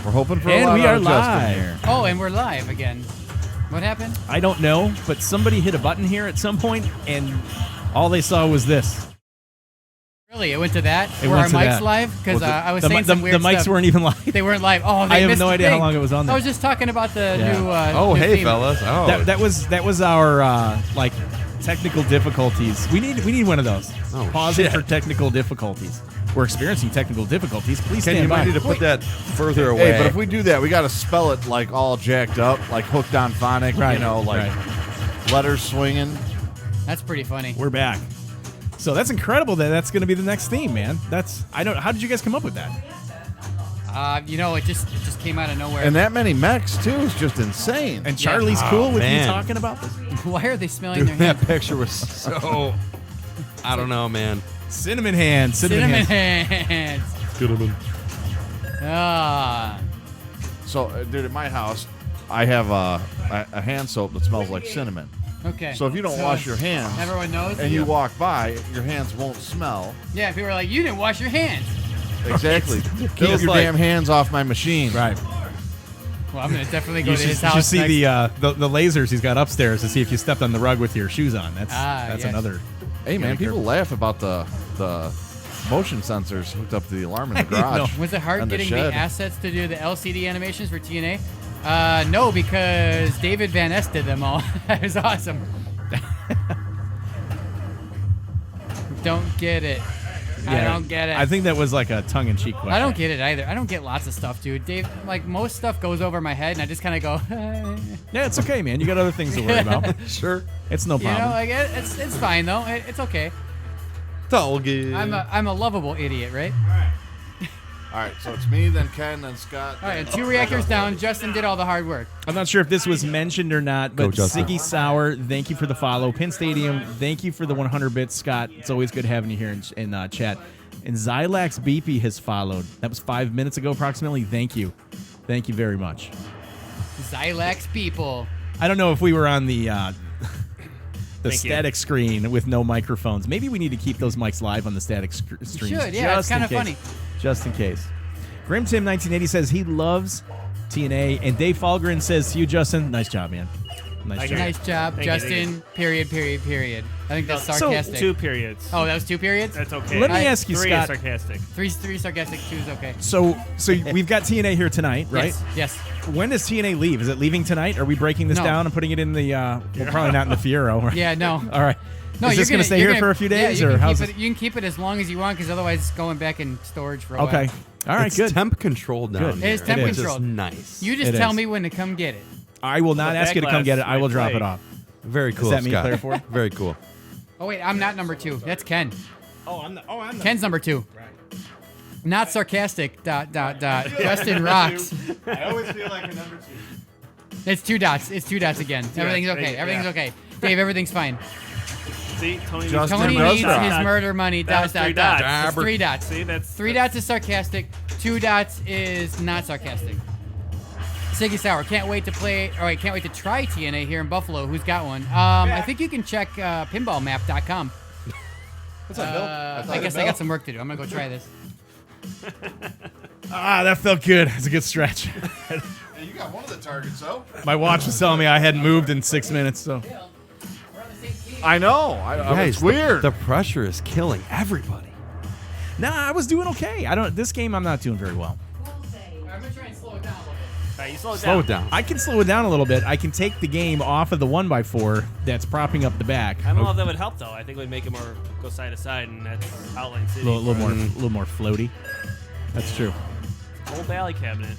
We're hoping for a And lot we out are of Justin live. here. Oh, and we're live again. What happened? I don't know, but somebody hit a button here at some point, and all they saw was this. Really? It went to that? It Were went our to mics that. live? Because I was The, saying the, some weird the mics stuff. weren't even live. They weren't live. Oh, they I have missed no the idea how thing. long it was on there. I was just talking about the Yeah. new. Oh, new hey, theme. fellas. Oh, That was our like technical difficulties. We need one of those. Oh, Pause it shit. for technical difficulties. We're experiencing technical difficulties. Please Ken, stand you by. might need to put that further away. Hey, but if we do that, we got to spell it like all jacked up, like hooked on phonic, Right, you know, like letters swinging. That's pretty funny. We're back. So that's incredible that that's going to be the next theme, man. How did you guys come up with that? It just came out of nowhere. And that many mechs, too, is just insane. And Charlie's cool with man. me talking about this. Why are they smelling Dude, their that hands? picture was so. I don't know, man. Cinnamon hands. Cinnamon hands. Cinnamon. Ah. So, dude, at my house, I have a hand soap that smells like cinnamon. Okay. So if you don't wash your hands everyone knows. and you walk by, your hands won't smell. Yeah, people are like, you didn't wash your hands. Exactly. Keep Feels your like- damn hands off my machine. Right. Well, I'm gonna definitely go You to should, his you house. should see next. the lasers he's got upstairs to see if you stepped on the rug with your shoes on. That's yes. another. Hey, man, people laugh about the motion sensors hooked up to the alarm in the garage. Was it hard and the getting the shed. assets to do the LCD animations for TNA? No, because David Van Ness did them all. That was awesome. Don't get it. I don't get it. I think that was like a tongue-in-cheek question. I don't get it either. I don't get lots of stuff, dude. Dave, like most stuff goes over my head, and I just kind of go, Yeah, it's okay, man. You got other things to worry about. Sure. It's no you know, problem. like it's fine though. It's okay. It's all good. I'm a lovable idiot, right? All right, so it's me, then Ken, then Scott. All right, and 2 reactors down. Justin did all the hard work. I'm not sure if this was mentioned or not, Go, but Justin. Siggy Sauer, thank you for the follow. Pin Stadium, thank you for the 100 bits, Scott. It's always good having you here in chat. And Zylax BP has followed. That was 5 minutes ago, approximately. Thank you. Thank you very much. Xylax people. I don't know if we were on the Thank you. static screen with no microphones. Maybe we need to keep those mics live on the static streams. should, yeah, it's just in kinda case. funny. Just in case. GrimTim1980 says he loves TNA, and Dave Falgren says to you, Justin, nice job, man. Nice Thank job. you. Nice job, Thank you, Justin. Period. I think that's So, sarcastic. 2 periods. Oh, that was 2 periods? That's okay. Let me ask you, 3 Scott. is sarcastic. Three sarcastic, 2 is okay. So we've got TNA here tonight, right? Yes. When does TNA leave? Is it leaving tonight? Are we breaking this No. down and putting it in the? Well, probably not in the Fiero. Right? Yeah, no. All right. No, Is this you're going to stay you're here for a few days, yeah, or how's keep it? it, you can keep it as long as you want, because otherwise it's going back in storage for a while. Okay. All right. It's Good. temp controlled down Good. here. It is temp which is controlled. nice. You just It tell is. me when to come get it. I will not The ask you to come back get it. glass I will might drop play. it off. Very cool, that mean Scott. player 4? Very cool. Oh, wait, I'm not number 2. That's Ken. Oh, I'm the. Ken's number 2. Not sarcastic, ... Justin rocks. I always feel like a number 2. It's 2 dots. It's 2 dots again. Everything's thank okay. you, Everything's yeah. okay. Dave, everything's fine. See, Tony Justin Tony does needs rock. his murder money. That's Dot. 3 dots. It's 3 dots. See, that's 3 dots is sarcastic. 2 dots is not sarcastic. Siggy Sauer, can't wait to play. All right, can't wait to try TNA here in Buffalo. Who's got one? I think you can check pinballmap.com. What's that, Bill? I guess I got some work to do. I'm gonna go try this. That felt good. It's a good stretch. Hey, you got one of the targets, though. My watch was telling me I hadn't moved in 6 minutes, so. I know. Guys, it's weird. The pressure is killing everybody. Nah, I was doing okay. This game I'm not doing very well. I'm gonna try and slow it down a little bit. Alright, you slow it Slow down. it down. I can slow it down a little bit. I can take the game off of the 1x4 that's propping up the back. I don't know if that would help though. I think it would make it more go side to side, and that's outline A city. little more floaty. That's true. Old Valley cabinet.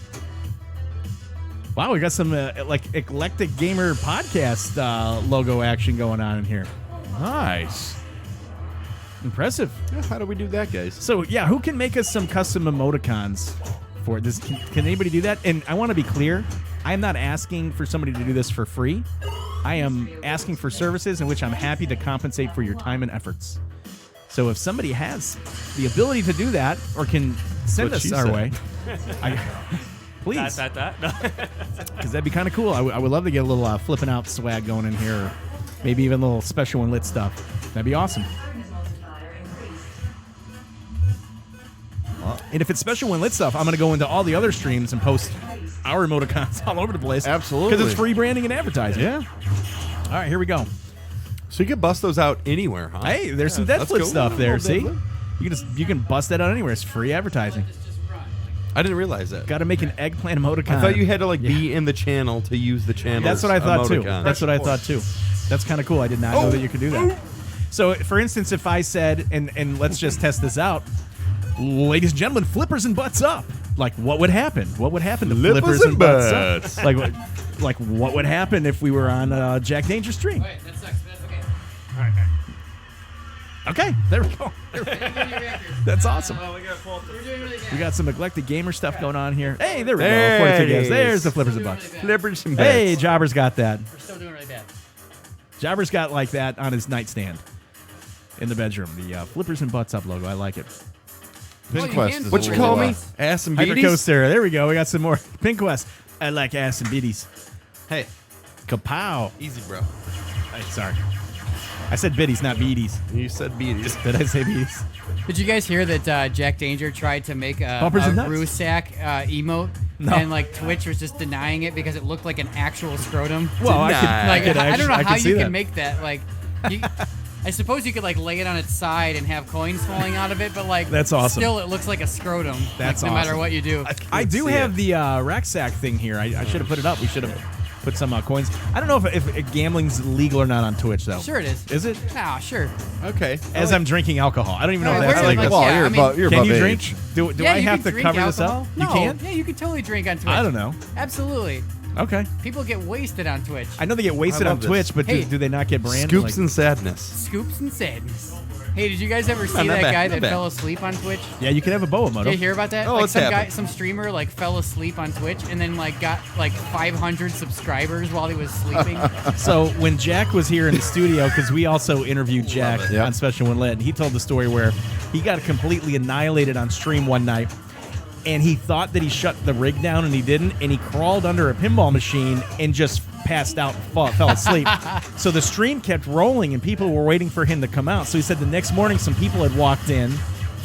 Wow, we got some like eclectic gamer podcast logo action going on in here. Nice. Impressive. How do we do that, guys? So yeah, who can make us some custom emoticons for this? Can anybody do that? And I want to be clear, I'm not asking for somebody to do this for free. I am asking for services in which I'm happy to compensate for your time and efforts. So if somebody has the ability to do that or can send What us she our said. way, please, That. No. because that'd be kind of cool. I would love to get a little flipping out swag going in here, or maybe even a little special and lit stuff. That'd be awesome. Bonus multiplier increased. And if it's special when lit stuff, I'm going to go into all the other streams and post our emoticons all over the place. Absolutely. Because it's free branding and advertising. Yeah. All right, here we go. So you can bust those out anywhere, huh? Hey, there's some that's Netflix cool. stuff there. See, Little you can bust that out anywhere. It's free advertising. I didn't realize that. Got to make an eggplant emoticon. I thought you had to be in the channel to use the channel. That's what I thought too. emoticon. That's what I thought too. That's kind of cool. I did not know that you could do that. So, for instance, if I said, and let's just test this out, ladies and gentlemen, flippers and butts up. Like, what would happen? What would happen to Flippers flippers and and butts butts. up? Like, what would happen if we were on Jack Danger stream? Wait, that sucks. But that's okay. All right. Okay, there we go. That's awesome. Oh, we got full. We're doing really bad. We got some eclectic gamer stuff going on here. Hey, there we go. There 42 it games. is. There's the flippers and We're doing butts. really bad. Flippers and Hey, butts. Jobber's got that. We're still doing really bad. Jobber's got like that on his nightstand in the bedroom. The flippers and butts up logo. I like it. Pin you Quest can is What a you little, call me? Ass and beaties? Hypercoaster. There we go. We got some more. Pin Quest. I like ass and bitties. Hey, Kapow. easy, bro. Hey, sorry. I said biddies, not beaties. You said beaties. Did I say beaties? Did you guys hear that Jack Danger tried to make a Bumpers and nuts? Rusak emote? No. And like Twitch was just denying it because it looked like an actual scrotum. Well, I could, Deny. Like I could I don't know actually- how see you that. can make that. Like, you, I suppose you could like lay it on its side and have coins falling out of it, but like That's awesome. Still, it looks like a scrotum. That's like, no matter awesome. what you do. I do see have the rucksack thing here. I should have put it up. We should have put some coins. I don't know if gambling's legal or not on Twitch, though. Sure it is. Is it? Ah, sure. Okay. As I'm drinking alcohol. I don't even know No, if we're that's in, legal. like, Well, yeah, you're I mean- above, you're Can above you age. drink? Do Yeah, I you have can to drink cover this alcohol. up? No, You can? Yeah, you can totally drink on Twitch. I don't know. Absolutely. Okay. People get wasted on Twitch. I know they get wasted I on love this. Twitch, but Hey. do they not get branded? Scoops like- and sadness. Scoops and sadness. Hey, did you guys ever see not that bad, guy not that bad. fell asleep on Twitch? Yeah, you can have a boa moto. Did you hear about that? Oh, like it's some guy, happened. some streamer, like fell asleep on Twitch and then like got like 500 subscribers while he was sleeping. So when Jack was here in the studio, because we also interviewed Jack Yep. on Special When Lit, and he told the story where he got completely annihilated on stream one night, and he thought that he shut the rig down, and he didn't, and he crawled under a pinball machine and just passed out and fell asleep. So the stream kept rolling, and people were waiting for him to come out. So he said the next morning some people had walked in,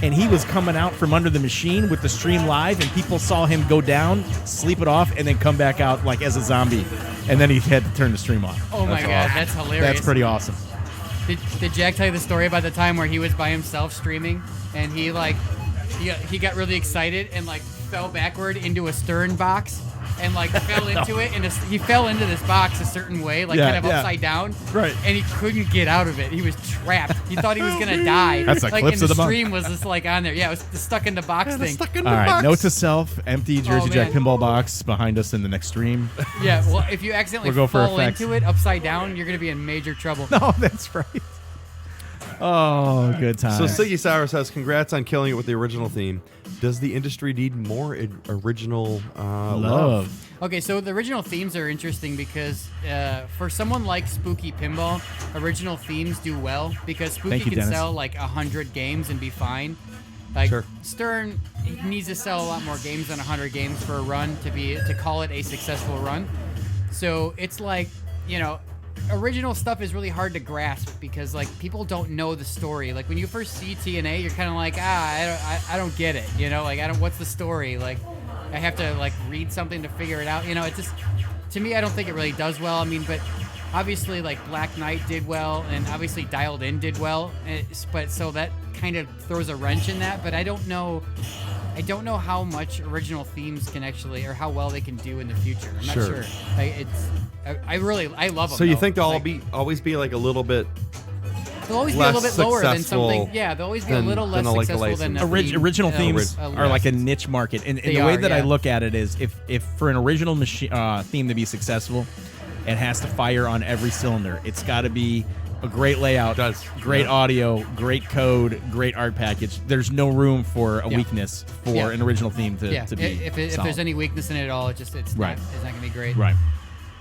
and he was coming out from under the machine with the stream live, and people saw him go down, sleep it off, and then come back out like as a zombie. And then he had to turn the stream off. Oh my god, that's hilarious. That's pretty awesome. Did Jack tell you the story about the time where he was by himself streaming and he like he got really excited and like fell backward into a stern box and like fell into it and he fell into this box a certain way, like Yeah, kind of yeah. upside down, Right. And he couldn't get out of it. He was trapped. He thought he was gonna die. That's like like Clips and of the the Monk. stream was just like on there. Yeah, it was stuck in the box thing. All right, note to self: empty Jersey Oh, Jack man. pinball box behind us in the next stream. Yeah, well, if you accidentally We'll go for fall effects. into it upside down, you're gonna be in major trouble. No, that's right. Oh, good So times. Siggy Sour says, "Congrats on killing it with the original theme. Does the industry need more original love?" Love. Okay, so the original themes are interesting because for someone like Spooky Pinball, original themes do well because Spooky Thank you, can Dennis. sell like 100 games and be fine. Like Sure. Stern needs to sell a lot more games than 100 games for a run to call it a successful run. So it's like, you know, original stuff is really hard to grasp because like people don't know the story. Like when you first see TNA, you're kind of like, I don't get it. You know, like what's the story? Like I have to like read something to figure it out. You know, it's just to me, I don't think it really does well. I mean, but obviously like Black Knight did well, and obviously Dialed In did well. But so that kind of throws a wrench in that. But I don't know how much original themes can actually, or how well they can do in the future. I'm not Sure. sure. I love them. So you though. think they'll Like, always be like a little bit? they'll always be a little less bit lower than successful something. Yeah, they'll always be a than- little less than, like, a successful than a license. theme. Original Yeah, themes a are like a license. niche market, and They the way are, that I yeah. look at it is, if for an original theme to be successful, it has to fire on every cylinder. It's got to be a great layout, great audio, great code, great art package. There's no room for a Yeah. weakness for Yeah. an original theme to Yeah, be if solid. there's any weakness in it at all, it's Right. not gonna be great. Right.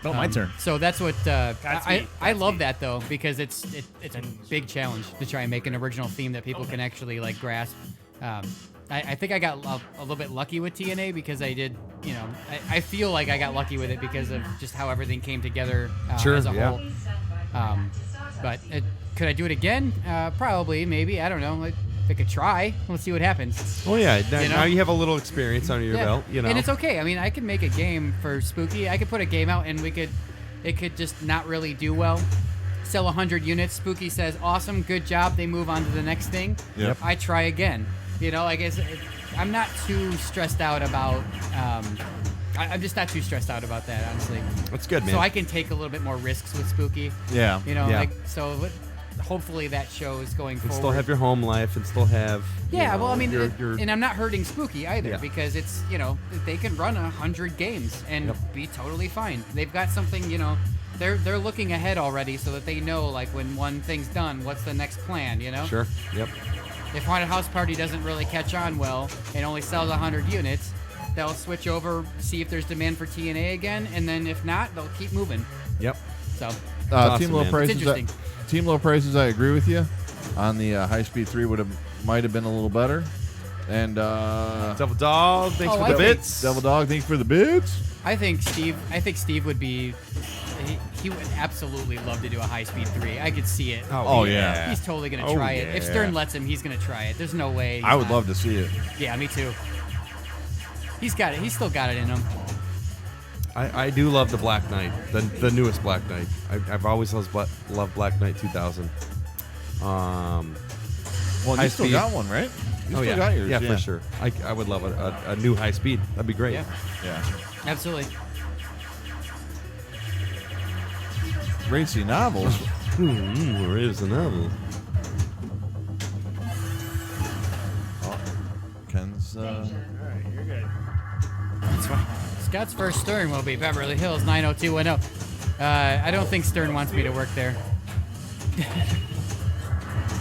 Oh, my turn. So that's what I Godspeed. love that though because it's a big challenge to try and make an original theme that people can actually like grasp. I think I got a little bit lucky with TNA because I did, you know, I feel like I got lucky with it because of just how everything came together Sure, as a yeah. whole. But could I do it again? Probably, maybe. I don't know. pick a try. Let's see what happens. Oh yeah, You know? now you have a little experience under your belt. You know, And it's okay. I mean, I could make a game for Spooky. I could put a game out and it could just not really do well. Sell 100 units. Spooky says, awesome, good job. They move on to the next thing. Yep. I try again. You know, I guess I'm not too stressed out about. I'm just not too stressed out about that, honestly. That's good, man. So I can take a little bit more risks with Spooky. Yeah. You know, Yeah. like so. Hopefully that shows going and forward. still have your home life and still have. you Yeah, know, well, I mean, your and I'm not hurting Spooky either Yeah. because it's, you know, they can run 100 games and Yep. be totally fine. They've got something, you know, they're looking ahead already so that they know, like, when one thing's done, what's the next plan, you know? Sure. Yep. If Haunted House Party doesn't really catch on well and only sells 100 units, they'll switch over, see if there's demand for TNA again, and then if not, they'll keep moving. Yep. So, awesome, Team Low man. Prices. It's interesting. Team Low Prices. I agree with you. On the High Speed 3 might have been a little better. And Double Dog, thanks Oh, for I the think- bits. Devil Dog, thank you for the bids. I think Steve would be. He would absolutely love to do a high speed 3. I could see it. Oh, yeah. He's totally gonna Oh, try it. If yeah. Stern lets him, he's gonna try it. There's no way. he's I would not. love to see it. Yeah, me too. He's got it. He's still got it in him. I do love the Black Knight, the newest Black Knight. I've always loved Black Knight 2000. Well, High you still speed. got one, right? You Oh still yeah, got yours. yeah, for sure. I would love a new high speed. That'd be great. Yeah, Yeah. absolutely. Racy novels. Where is the novel? Ken's. You're good. That's fine. Scott's first Stern will be Beverly Hills 90210. I don't think Stern wants me to work there.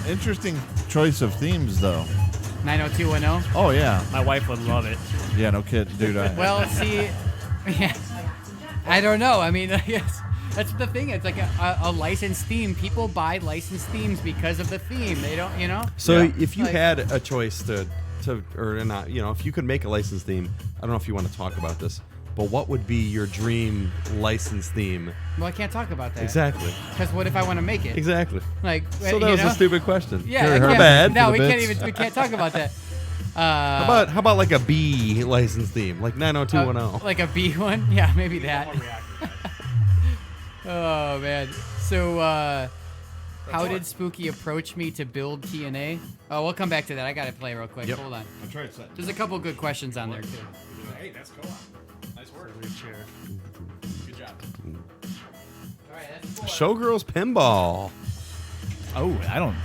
Interesting choice of themes, though. 90210. Oh yeah. My wife would love it. Yeah, no kid, dude. Well, see, yeah, I don't know. I mean, yes, that's the thing. It's like a licensed theme. People buy licensed themes because of the theme. They don't, you know. So Yeah. if you Like- had a choice to or not, you know, if you could make a license theme, I don't know if you want to talk about this, but what would be your dream license theme? Well, I can't talk about that. Exactly. Because what if I want to make it? Exactly. Like, So you that was know? a stupid question. Yeah, Very I hard. can't- Bad No, for we the can't bits. even. We can't talk about that. How about like a B license theme, like 90210? Like a B one? Yeah, maybe that. Oh man. So, how did Spooky approach me to build TNA? Oh, we'll come back to that. I gotta play real quick. Yep. Hold on. I'm trying to say. There's a couple good questions on there too. Hey, that's cool. Nice work. Chair. Good job. All right, that's 4. Showgirls Pinball. Oh, I don't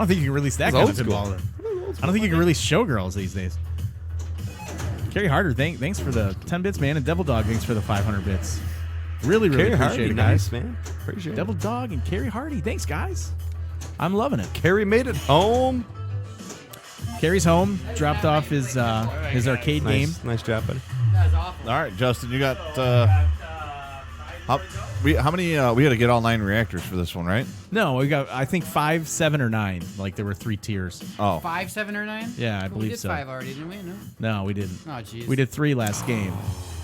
think you can release that It's kind old of pinball. I don't think you can release showgirls these days. Carrie Harder, thanks for the 10 bits, man, and Devil Dog, thanks for the 500 bits. Really Carrie appreciate Hardy, it, guys. nice man. Appreciate it. Devil Dog and Carrie Hardy, thanks, guys. I'm loving it. Carrie made it home. Carrie's home, dropped off his arcade game. Nice job, buddy. That was awful. All right, Justin, you got. How many? We had to get all 9 reactors for this one, right? No, we got I think 5, 7, or 9. Like there were 3 tiers. Oh, 5, 7, or 9? Yeah, I We believe did so. 5 already, didn't we? No. No, we didn't. Oh, jeez. We did 3 last game.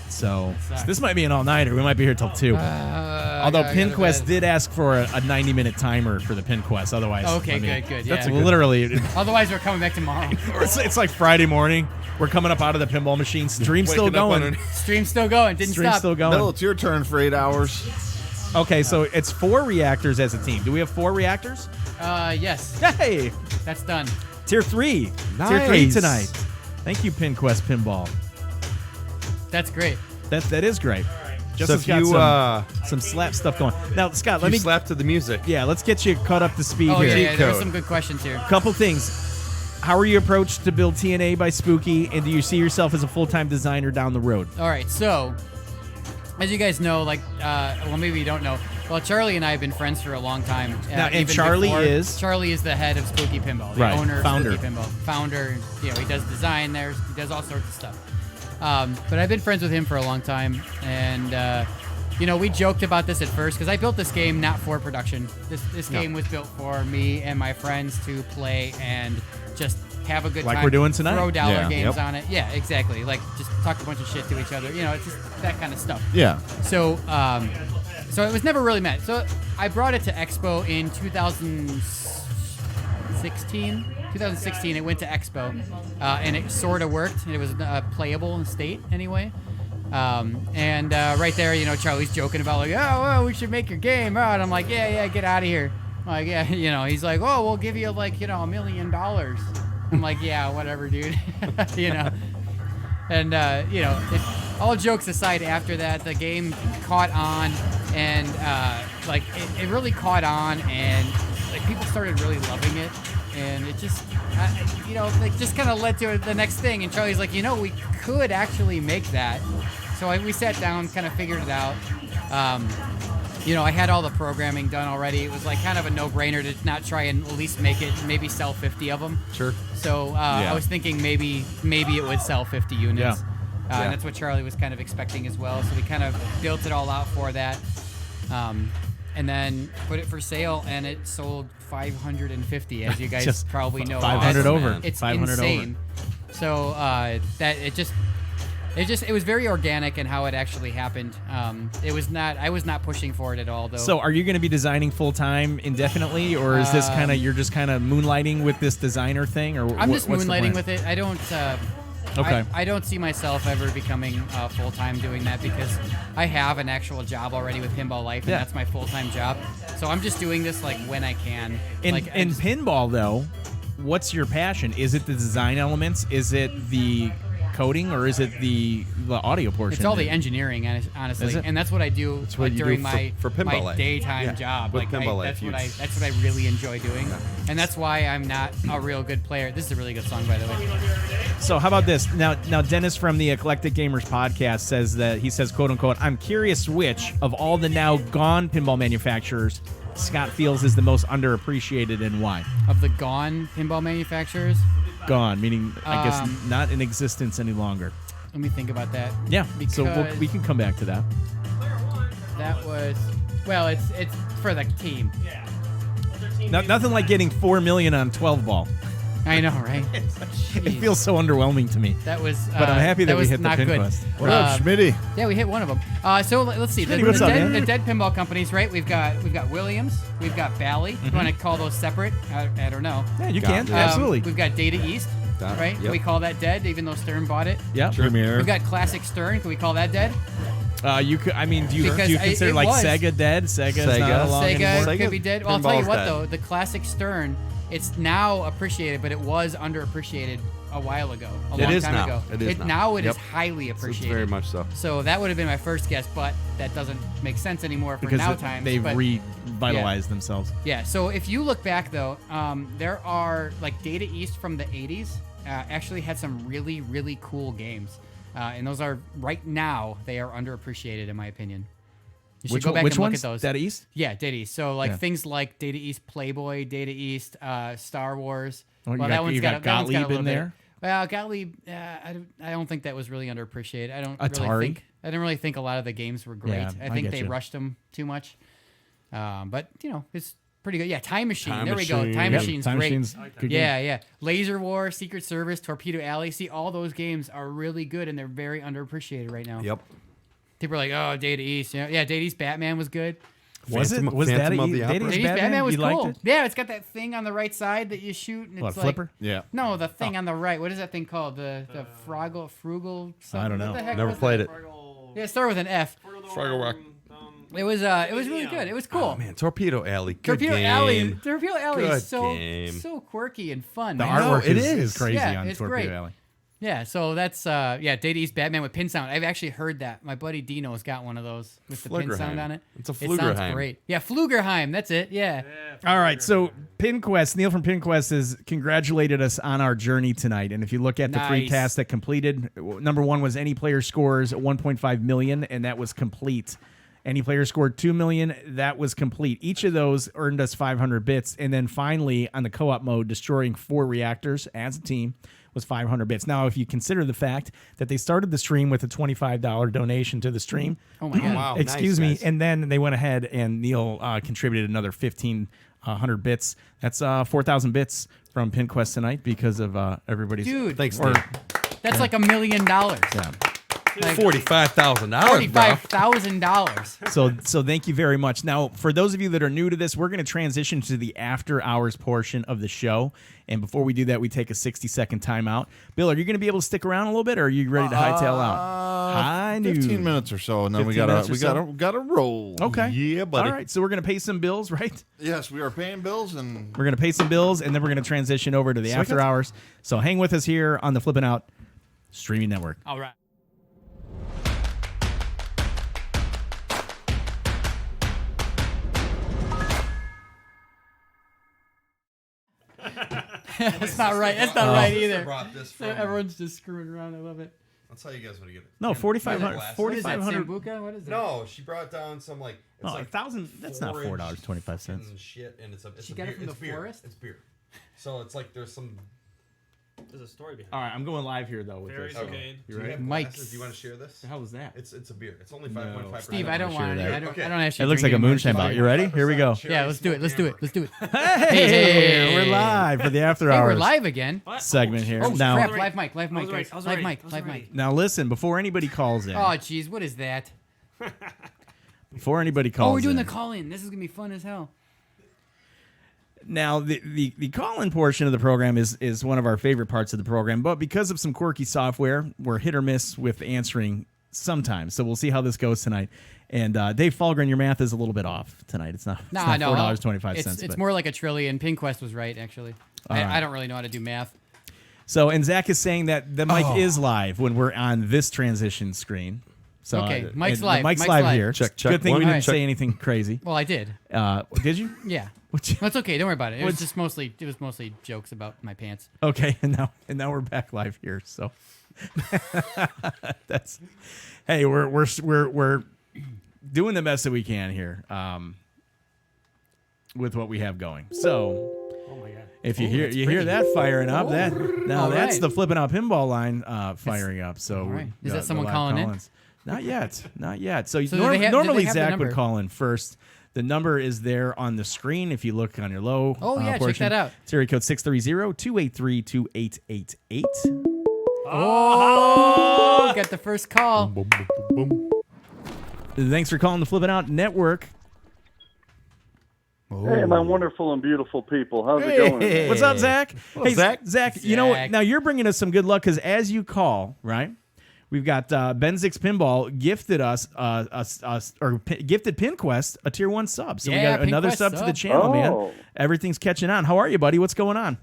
So Sucks. this might be an all-nighter. We might be here till 2. Although PinQuest did ask for a 90-minute timer for the PinQuest. Otherwise, Okay, I mean, good. That's Yeah. literally. Otherwise, we're coming back tomorrow. It's like Friday morning. We're coming up out of the pinball machine. Stream's still Waking up on going. an- Stream's still going. Didn't Stream's stop. still going. Bill, it's your turn for 8 hours. Okay, so it's 4 reactors as a team. Do we have 4 reactors? Yes. Hey, That's done. tier 3. Tier 3 Nice. tonight. Thank you, PinQuest Pinball. That's great. That is great. So Justin's if got you some slap stuff going. Now, Scott, let you me slap to the music. let's get you caught up to speed Oh, here. yeah, there were code. some good questions here. Couple things. How are you approached to build TNA by Spooky, and do you see yourself as a full-time designer down the road? All right, so as you guys know, like, well, maybe you don't know. Well, Charlie and I have been friends for a long time. Now, and even Charlie before- is? Charlie is the head of Spooky Pinball, the Right, owner founder. of Spooky Pinball, founder. You know, he does design there. He does all sorts of stuff. But I've been friends with him for a long time, and you know, we joked about this at first because I built this game not for production. This game was built for me and my friends to play and just have a good Like time. we're doing tonight? Throw dollar Yeah. games Yep. on it. Yeah, exactly. Like just talk a bunch of shit to each other. You know, it's just that kind of stuff. Yeah. So, so it was never really met. So I brought it to Expo in 2016, 2016. It went to Expo, and it sort of worked. It was playable in state anyway. Right there, Charlie's joking about like, oh, well, we should make your game. And I'm like, yeah, get out of here. I'm like, yeah, he's like, oh, we'll give you like, $1 million. I'm like, yeah, whatever, dude. All jokes aside, after that, the game caught on, and it really caught on, and like people started really loving it, and it just, just kind of led to the next thing. And Charlie's like, we could actually make that. So we sat down, kind of figured it out. I had all the programming done already. It was like kind of a no-brainer to not try and at least make it, maybe sell 50 of them. Sure. So I was thinking maybe it would sell 50 units. Yeah. And that's what Charlie was kind of expecting as well. So we kind of built it all out for that. And then put it for sale, and it sold 550, as you guys Just probably know. 500 over. It's 500 insane. So that it was very organic in how it actually happened. I was not pushing for it at all, though. So are you going to be designing full time indefinitely, or is this you're just kind of moonlighting with this designer thing, or I'm just what's the moonlighting plan? with it. I don't. Okay. I don't see myself ever becoming full time doing that, because I have an actual job already with Pinball Life, and Yeah. that's my full time job. So I'm just doing this like when I can. In pinball, though, what's your passion? Is it the design elements? Is it the coding, or is it the audio portion? It's all the engineering, honestly, Is it? and that's what I do what you during do for Pinball my Life. daytime Yeah, job. with Pinball Life, That's what I really enjoy doing, and that's why I'm not a real good player. This is a really good song, by the way. So how about this? Now Dennis from the Eclectic Gamers podcast says, quote unquote, I'm curious which of all the now gone pinball manufacturers Scott feels is the most underappreciated, and why. Of the gone pinball manufacturers, Gone, meaning I guess not in existence any longer. let me think about that. Yeah, so Because- we can come back to that. That was, well, it's for the team. Yeah. Nothing like getting 4 million on 12 ball. I know, right? It Jeez. feels so underwhelming to me. That was. But I'm happy that we was hit the not good. PinQuest. What up, Schmitty? Yeah, we hit one of them. So let's see. Schmitty, what's up, man? The dead pinball companies, right? We've got Williams. We've got Bally. You want to call those separate? I don't know. Yeah, you Got can. it. Absolutely. We've got Data East, right? Can we call that dead, even though Stern bought it? Yeah. Premier. We've got Classic Stern. Can we call that dead? You could. I mean, do you Because consider it like was. Sega dead? Sega's Sega. not along Sega anymore. could be dead. Well, I'll tell you Pinball's what, dead. though. The Classic Stern, it's now appreciated, but it was underappreciated a while ago. A It long is time now. ago. It is now. Now it is Yep. highly It's appreciated. very much so. So that would have been my first guess, but that doesn't make sense anymore for because now times. they've but revitalized themselves. yeah, so if you look back though, there are like Data East from the 80s actually had some really, really cool games. And those are, right now, they are underappreciated in my opinion. You should go back which and look ones? at those. Data East? Yeah, Data East. So like Yeah. things like Data East Playboy, Data East Star Wars. Oh, you well, got- that one's you got that one's got a Gottlieb little in bit. there? Well, Gottlieb, I don't think that was really underappreciated. I Atari? didn't really think a lot of the games were great. Yeah, I I think get they you. rushed them too much. But it's pretty good. Yeah, Time Machine. Time there we go. Machine. Time Yep, Machine's Time great. Machine's good Yeah, yeah. Laser War, Secret Service, Torpedo Alley. See, all those games are really good, and they're very underappreciated right now. Yep. People are like, oh, Data East. Yeah, Data East Batman was good. Was Phantom- it? Was Phantom that of the Data Opera. East Data East Batman was You liked cool. it? Yeah, it's got that thing on the right side that you shoot, and it's What, like flipper? Yeah. No, the thing on the right. What is that thing called? The frugal something. I don't know. What the heck Never was played that? it. Yeah, it started with an F. Fraggle Rock. It was really good. It was cool. Oh man, Torpedo Alley. Good Torpedo game. Alley. Torpedo Alley Good is so game. so quirky and fun. The man. know, artwork it is is. crazy Yeah, on it's Torpedo great. Alley. Yeah, so that's Data East Batman with pin sound. I've actually heard that. My buddy Dino's got one of those with the pin sound Flugerheim. on it. It's a It sounds Flugerheim. great. Yeah, Flugerheim. That's it. Yeah. All right, so PinQuest, Neil from PinQuest has congratulated us on our journey tonight. And if you look at the three Nice. tasks that completed, number one was any player scores 1.5 million, and that was complete. Any player scored 2 million, that was complete. Each of those earned us 500 bits. And then finally, on the co-op mode, destroying 4 reactors as a team was 500 bits. Now, if you consider the fact that they started the stream with a $25 donation to the stream, Oh my god. Wow. excuse nice, me, guys. and then they went ahead and Neil contributed another 1,500 bits. That's 4,000 bits from PinQuest tonight because of everybody's. Dude, Thanks, Or, Steve. that's like $1 million. yeah. $45,000, bro. $45,000. So thank you very much. Now, for those of you that are new to this, we're going to transition to the after hours portion of the show. And before we do that, we take a 60-second timeout. Bill, are you going to be able to stick around a little bit, or are you ready to hightail out? High noon. 15 minutes or so, and then we 15 minutes or gotta roll. Okay. Yeah, buddy. All right. So we're going to pay some bills, right? Yes, we are paying bills, and We're going to pay some bills, and then we're going to transition over to the after hours. So hang with us here on the Flippin' Out Streaming Network. All right. That's not right. That's not right either. Brought this So from, everyone's just screwing around. I love it. I'll tell you guys what to get. No, 4,500. What is that, 4,500. Sambuca? What is that? No, she brought down some like it's Oh, like 1,000. That's not $4.25. and shit, and it's She a got beer. it from It's the beer. forest? It's beer. So it's like there's some. There's a story behind All right, I'm going live here though with Very this. okay. You Do you ready? have Mike. glasses? Do you want to share this? The hell is that? It's a beer. It's only No. 5.5%. Steve, I don't Sure want it. that. I don't. Okay. I don't actually. It looks like drink a anymore. moonshine bottle. You ready? Here we go. Yeah, let's do it. Let's do it. Let's do it. Hey, Hey. we're live for the after Hey, hours we're live again. segment here. Oh now, crap! Live mic. Live I was mic. ready. guys. I was Live ready. mic. I was Live ready. mic. now listen. Before anybody calls in, Oh jeez, what is that? before anybody calls Oh, we're doing in, the call in. This is gonna be fun as hell. Now, the call-in portion of the program is one of our favorite parts of the program, but because of some quirky software, we're hit or miss with answering sometimes. So we'll see how this goes tonight. And Dave Falgren, your math is a little bit off tonight. It's not Nah, no. $4.25. It's more like a trillion. Pinquest was right, actually. right. I don't really know how to do math. So, and Zach is saying that the mic is live when we're on this transition screen. So, Okay, Mike's and live. The Mike's Mike's live live. here. Check. Good thing we One, didn't check. say anything crazy. Well, I did. Did you? Yeah. What- That's okay. Don't worry about it. It was What's- just mostly jokes about my pants. Okay, and now we're back live here. So that's hey, we're doing the best that we can here with what we have going. So Oh my god. if you hear that firing up, that's All the right. Flippin' Out Pinball line firing up. So All right. we Is that got someone the live calling in? call-ins. Not yet, not yet. So, So do they have normally the Zach would number? call in first. The number is there on the screen if you look on your low. Oh, yeah, check portion. that out. It's area code 630-283-2888. Oh, got the first call. Thanks for calling the Flippin' Out Network. Hey, my wonderful and beautiful people. How's it going? What's up, Zach? Hey, Zach. Zach, you know what? Zach. Now you're bringing us some good luck because as you call, right? We've got Benzix Pinball gifted us gifted PinQuest a tier 1 sub. So Yeah, we got another PinQuest sub to the sub. channel, Oh. man. Everything's catching on. How are you, buddy? What's going on?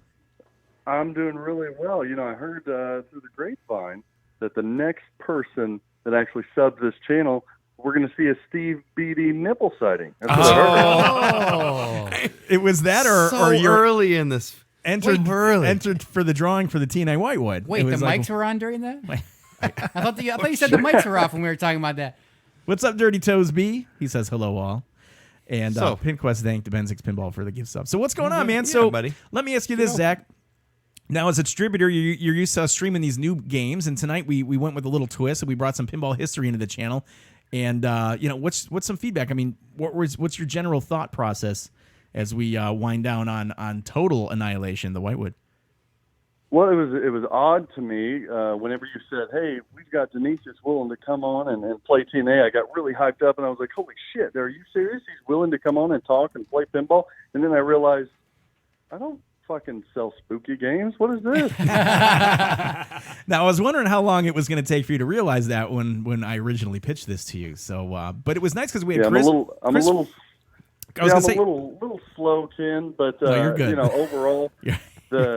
I'm doing really well. You know, I heard through the grapevine that the next person that actually subs this channel, we're going to see a Steve Beatty nipple sighting. That's what I heard. Oh. It was that so or you're early in this. entered early. entered for the drawing for the T9 Whitewood. Wait, It the was like, mics were on during that? I thought you said the mics were off when we were talking about that. What's up, Dirty Toes B? He says hello all. And So- PinQuest thanked Benzix Pinball for the gift sub. So what's going on, man? So buddy. let me ask you this, Zach. Now, as a distributor, you're used to us streaming these new games, and tonight we went with a little twist, and we brought some pinball history into the channel. And what's some feedback? I mean, what's your general thought process as we wind down on total Annihilation, the Whitewood? Well, it was odd to me whenever you said, "Hey, we've got Danesi willing to come on and play TNA." I got really hyped up, and I was like, "Holy shit! Are you serious? He's willing to come on and talk and play pinball?" And then I realized, I don't fucking sell spooky games. What is this? Now, I was wondering how long it was going to take for you to realize that when I originally pitched this to you. So, but it was nice because we had Yeah, Chris. I'm a little I was I'm gonna say, a little slow, Ken, but No, you're good. overall, You're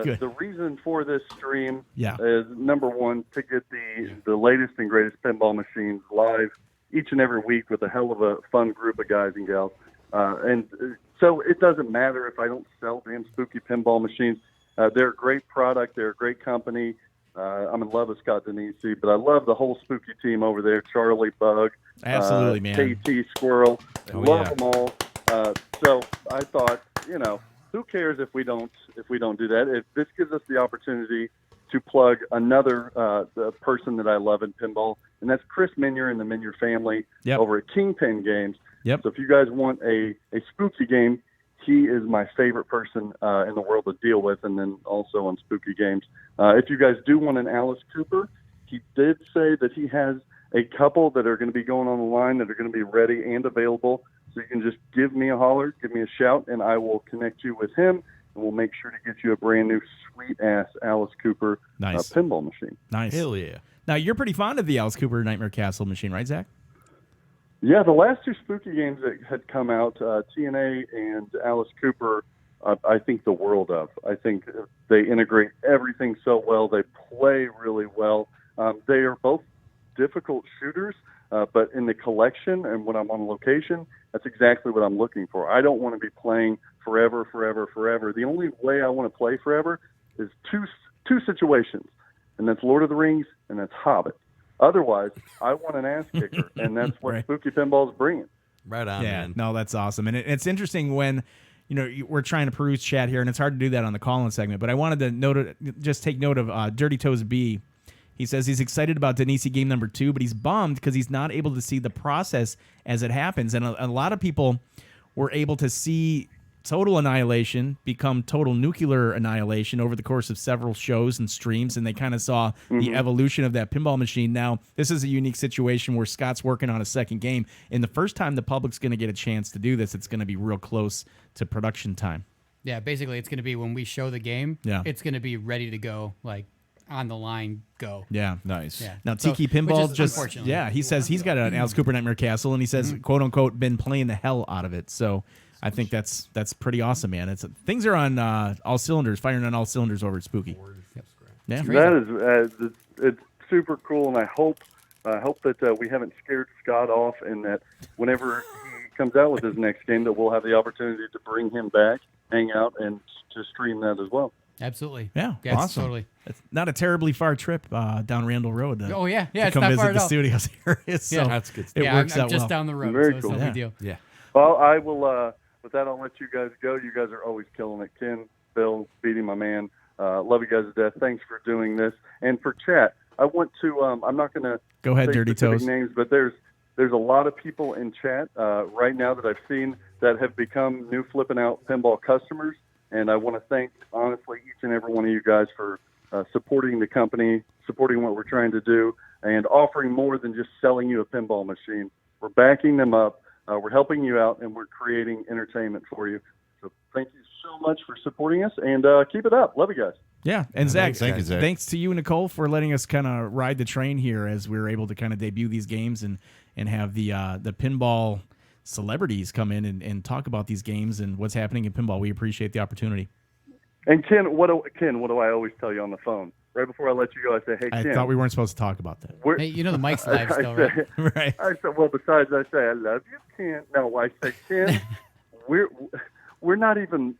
good. the reason for this stream Yeah. is number one to get the latest and greatest pinball machines live each and every week with a hell of a fun group of guys and gals, so it doesn't matter if I don't sell damn spooky pinball machines. They're a great product. They're a great company. I'm in love with Scott Danesi, but I love the whole spooky team over there. Charlie Bug, Absolutely, man. KT Squirrel, Oh, love yeah. them all. So I thought, who cares if we don't do that? If this gives us the opportunity to plug another the person that I love in pinball, and that's Chris Minier and the Minier family Yep. over at Kingpin Games. Yep. So if you guys want a spooky game, he is my favorite person in the world to deal with, and then also on spooky games. If you guys do want an Alice Cooper, he did say that he has a couple that are going to be going on the line that are going to be ready and available. So you can just give me a holler, give me a shout, and I will connect you with him, and we'll make sure to get you a brand new sweet-ass Alice Cooper pinball machine. Nice. Hell yeah. Now, you're pretty fond of the Alice Cooper Nightmare Castle machine, right, Zach? Yeah, the last two spooky games that had come out, TNA and Alice Cooper, I think the world of. I think they integrate everything so well. They play really well. They are both difficult shooters, but in the collection and when I'm on location, that's exactly what I'm looking for. I don't want to be playing forever. The only way I want to play forever is two situations, and that's Lord of the Rings and that's Hobbit. Otherwise, I want an ass kicker, and that's what Right. Spooky Pinball is bringing. Right on, Yeah, man. no, that's awesome. And it's interesting when, we're trying to peruse chat here, and it's hard to do that on the call-in segment, but I wanted to just take note of Dirty Toes B. He says he's excited about Danesi game number 2, but he's bummed because he's not able to see the process as it happens. And a lot of people were able to see total annihilation become total nuclear annihilation over the course of several shows and streams, and they kind of saw the evolution of that pinball machine. Now, this is a unique situation where Scott's working on a second game, and the first time the public's going to get a chance to do this, it's going to be real close to production time. Yeah, basically, it's going to be when we show the game, it's going to be ready to go, like on the line, go. Yeah. Nice. Yeah. Now, So- Tiki which Pinball is just, unfortunately- he says he's got an Alice Cooper Nightmare Castle, and he says, quote unquote, been playing the hell out of it. So I think that's pretty awesome, man. Things are on all cylinders, firing on all cylinders over at Spooky. Yeah. That is, it's super cool, and I hope that we haven't scared Scott off, and that whenever he comes out with his next game, that we'll have the opportunity to bring him back, hang out, and to stream that as well. Absolutely. Yeah, it's awesome. Totally. It's not a terribly far trip down Randall Road. Oh, yeah. Yeah, to it's come not visit far at the all. studios here. So Yeah. That's good. It Yeah, works I'm out just well. down the road, Very so it's cool. no big deal. Yeah. Well, I will. With that, I'll let you guys go. You guys are always killing it. Ken, Bill, Beatty, my man. Love you guys to death. Thanks for doing this. And for chat, I want to. I'm not going to Go ahead, say Dirty specific Toes. names, but there's a lot of people in chat right now that I've seen that have become new Flipping Out Pinball customers, and I want to thank honestly each and every one of you guys for supporting the company, supporting what we're trying to do, and offering more than just selling you a pinball machine. We're backing them up. We're helping you out, and we're creating entertainment for you. So thank you so much for supporting us, and keep it up. Love you guys. Yeah, and Zach, Thank you, Zach. thanks to you and Nicole for letting us kind of ride the train here as we were able to kind of debut these games and have the pinball celebrities come in and talk about these games and what's happening in pinball. We appreciate the opportunity. And Ken, what do I always tell you on the phone? Right before I let you go, I say, hey, I Ken. thought we weren't supposed to talk about that. Hey, you know the mic's live I still, say, right? Right. I said, well, besides, I say, I love you, Ken. No, I say, Ken, we're not even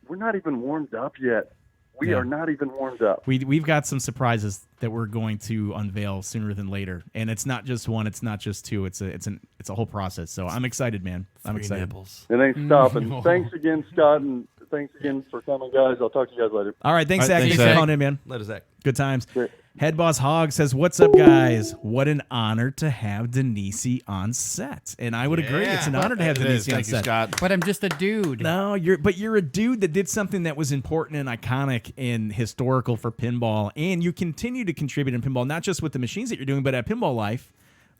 warmed up yet. We Yeah. are not even warmed up. We've got some surprises that we're going to unveil sooner than later, and it's not just one, it's not just two, it's a whole process. So I'm excited, man. I'm excited. Nipples. It ain't stopping. No. Thanks again, Scott, and thanks again for coming, guys. I'll talk to you guys later. All right, thanks, All right, Zach. thanks, Thanks for Zach. calling in, man. Later, Zach. Good times. Great. Head Boss Hog says, "What's up, guys? What an honor to have Danesi on set." And I would agree. It's an honor to have It is. Danesi on Thank you, set. Scott. But I'm just a dude. No, you're a dude that did something that was important and iconic and historical for pinball, and you continue to contribute in pinball, not just with the machines that you're doing, but at Pinball Life.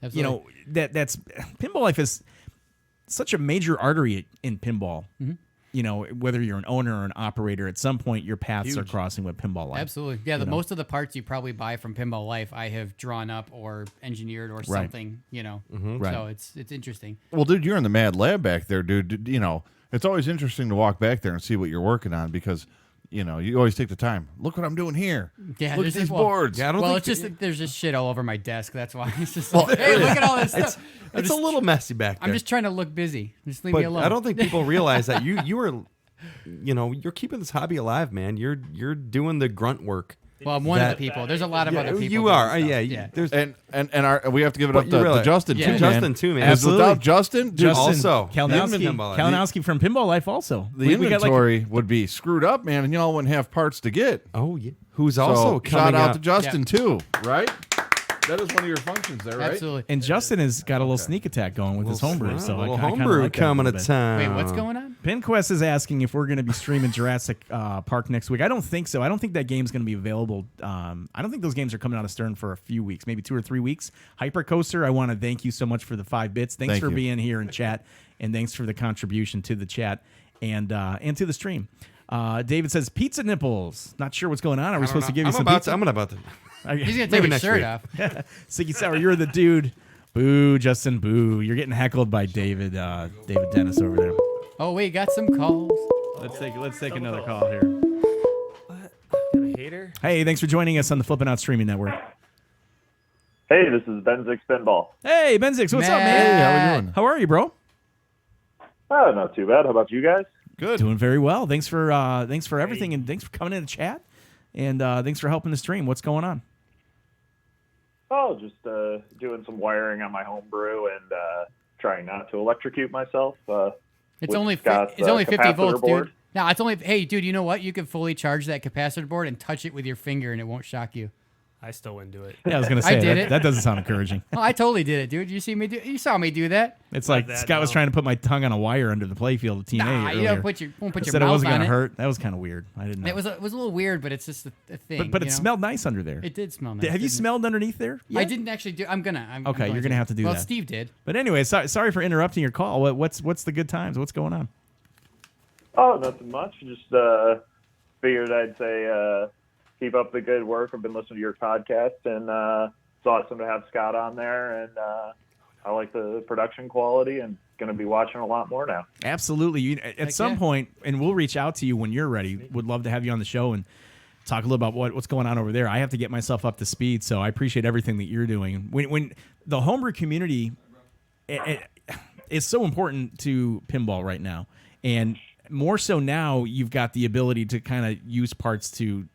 Absolutely. You know that's Pinball Life is such a major artery in pinball. You know, whether you're an owner or an operator, at some point your paths are crossing with Pinball Life. Absolutely. Yeah, most of the parts you probably buy from Pinball Life, I have drawn up or engineered or something, you know. Right. So it's interesting. Well, dude, you're in the Mad Lab back there, dude. You know, it's always interesting to walk back there and see what you're working on because, you know, you always take the time. Look what I'm doing here. Yeah, Look at there's these this- boards. Yeah, I don't Well, think it's just that there's just shit all over my desk. That's why it's just like, hey, look at all this stuff. It's a little messy back there. I'm just trying to look busy. Just leave me but alone. I don't think people realize that you are, you know, you're keeping this hobby alive, man. You're doing the grunt work. Well, I'm one of that- the people. There's a lot of other people. You doing are. stuff. Yeah. There's And we have to give it But up you to realize- Justin Yeah, too, man. Justin too, man. Because Absolutely. without Justin, dude, Justin, also, Kalinowski, him and Pinball Life. Kalinowski from Pinball Life also. the We got, like, inventory would be screwed up, man, and y'all wouldn't have parts to get. oh yeah, who's So also shout coming out up. to Justin too, right? That is one of your functions there, right? Absolutely. and Justin has got a little sneak attack going with his homebrew. So I little kinda homebrew like that a coming little to bit. town. Wait, what's going on? PinQuest is asking if we're going to be streaming Jurassic Park next week. I don't think so. I don't think that game's going to be available. I don't think those games are coming out of Stern for a few weeks, maybe 2 or 3 weeks. Hypercoaster, I want to thank you so much for the 5 bits. Thanks for being here in chat, and thanks for the contribution to the chat and to the stream. David says, pizza nipples. Not sure what's going on. Are we supposed to give you some pizza? I'm about to. He's going to take his shirt off. Sicky Sour, you're the dude. Boo, Justin, boo. You're getting heckled by David Dennis over there. Oh, we got some calls. Let's take another call here. What? Got a hater? Hey, thanks for joining us on the Flippin' Out Streaming Network. Hey, this is Benzix Pinball. Hey, Benzix, what's up, man? Hey, how we doing? How are you, bro? Oh, not too bad. How about you guys? Good. Doing very well. Thanks for everything, and thanks for coming in to chat, and thanks for helping the stream. What's going on? Oh, just doing some wiring on my homebrew and trying not to electrocute myself. It's only Scott's, 50 capacitor volts, board. dude. No, it's only. Hey, dude, you know what? You can fully charge that capacitor board and touch it with your finger, and it won't shock you. I still wouldn't do it. Yeah, I was gonna I say did that, it. that doesn't sound encouraging. Oh, I totally did it, dude. You saw me do that. It's like that, Scott was no. trying to put my tongue on a wire under the playfield of TNA Nah, earlier. you don't won't put your Said it mouth wasn't on gonna it. hurt. That was kind of weird. I didn't know. It was a little weird, but it's just a thing. but it you know? smelled nice under there. It did smell nice. Have you didn't it? smelled underneath there? I yet? didn't actually do. I'm gonna. Okay, you're gonna have to do well, that. Steve did. But anyway, sorry for interrupting your call. What's the good times? What's going on? Oh, nothing much. Just figured I'd say keep up the good work. I've been listening to your podcast, and it's awesome to have Scott on there. And I like the production quality, and going to be watching a lot more now. Absolutely. At some point, and we'll reach out to you when you're ready. Would love to have you on the show and talk a little about what's going on over there. I have to get myself up to speed, so I appreciate everything that you're doing. When the homebrew community is so important to pinball right now, and more so now, you've got the ability to kind of use parts to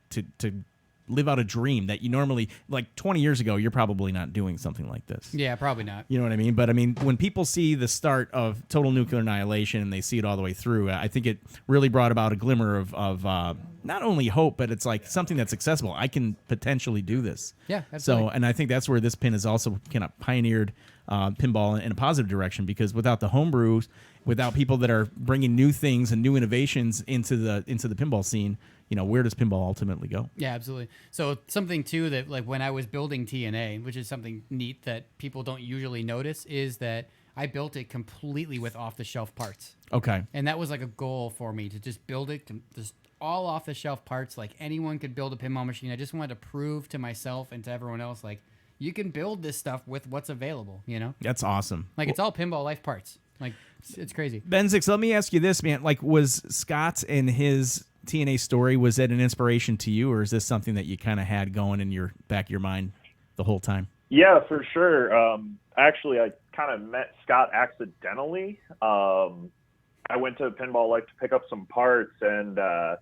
live out a dream that you normally, like 20 years ago, you're probably not doing something like this. Yeah, probably not. You know what I mean? But I mean, when people see the start of Total Nuclear Annihilation and they see it all the way through, I think it really brought about a glimmer of not only hope, but it's like something that's accessible. I can potentially do this. Yeah, absolutely. So, and I think that's where this pin has also kind of pioneered pinball in a positive direction, because without the homebrews, without people that are bringing new things and new innovations into the pinball scene, you know, where does pinball ultimately go? Yeah, absolutely. So something too that, like, when I was building TNA, which is something neat that people don't usually notice, is that I built it completely with off-the-shelf parts. Okay. And that was like a goal for me, to just build it just all off-the-shelf parts. Like, anyone could build a pinball machine. I just wanted to prove to myself and to everyone else, like, you can build this stuff with what's available, you know? That's awesome. Like, it's all pinball life parts. Like, it's crazy. Benzix, let me ask you this, man. Like, was Scott and his TNA story, was that an inspiration to you, or is this something that you kind of had going in your back of your mind the whole time? Yeah, for sure. Actually, I kind of met Scott accidentally. I went to Pinball Life to pick up some parts, and I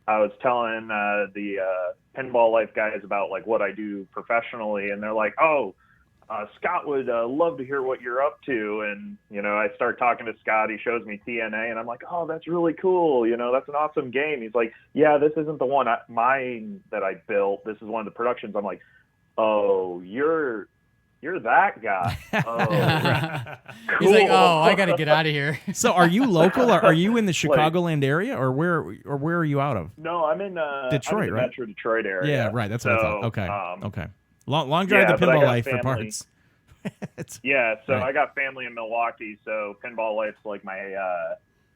was telling the Pinball Life guys about like what I do professionally, and they're like, "Oh, Scott would love to hear what you're up to." And you know, I start talking to Scott. He shows me TNA, and I'm like, "Oh, that's really cool. You know, that's an awesome game." He's like, "Yeah, this isn't the one mine that I built. This is one of the productions." I'm like, "Oh, you're that guy." Oh, He's like, cool. "Oh, I got to get out of here." So, are you local? Or are you in the Chicagoland area, or where are you out of? No, I'm in Detroit, I'm in the right? Metro Detroit area. Yeah, right. That's what I thought. Okay, okay. Long drive yeah, to but I Pinball got Life for family. parts. Yeah, so Right. I got family in Milwaukee, so Pinball Life's like my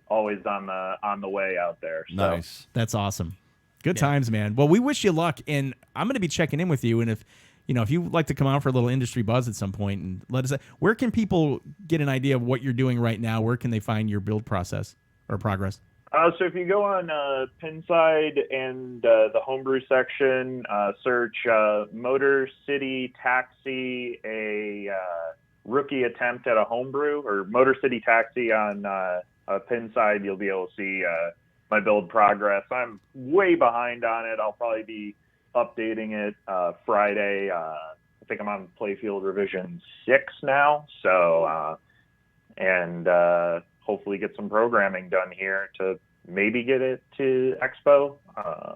always on the way out there. So. Nice. That's awesome. Good times, man. Well, we wish you luck, and I'm going to be checking in with you. And if you'd like to come out for a little industry buzz at some point, and let us know, where can people get an idea of what you're doing right now? Where can they find your build process or progress? So if you go on Pinside and the homebrew section, search Motor City Taxi, a rookie attempt at a homebrew, or Motor City Taxi on Pinside, you'll be able to see my build progress. I'm way behind on it. I'll probably be updating it Friday. I think I'm on Playfield Revision 6 now. So, and hopefully get some programming done here to maybe get it to Expo.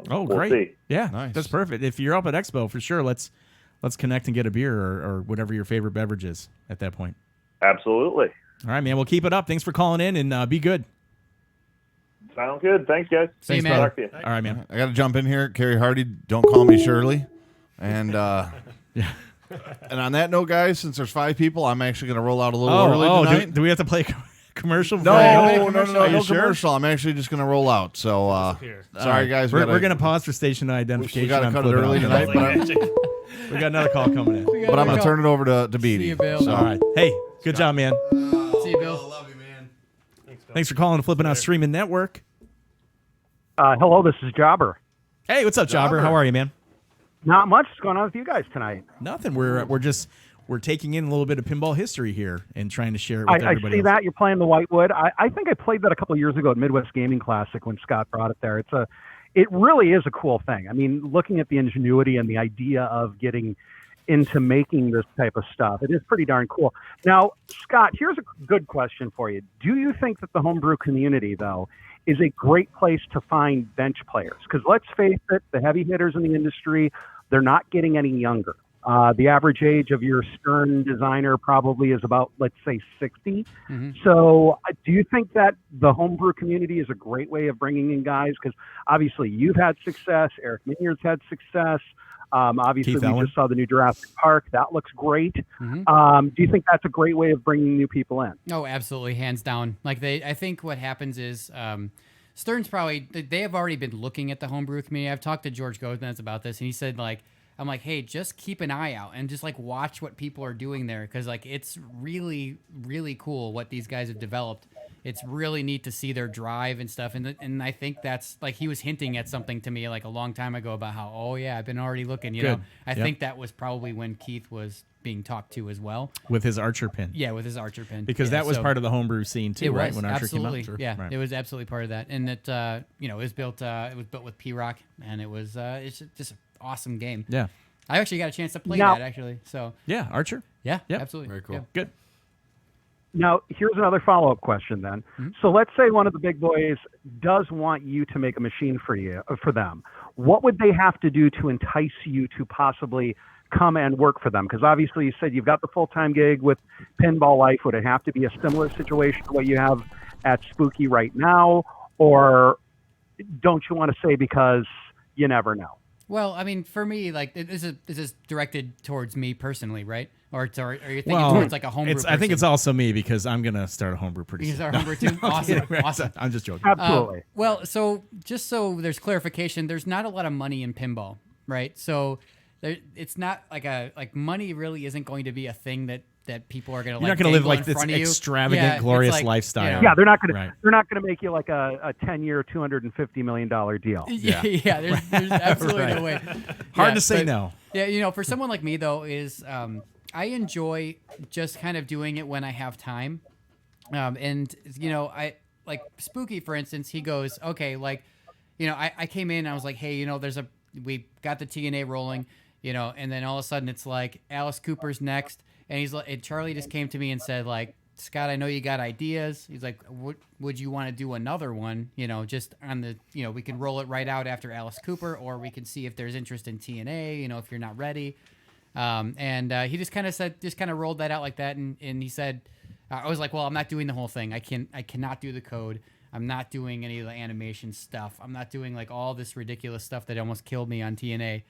We'll great. See. Yeah, Nice. That's perfect. If you're up at Expo, for sure, let's connect and get a beer or whatever your favorite beverage is at that point. Absolutely. All right, man. We'll keep it up. Thanks for calling in, and be good. Sounds good. Thanks, guys. See you, Thanks, man. brother. Talk to you. All right, man. I got to jump in here. Carrie Hardy, don't call me Shirley. And Yeah. and on that note, guys, since there's 5 people, I'm actually going to roll out a little early tonight. Do we have to play a commercial? No, before I go? no, You sure? commercial. I'm actually just going to roll out. So, Here. sorry, guys. We're going to pause for station we identification. got to I'm cut it flipping early out. tonight, but We got another call coming in. I'm going to turn it over to Beatty. See you, Bill. So, All right. Hey, good job, man. See you, Bill. love you, man. Thanks for calling Flipping Out Streaming Network. Hello, this is Jobber. Hey, what's up, Jobber? How are you, man? Not much is going on with you guys tonight. Nothing. We're taking in a little bit of pinball history here and trying to share it with I everybody see else. that you're playing the Whitewood. I think I played that a couple of years ago at Midwest Gaming Classic when Scott brought it there. It really is a cool thing. I mean, looking at the ingenuity and the idea of getting into making this type of stuff, it is pretty darn cool. Now, Scott, here's a good question for you. Do you think that the homebrew community, though, is a great place to find bench players? Because let's face it, the heavy hitters in the industry, they're not getting any younger. The average age of your Stern designer probably is about, let's say, 60. Mm-hmm. So do you think that the homebrew community is a great way of bringing in guys? Because obviously you've had success. Eric Minyard's had success. Obviously, Keith we Allen. just saw the new Jurassic Park. That looks great. Mm-hmm. Do you think that's a great way of bringing new people in? Oh, absolutely, hands down. Like I think what happens is Stern's they have already been looking at the homebrew community. I've talked to George Gomez about this, and he said I'm like, hey, just keep an eye out and just watch what people are doing there, because it's really, really cool what these guys have developed. It's really neat to see their drive and stuff, and I think that's he was hinting at something to me a long time ago about how I've been already looking. You know, I think that was probably when Keith was being talked to as well with his Archer pin. Yeah, with his Archer pin, because that was part of the homebrew scene too, right? When Archer absolutely came out, yeah, right. it was absolutely part of that, and it it was built with P-Rock, and it was it's just an awesome game. Yeah, I actually got a chance to play Now- that actually. So yeah, Archer. yeah, Yep. absolutely, Very cool. Yeah. Good. Now, here's another follow-up question then. Mm-hmm. So let's say one of the big boys does want you to make a machine for them. What would they have to do to entice you to possibly come and work for them? Because obviously you said you've got the full-time gig with Pinball Life. Would it have to be a similar situation to what you have at Spooky right now? Or don't you want to say because you never know? Well, I mean, for me, this is directed towards me personally, right? Or are you thinking Well, towards a homebrew? I think it's also me because I'm gonna start a homebrew pretty You soon. start homebrew too? Awesome, awesome. I'm just joking. Absolutely. Well, so just so there's clarification, there's not a lot of money in pinball, right? So it's not money really isn't going to be a thing that people are going to You're not going to live dangle in this front of you. extravagant, Yeah, it's glorious lifestyle. Yeah, they're not going Right. to make you like a 10-year, $250 million deal. Yeah, there's absolutely no way. Hard Yeah, to say but- no. Yeah, for someone like me though, is I enjoy just kind of doing it when I have time, and I like Spooky, for instance. He goes, okay, I came in, and I was like, hey, we got the TNA rolling, and then all of a sudden it's like Alice Cooper's next, and Charlie just came to me and said Scott, I know you got ideas. He's like, would you want to do another one? Just on the, we can roll it right out after Alice Cooper, or we can see if there's interest in TNA, if you're not ready. And he just kind of rolled that out like that. And he said, I was like, well, I'm not doing the whole thing. I cannot do the code. I'm not doing any of the animation stuff. I'm not doing all this ridiculous stuff that almost killed me on TNA.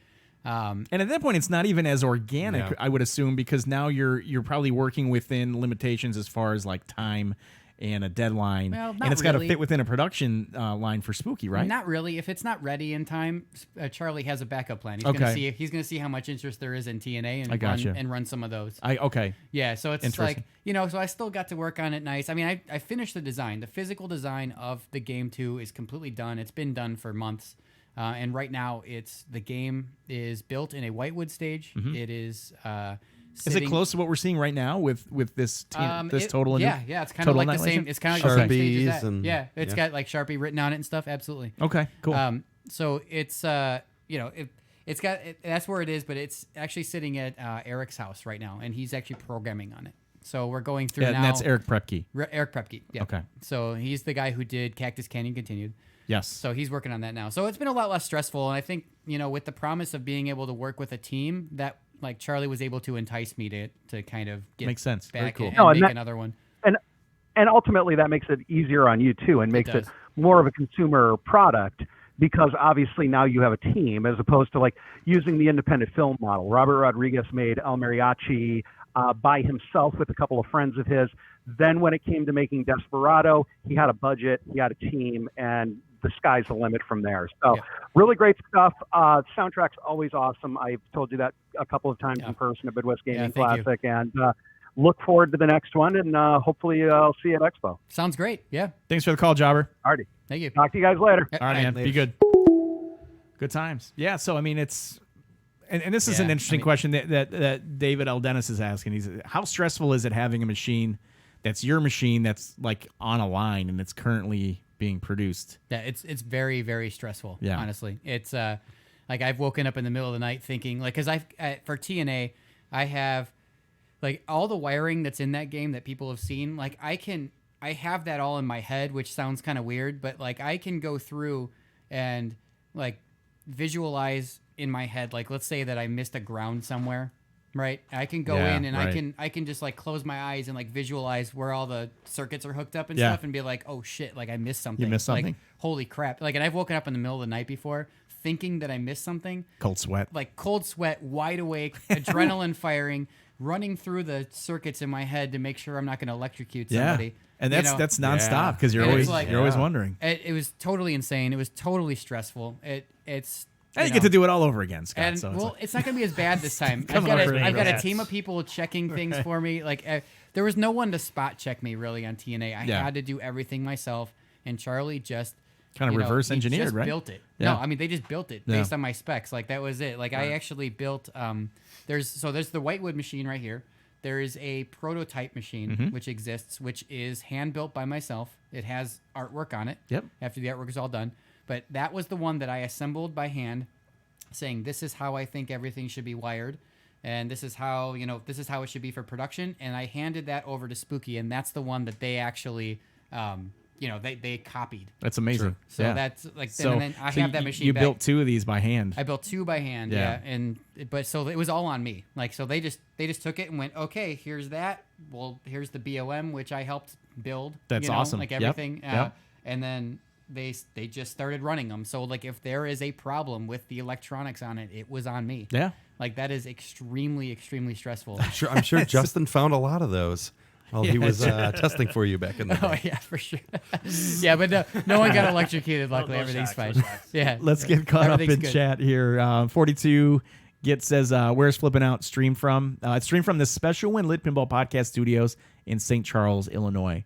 And at that point, it's not even as organic, I would assume, because now you're probably working within limitations as far as time and a deadline, Well, not and it's got to really. fit within a production line for Spooky, right? Not really. If it's not ready in time, Charlie has a backup plan. He's Okay. gonna see how much interest there is in TNA I gotcha. and run some of those. Okay. Yeah, so it's Interesting. so I still got to work on it nice. I mean, I finished the design. The physical design of the game 2 is completely done. It's been done for months. And right now, the game is built in a Whitewood stage. Mhm. It is. Is it close to what we're seeing right now with this total? Yeah, it's kind of like the same. It's kind of like the same stage as that. and- Yeah, it's yeah. got Sharpie written on it and stuff. Absolutely. Okay, cool. So it's it's got that's where it is, but it's actually sitting at Eric's house right now, and he's actually programming on it. So we're going through now. And that's Eric Prepke. Eric Prepke. Yeah. Okay. So he's the guy who did Cactus Canyon Continued. Yes. So he's working on that now. So it's been a lot less stressful, and I think with the promise of being able to work with a team, that Charlie was able to entice me to kind of get Makes sense. Very back cool. and No, and make that- another one. And ultimately that makes it easier on you too, and makes it does. more of a consumer product because obviously now you have a team as opposed to like using the independent film model. Robert Rodriguez made El Mariachi by himself with a couple of friends of his. Then when it came to making Desperado, he had a budget, he had a team, and the sky's the limit from there. So really great stuff. Soundtrack's always awesome. I've told you that a couple of times in person at Midwest Gaming Classic, and look forward to the next one, and hopefully I'll see you at Expo. Sounds great. Yeah. Thanks for the call, Jobber. Alrighty. Thank you. Talk to you guys later. All right, man. Be good. Good times. Yeah. So I mean, it's and this is an interesting question that David L. Dennis is asking. He's how stressful is it having a machine that's your machine that's like on a line and it's currently being produced? Yeah, it's very, very stressful. Yeah. Honestly, it's like I've woken up in the middle of the night thinking like because for TNA I have like all the wiring that's in that game that people have seen. Like I have that all in my head, which sounds kind of weird, but like I can go through and like visualize in my head. Like let's say that I missed a ground somewhere. Right, I can go in and I can just like close my eyes and like visualize where all the circuits are hooked up and stuff, and be like, oh shit, like I missed something. You missed something. Like holy crap! Like, and I've woken up in the middle of the night before thinking that I missed something. Cold sweat. Like cold sweat, wide awake, adrenaline firing, running through the circuits in my head to make sure I'm not going to electrocute somebody. And that's nonstop because you're always wondering. It was totally insane. It was totally stressful. It's. And you get to do it all over again, Scott. And, so well, it's not going to be as bad this time. I've got a team of people checking things for me. Like there was no one to spot check me really on TNA. I had to do everything myself. And Charlie just kind of reverse engineered, just right? Built it. Yeah. No, I mean they just built it based on my specs. Like that was it. Like I actually built. There's the Whitewood machine right here. There is a prototype machine which exists, which is hand built by myself. It has artwork on it. Yep. After the artwork is all done. But that was the one that I assembled by hand, saying this is how I think everything should be wired, and this is how it should be for production. And I handed that over to Spooky, and that's the one that they actually, they copied. That's amazing. So that's like, and then I have that machine. You back. built 2 of these by hand. I built 2 by hand. Yeah. But so it was all on me. Like so they just took it and went, okay, here's that. Well, here's the BOM which I helped build. That's awesome. Like everything. And then they just started running them. So like if there is a problem with the electronics on it, it was on me. Yeah. Like that is extremely, extremely stressful. I'm sure Justin found a lot of those while he was testing for you back in the day. Oh yeah, for sure. Yeah, but no one got electrocuted. Luckily, everything's fine. Yeah. Let's get caught up in chat here. 42 says, where's Flipping Out streamed from? It's streamed from the Special Win Lit Pinball Podcast Studios in St. Charles, Illinois.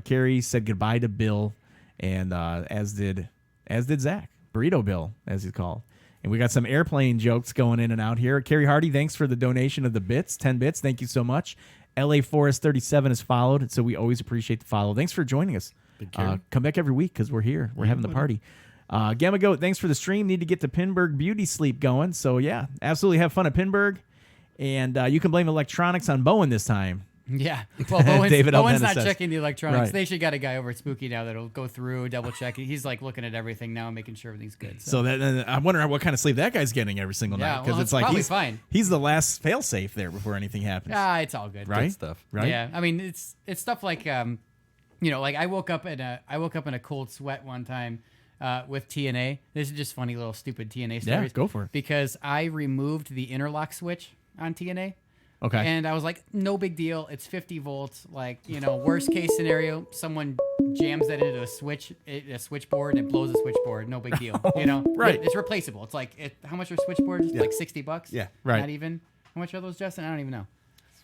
Carrie said goodbye to Bill. And as did Zach, Burrito Bill, as he's called. And we got some airplane jokes going in and out here. Carrie Hardy, thanks for the donation of the bits, 10 bits. Thank you so much. LA Forest 37 has followed, and so we always appreciate the follow. Thanks for joining us. Come back every week because we're here. We're having the party. Gamma Goat, thanks for the stream. Need to get the Pinburg Beauty Sleep going. So, yeah, absolutely have fun at Pinburg. And you can blame electronics on Bowen this time. Yeah. Well, Bowen's not says. checking the electronics. Right. They should got a guy over at Spooky now that'll go through, double check. He's like looking at everything now, making sure everything's good. So I'm wondering what kind of sleep that guy's getting every single night. Because it's like probably fine. He's the last fail safe there before anything happens. It's all good. Right? Good stuff. Right? Yeah. I mean, it's stuff like like I woke up in a cold sweat one time with TNA. This is just funny little stupid TNA stories. Yeah, go for it. Because I removed the interlock switch on TNA. Okay. And I was like, no big deal. It's 50 volts. Like, worst case scenario, someone jams that into a switchboard and it blows the switchboard. No big deal. Right. It's replaceable. It's like, how much are switchboards? Like $60? Yeah. Right. Not even. How much are those, Justin? I don't even know.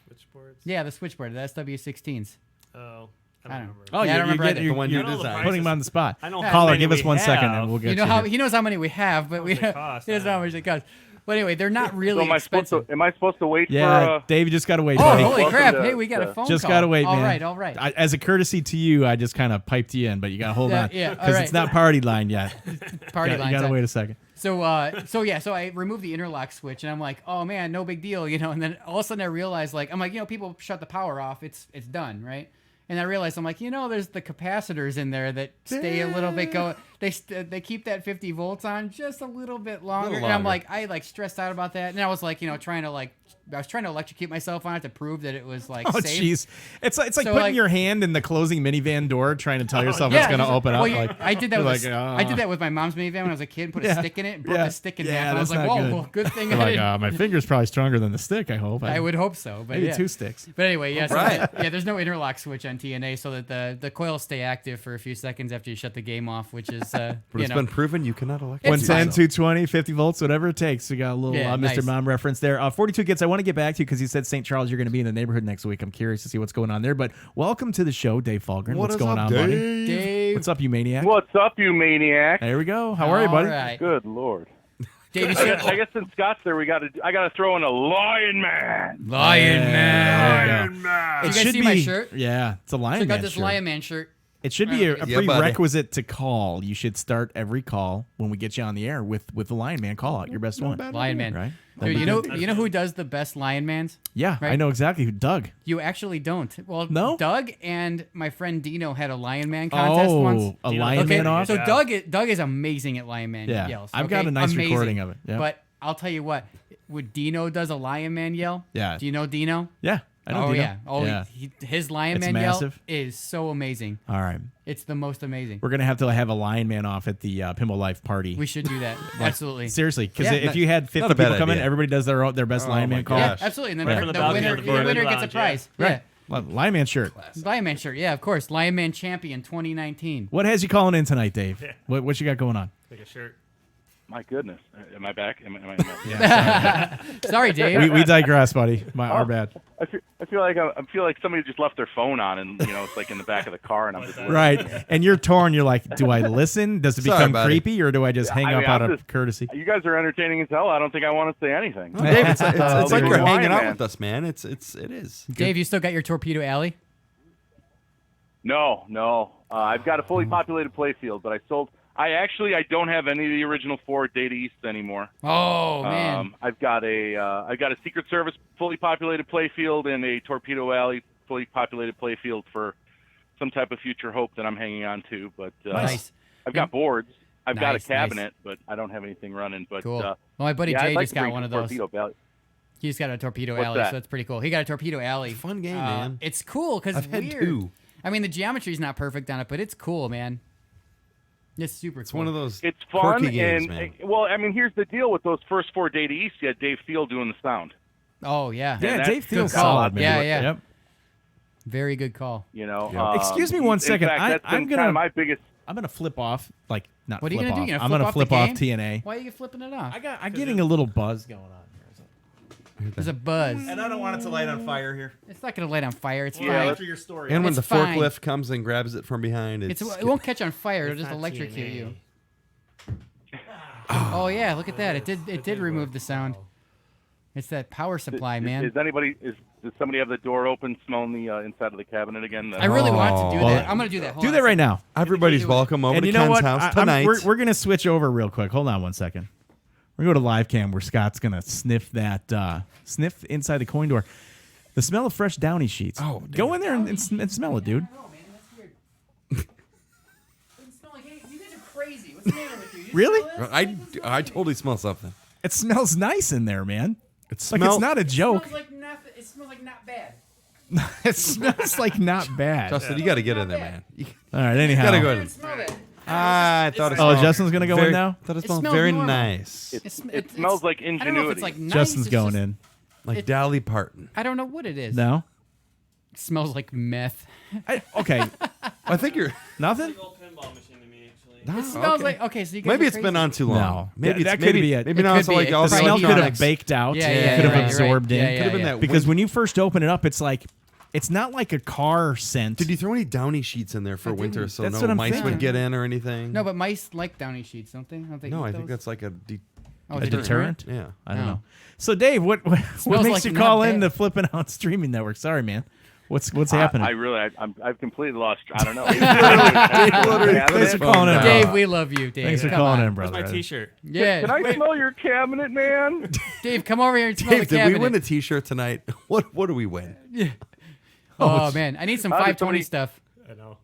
Switchboards? Yeah, the switchboard, the SW16s. Oh. I don't remember. Oh, yeah, I don't remember either. The one you I know the designed. Putting him on the spot. I know how Caller, many give us we 1 second have. and we'll get you. He knows how many we have, but he doesn't know how much it costs. But anyway, they're not really expensive. Am I supposed to wait Yeah, for... Dave, you just got to wait. Oh, buddy. holy crap. Welcome to- Hey, we got a phone Just call. got to wait, man. All right. As a courtesy to you, I just kind of piped you in, but you got to hold on. Yeah, all Because right. it's not party line yet. Party line You got to time. wait a second. So I removed the interlock switch, and I'm like, oh man, no big deal, And then all of a sudden I realized, people shut the power off, it's done, right? And I realized I'm like, there's the capacitors in there that stay a little bit going. they keep that 50 volts on just a little bit longer. And I'm longer. like, I like stressed out about that. And I was like, trying to electrocute myself on it to prove that it was like Oh safe. jeez, it's like So, putting like- your hand in the closing minivan door, trying to tell yourself Yeah, it's gonna open up. well, Like I did that. you're With like, I did that with my mom's minivan when I was a kid. Put a Yeah. stick in it, and broke Yeah. the stick in Yeah, half. And I was that's like, not whoa, good. well, good thing You're I like, didn't. my finger's probably stronger than the stick. I hope. I would hope so, but maybe yeah. 2 sticks. But anyway, yeah, so Right. there's no interlock switch on TNA, so that the coils stay active for a few seconds after you shut the game off, which is But it's been proven you cannot electrocute 110, yourself. 220, 50 volts, whatever it takes. We got a little Yeah, Mr. nice. Mom reference there. 42 Gets, I want to get back to you because you said St. Charles, you're going to be in the neighborhood next week. I'm curious to see what's going on there. But welcome to the show, Dave Falgren. What What's is going up, on, buddy? Dave? Dave. What's up, you maniac? What's up, you maniac? There we go. How are you, buddy? All right. Good lord. Dave, you I guess since Scott's there, I gotta throw in a Lion Man. Lion Man. There you go. You It guys should see my be- shirt? Yeah, it's a Lion So I got Man this shirt. Lion Man shirt. It should be a Yeah, buddy. prerequisite to call. You should start every call when we get you on the air with the Lion Man call out, your best one. Lion Man. Right? Dude, you know who does the best Lion Mans? Yeah, I Right? know exactly who. Doug. You actually don't. Well, No? Doug and my friend Dino had a Lion Man contest once. A Lion Man off? So Doug is amazing at Lion Man Yeah, yells. I've got a nice Amazing. recording of it, yeah. But I'll tell you what, when Dino does a Lion Man yell, Yeah. do you know Dino? Yeah, I know Oh Dino. yeah. Oh, yeah. His Lion It's Man massive. yell is so amazing. All right. It's the most amazing. We're going to have a Lion Man off at the Pinball Life party. We should do that. Like, Absolutely. Seriously, because Yeah. if you had 50 Not a bad people come in, idea. everybody does their best Oh Lion my Man call. Yeah, gosh. absolutely. And then Right from the the balcony winner, of the the winner gets a lounge, prize. Right. Yeah. Lion Man shirt. Lion Man shirt. Yeah, of course. Lion Man champion 2019. What has you calling in tonight, Dave? What you got going on? Like a shirt. My goodness, am I back? Am I Sorry, Dave. We digress, buddy. Our bad. I feel like somebody just left their phone on, and it's like in the back of the car, and I'm just Right. And you're torn. You're like, do I listen? Does it Sorry, become buddy. creepy, or do I just hang I up mean, out I'm of just- courtesy? You guys are entertaining as hell. I don't think I want to say anything. Dave, it's like Lion you're hanging out Man. with us, man. It is. Dave, you still got your Torpedo Alley? No. I've got a fully populated playfield, but I don't have any of the original 4 Data East anymore. Oh man. I've got a Secret Service fully populated playfield and a Torpedo Alley fully populated playfield for some type of future hope that I'm hanging on to. But Nice. I've got boards. I've got a Nice, cabinet, but I don't have anything running. But Cool. Well, my buddy yeah, I'd Jay like just to got bring one of some those. Torpedo Valley. He's got a Torpedo What's Alley, that? so that's pretty cool. He got a Torpedo Alley. Fun game, man. It's cool because I've it's had weird. 2. I mean, the geometry's not perfect on it, but it's cool, man. It's super It's cool. one of those It's fun, quirky games, and man. well, I mean, here's the deal with those first 4 Data East. You had Dave Thiel doing the sound. Oh yeah. Yeah, that's Dave Thiel's good call. solid, man. Yeah. Yep. Very good call. Excuse me one second. In fact, that's I'm been gonna kind of my biggest. I'm gonna flip off, like not What are you flip gonna do? off. You gonna I'm flip gonna off flip the off game? TNA. Why are you flipping it off? I'm getting a little buzz going on. There's a buzz. And I don't want it to light on fire here. It's not gonna light on fire. It's Yeah, fine. after your story. And when It's the fine. forklift comes and grabs it from behind, It won't catch on fire. It'll just electrocute you. Oh yeah, look at that. It did remove the sound. It's that power supply, man. Does somebody have the door open, smelling the inside of the cabinet again? I really want to do Well, that. I'm gonna do that. Hold Do on that a right second. now. Everybody's welcome over And to you know Ken's what? house I'm- tonight. we're gonna switch over real quick. Hold on one second. We're gonna go to live cam where Scott's gonna sniff sniff inside the coin door. The smell of fresh Downy sheets. Oh, go in there and smell it, dude. Oh man, that's weird. Doesn't smell like anything. You guys are crazy. What's the matter with you? You Really? smell this? I totally smell something. It smells nice in there, man. It's Like it's not a joke. It smells like nothing. It smells like not bad. It smells like not bad. Justin, you got to get in there, man. All right, anyhow. Gotta go I in. didn't smell that. I thought it Oh, smelled Justin's gonna go in very- now? Thought it It smelled smells very normal. nice. It smells like I don't know if it's ingenuity. like nice. Justin's it's going just- in. Like Dolly Parton. I don't know what it is. No? It smells like meth. Okay. I think you're Nothing? Old pinball machine to me, actually. No, It smells okay. like okay. So you guys Maybe are it's been crazy. on too long. No. Maybe That it's could maybe, be it. Maybe It now could it's be like it. all The the smell could have electronics. baked out. Yeah, It yeah, could have right, you're absorbed right. in. Yeah, yeah, Could have been that Because wind- when you first open it up, it's like, it's not like a car scent. Did you throw any Downy sheets in there for winter didn't. so That's no what I'm mice thinking. would get in or anything? No, but mice like Downy sheets, don't they? Don't they? No, eat I think those? that's like a Oh, a is it deterrent? yeah. I don't No. know. So, Dave, what makes like you not call in bad. the Flipping Out streaming network? Sorry, man. What's I happening? really, I've completely lost. I don't know. Thanks for calling in. Dave, we love you, Dave. Thanks for Come calling on. in, Where's brother. my T-shirt? Yeah. Can I smell your cabinet, man? Dave, come over here and smell Dave, the did cabinet. we win a T-shirt tonight? What do we win? Oh man, I need some How did 520 somebody- stuff. I know.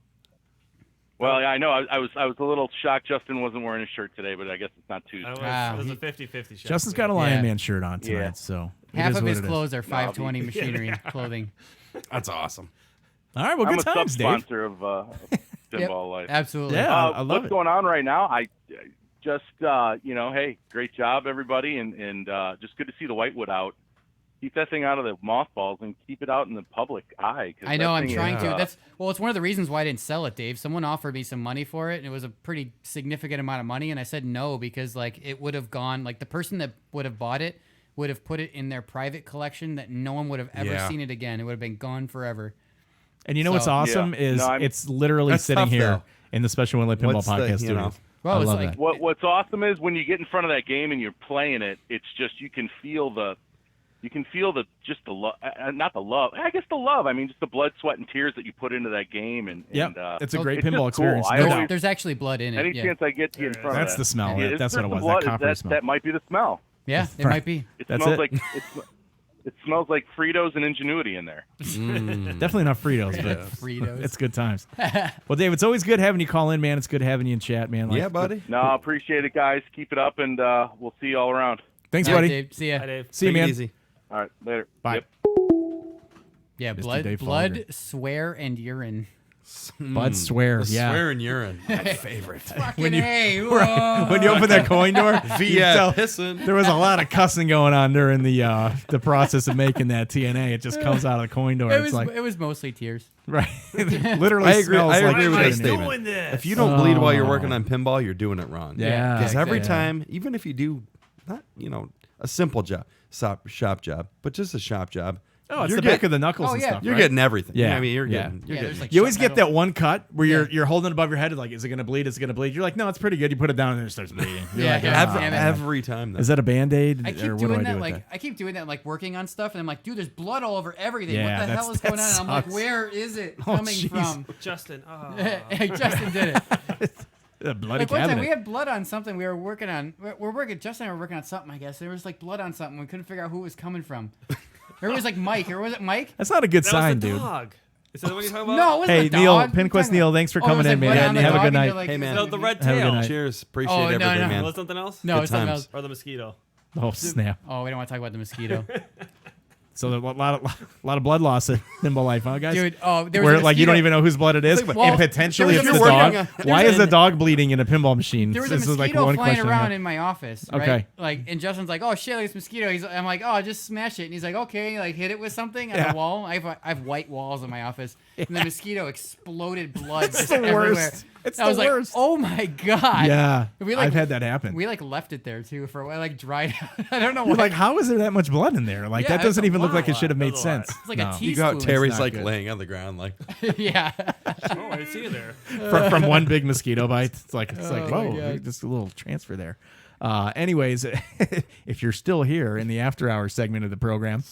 Well, yeah, I know. I was a little shocked Justin wasn't wearing his shirt today, but I guess it's not Tuesday. It was a 50-50 shot. Justin's got a Lion Yeah. Man shirt on tonight, Yeah. so Half of his it is. clothes are 520 machinery clothing. That's awesome. All right, well, I'm good a times, Dave. sub-sponsor of Pinball Life. Absolutely. Yeah, I love what's it. going on right now? I just, hey, great job, everybody, and just good to see the Whitewood out. Keep that thing out of the mothballs and keep it out in the public eye. 'cause I know. that I'm thing trying is, to. It's one of the reasons why I didn't sell it, Dave. Someone offered me some money for it, and it was a pretty significant amount of money, and I said no because it would have gone the person that would have bought it would have put it in their private collection that no one would have ever seen it again. It would have been gone forever. And you know what's awesome is it's literally That's sitting tough, here though. in the Special Olympic Pinball What's the, Podcast you studio. know? Well, I it's love like- that. What's awesome is when you get in front of that game and you're playing it, it's just you can feel the love, not the love. I guess the love. I mean, just the blood, sweat, and tears that you put into that game. And it's a great it's pinball just cool. experience. I No always- doubt. There's actually blood in it. Any yeah. chance I get to get in front That's of the smell. Yeah, That's what it was. blood, That coppery smell. That might be the smell. Yeah, it might be. It That's smells it. like it smells like Fritos and Ingenuity in there. Definitely not Fritos, but Fritos. it's good times. Well, Dave, it's always good having you call in, man. It's good having you in chat, man. Yeah, buddy. No, I appreciate it, guys. Keep it up, and we'll see you all around. Thanks, All right, buddy. Dave. See ya. Hi, Dave. See you, Take it man. easy. All right, later. Bye. Yep. Yeah, Mr. Dave blood, Folger. swear, and urine. Bud swear, The yeah. Swear and urine. My favorite. Fucking you- hey, When you open that coin door, you Via tell- pissing. there was a lot of cussing going on during the process of making that TNA. It just comes out of the coin door. It It's was like it was mostly tears. right, It literally I agree. smells I like agree with shit that in here. statement. this? If you don't bleed while you're Oh. working on pinball, you're doing it wrong. Yeah, Because every exactly. time, even if you do not, a simple job, shop job, but just a shop job. Oh, it's you're the back of the knuckles Oh, and yeah. stuff. You're right? getting everything. Yeah. I mean, you're Yeah. getting. You're Yeah, getting. there's like You always sharp get metal. that one cut where you're holding it above your head, like, is it gonna bleed? Is it gonna bleed? You're like, no, it's pretty good. You put it down and it starts bleeding. You're Yeah, like, yeah. "Ah." Damn it. every time. Though. Is that a Band-Aid? I or keep what do doing I do that, with like that? I keep doing that, like working on stuff, and I'm like, dude, there's blood all over everything. Yeah, what the hell is that going on? And I'm like, sucks. where is it Oh, coming jeez. from? Justin. Oh. Hey, Justin did it. A bloody Like one time cabinet. we had blood on something we were working on. Justin and I were working on something, I guess. There was like blood on something. We couldn't figure out who it was coming from. Or it was like Mike, or was it Mike? That's not a good That sign, was the dude. dog. Is that what you're talking about? No, it wasn't Hey, the Neil, dog. What are you Pinquest talking Neil, about? thanks for Oh, it coming was in, like blood man. on the Have a dog, good and you're night. like- Hey, man. No, the red Have a good tail. night. Cheers. Appreciate Oh, no, everything, no. man. Was something else? No, Good it's something times. else. Or the mosquito. Oh snap! Oh, we don't want to talk about the mosquito. So there's a lot of blood loss in Pinball Life, huh, guys? Dude, oh, there was Where a like you don't mosquito. even know whose blood it is, Well, and potentially there it's was the a dog. mosquito- Why there is was the dog bleeding in a pinball machine? There was a This is like mosquito one flying question I around have. in my office, right? Okay. Like, and Justin's like, "Oh shit, like this mosquito." I'm like, "Oh, just smash it." And he's like, "Okay." Like, hit it with something on Yeah. the wall. I have white walls in my office, and the mosquito exploded blood just the everywhere. worst. It's I the was like, worst. "Oh my god!" Yeah, We, like, I've had that happen. We like left it there too for a while, like dried out. I don't know You're why. like, how is there that much blood in there? Like Yeah, that doesn't it's a even look lot. like it should have made That's a lot. sense. It's like No. a You go out, teaspoon. Terry's not like good. laying on the ground, like. Yeah. Oh, I see you there. from one big mosquito bite. It's like Oh my whoa, God. just a little transfer there. Anyways, if you're still here in the after hours segment of the program,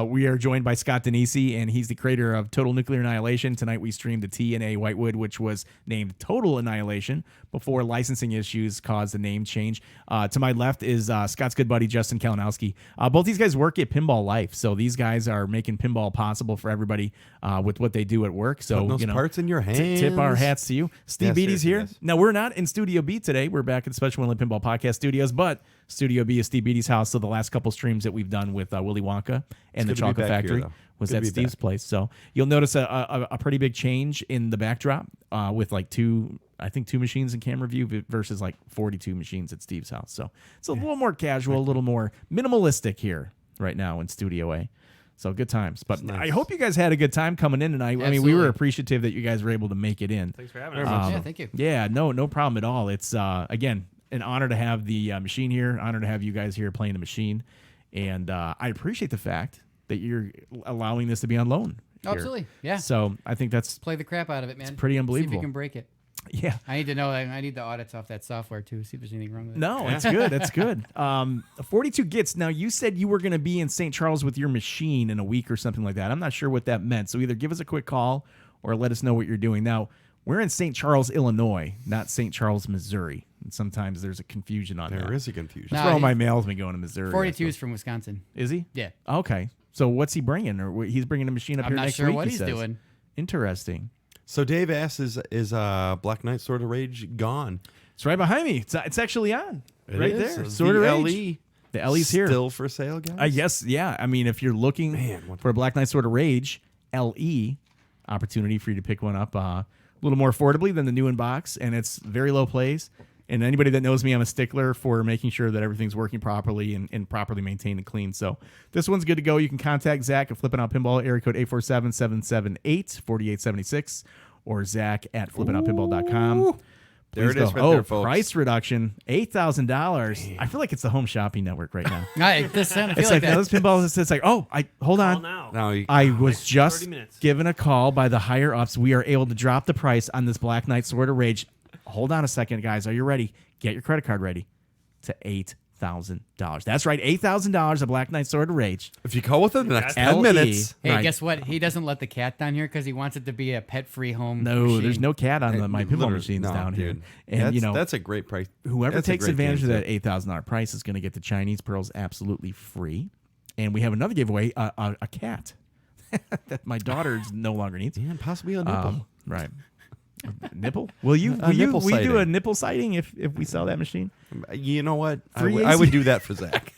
we are joined by Scott Danesi, and he's the creator of Total Nuclear Annihilation. Tonight we streamed the TNA Whitewood, which was named Total Annihilation before licensing issues caused the name change. To my left is Scott's good buddy Justin Kalinowski. Both these guys work at Pinball Life, so these guys are making pinball possible for everybody with what they do at work. So Putting those parts in your tip our hands. hats to you. Steve Yeah, Beatty's seriously, here. yes. Now, we're not in Studio B today. We're back at the Special Olympic Pinball Podcast Studios, but Studio B is Steve Beatty's house. So the last couple streams that we've done with Willy Wonka and the good to be Chocolate back here, Factory though. was Good to at be Steve's back. place. So you'll notice a pretty big change in the backdrop with like two machines in camera view versus like 42 machines at Steve's house. So it's a little more casual, a little more minimalistic here right now in Studio A. So good times. But nice. I hope you guys had a good time coming in tonight. I mean, we Absolutely. were appreciative that you guys were able to make it in. Thanks for having us. Yeah, thank you. Yeah, no problem at all. It's again an honor to have the machine here. Honor to have you guys here playing the machine, and I appreciate the fact that you're allowing this to be on loan. here. Absolutely. Yeah. So I think that's Play the crap out of it, man. pretty See if unbelievable. you can break it. yeah. I need to know. I need the audits off that software too. See if there's anything wrong with it. No, it's good. It's good. 42 gets. Now you said you were going to be in St. Charles with your machine in a week or something like that. I'm not sure what that meant. So either give us a quick call or let us know what you're doing. Now we're in St. Charles, Illinois, not St. Charles, Missouri. And sometimes there's a confusion on that. There is a confusion. Nah, That's where all my he's- mail's been going to Missouri. 42 is from Wisconsin. Is he? Yeah. Okay. So what's he bringing? Or he's bringing a machine up I'm here not next sure week. what he he's says. doing. Interesting. So Dave asks, is Black Knight Sword of Rage gone? It's right behind me. It's actually on. It right is. there. The Sword of LE. Rage. The LE's here. Still for sale, guys? I guess, yeah. I mean, if you're looking for a Black Knight Sword of Rage LE, opportunity for you to pick one up a little more affordably than the new in box, and it's very low plays. And anybody that knows me, I'm a stickler for making sure that everything's working properly and properly maintained and clean. So this one's good to go. You can contact Zach at Flippin' Out Pinball, area code 847-778-4876, or Zach at flippinoutpinball.com. There it is right oh, there, folks. Price reduction, $8,000. I feel like it's the Home Shopping Network right now. I feel It's like like that. now this pinball it's like, hold on. Now I was just 30 minutes. given a call by the higher ups. We are able to drop the price on this Black Knight Sword of Rage. Hold on a second, guys. Are you ready? Get your credit card ready. To $8,000. That's right, $8,000 of Black Knight Sword of Rage. If you call within the next 10 LE. minutes. Hey, Right. guess what? He doesn't let the cat down here because he wants it to be a pet-free home. No, machine. there's no cat on my pinball Literally, machines no, down here. dude. And That's a great price. whoever That's a takes great advantage of game, that $8,000 price is going to get the Chinese pearls absolutely free. And we have another giveaway, a cat that my daughter no longer needs. And possibly a nipple. Right. Nipple? Will you nipple do a sighting. nipple sighting if we sell that machine? You know what? Free I would AC. do that for Zach.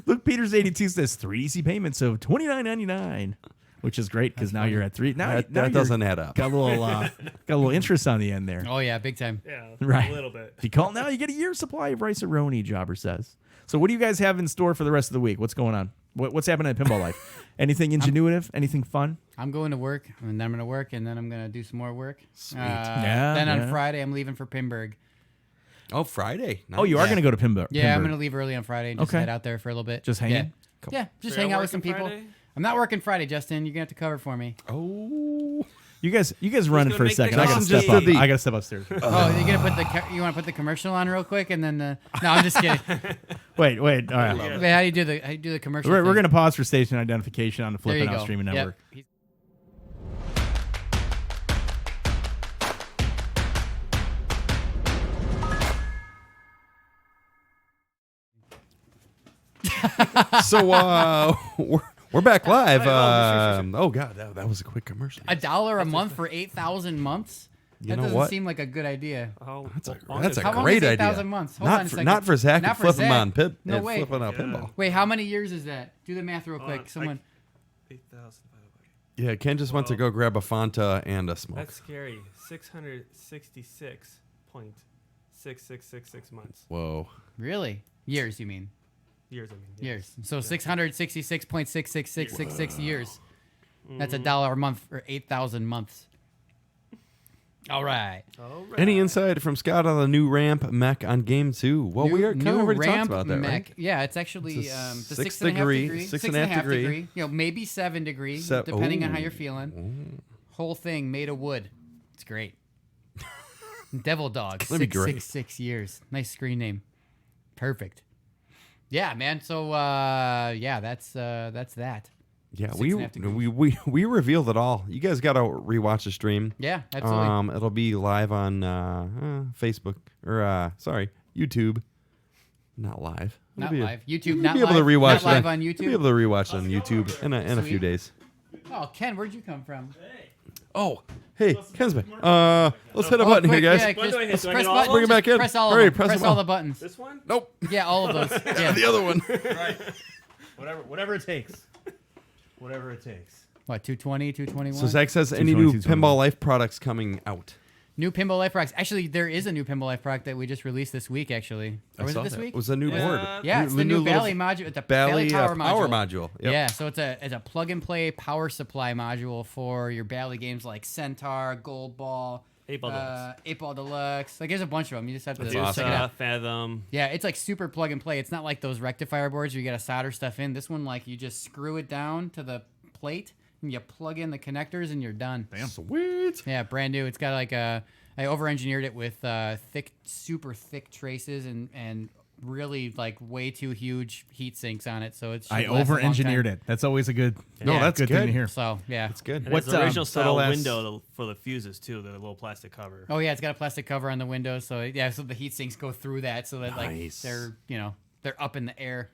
Luke Peters 82 says 3DC payments of $29.99, which is great because now you're at three. Now That now you're- doesn't add up. Got a little interest on the end there. Oh yeah, big time. Yeah, Right. a little bit. If you call now, you get a year's supply of rice-a-roni, Jobber says. So what do you guys have in store for the rest of the week? What's going on? What's happening at Pinball Life? Anything ingenuitive? Anything fun? I'm going to work, and then I'm going to work, and then I'm going to do some more work. Sweet. Then on Yeah. Friday, I'm leaving for Pinburg. Oh, Friday. Oh, you are going to go to Pinball. Yeah, I'm going to leave early on Friday and just Okay. head out there for a little bit. Just hanging? Yeah, just So hang you're out with some working people. Friday? I'm not working Friday, Justin. You're going to have to cover for me. Oh. You guys run it gonna for a make the second. I got to coffee. step up. I got to step upstairs. Oh, you're going to put you want to put the commercial on real quick, and then no, I'm just kidding. Wait. All right. Wait, how do you do the commercial? We're thing? going to pause for station identification on the There you Flippin' Out go. Streaming Yep. Network. So we're back live. Sure. Oh God, that was a quick commercial. $1 a month for 8,000 months. You That know doesn't what? seem like a good idea. That's a How long great is idea. 8,000 months? Hold on a Not for, second. not for Zach Not and for flipping Zach. on pip. No and way. flipping out pinball. Wait, how many years is that? Do the math real quick. Someone. 8,000. Yeah, Ken just went to go grab a Fanta and a smoke. That's scary. 666.6666 months. Whoa. Really? Years, you mean? Years, I mean. Years. So 666.66666 years. That's $1 a month for 8,000 months. All right. Any insight from Scott on the new ramp mech on game 2? Well, we are kind of new already talked ramp about that, mech. right? Yeah, it's actually It's a the 6 6.5 degree- degree, 6.5 degree. You know, maybe 7 degree, depending on how you're feeling. Whole thing made of wood. It's great. Devil Dog. That'd be great. 666 years. Nice screen name. Perfect. Yeah, man. So that's that. Yeah, 6.5 degrees. we revealed it all. You guys got to rewatch the stream. Yeah, absolutely. It'll be live on Facebook or YouTube. Not live. Not It'll be live. YouTube, You'll not be able to live. rewatch Not live that. on You'll YouTube? be able to rewatch it on YouTube in a few Sweet. days. Oh, Ken, where'd you come from? Oh, hey, Ken's back. Let's hit a Oh, button quick, here, guys. yeah, When do I hit? just Do I press get all buttons. of Bring it back Just in. Press all Hurry, of them. press Press them all all. the buttons. This one? Nope. Yeah, all of those. Yeah. The other one. Right. Whatever it takes. Whatever it takes. What, 220, 221? So Zach says any new 220. Pinball Life products coming out. New Pinball Life products. Actually, there is a new Pinball Life product that we just released this week, actually. Or was it this week? It was a new board. Yeah, it's the new little Bally module. It's a Bally power module. Yep. Yeah, so it's a plug-and-play power supply module for your Bally games like Centaur, Gold Ball, 8-Ball Deluxe. 8-Ball Deluxe. Like, there's a bunch of them. You just have to Medusa, check it out. Fathom. Yeah, it's like super plug and play. It's not like those rectifier boards where you got to solder stuff in. This one, like, you just screw it down to the plate and you plug in the connectors and you're done. Damn. Sweet. Yeah, brand new. It's got like I over-engineered it with super thick traces and really like way too huge heat sinks on it. So it's I over-engineered it. That's always a good. No, that's good good. thing to hear. So yeah, That's good. And it's the original so the style last- window for the fuses too, the little plastic cover. Oh yeah, it's got a plastic cover on the window. So yeah, so the heat sinks go through that, so that Nice. like they're up in the air.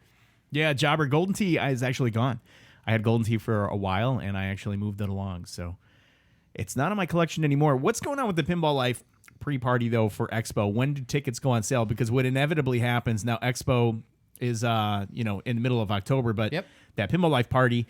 Yeah, Jobber, Golden Tee is actually gone. I had Golden Tee for a while, and I actually moved it along. So It's not in my collection anymore. What's going on with the Pinball Life pre-party though for Expo? When do tickets go on sale? Because what inevitably happens now, Expo is in the middle of October, but that Pinball Life party,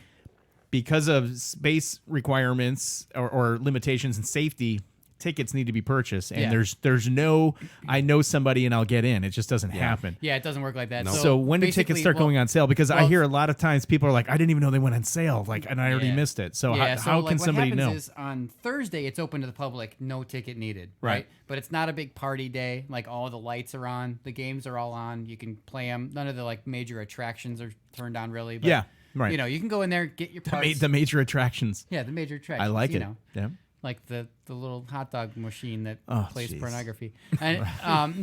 because of space requirements or limitations and safety, tickets need to be purchased, and there's no I know somebody and I'll get in. It just doesn't happen. Yeah, it doesn't work like that. So when do tickets start going on sale? Because I hear a lot of times people are like, I didn't even know they went on sale, and I already missed it. So how can somebody know? What happens is on Thursday it's open to the public, no ticket needed. Right. But it's not a big party day. Like all the lights are on, the games are all on. You can play them. None of the major attractions are turned on really. But, right. You can go in there, get your parts. The major attractions. Yeah, the major attractions. I like it. Yeah. Like the little hot dog machine that plays pornography. And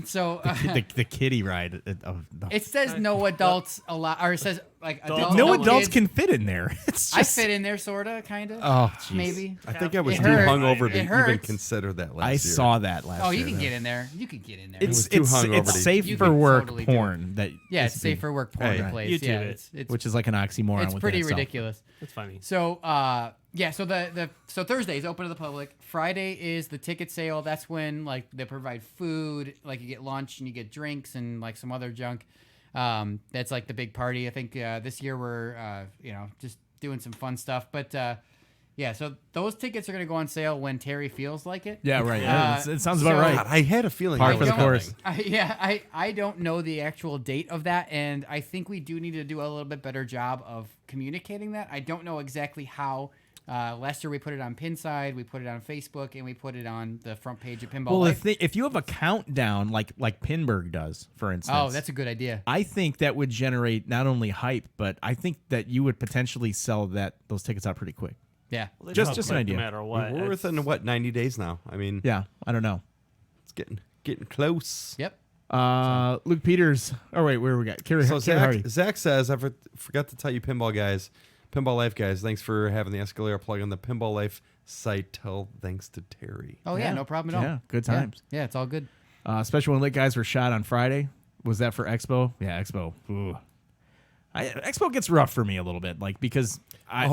the kiddie ride. It says no adults allowed, or it says adults. No adults can fit in there. I fit in there, sorta, kind of. Oh, geez. Maybe. I think I was too hungover to even consider that last year. I saw that last year. Oh, you can get in there. You can get in there. It's safe for work porn. It's safe for work porn to play. YouTube it's which is like an oxymoron. It's pretty ridiculous. It's funny. So so Thursday is open to the public. Friday is the ticket sale. That's when they provide food, you get lunch and you get drinks and some other junk. That's the big party. I think this year we're just doing some fun stuff. But so those tickets are going to go on sale when Terry feels like it. Yeah, right. It sounds about right. God, I had a feeling. Par for the course. I don't know the actual date of that, and I think we do need to do a little bit better job of communicating that. I don't know exactly how. Last year we put it on Pinside, we put it on Facebook, and we put it on the front page of Pinball Life. If you have a countdown like Pinburg does, for instance. Oh, that's a good idea. I think that would generate not only hype, but I think that you would potentially sell those tickets out pretty quick. Yeah. Well, just an idea. No matter what. We're within 90 days now. I mean, yeah, I don't know. It's getting close. Yep. Luke Peters. Oh wait, where we got? Zach says, I forgot to tell you, Pinball Life guys, thanks for having the Escalera plug on the Pinball Life site. Thanks to Terry. Oh yeah, no problem at all. Yeah, good times. Yeah, it's all good. Especially when lit guys were shot on Friday. Was that for Expo? Yeah, Expo. Ooh. Expo gets rough for me a little bit, because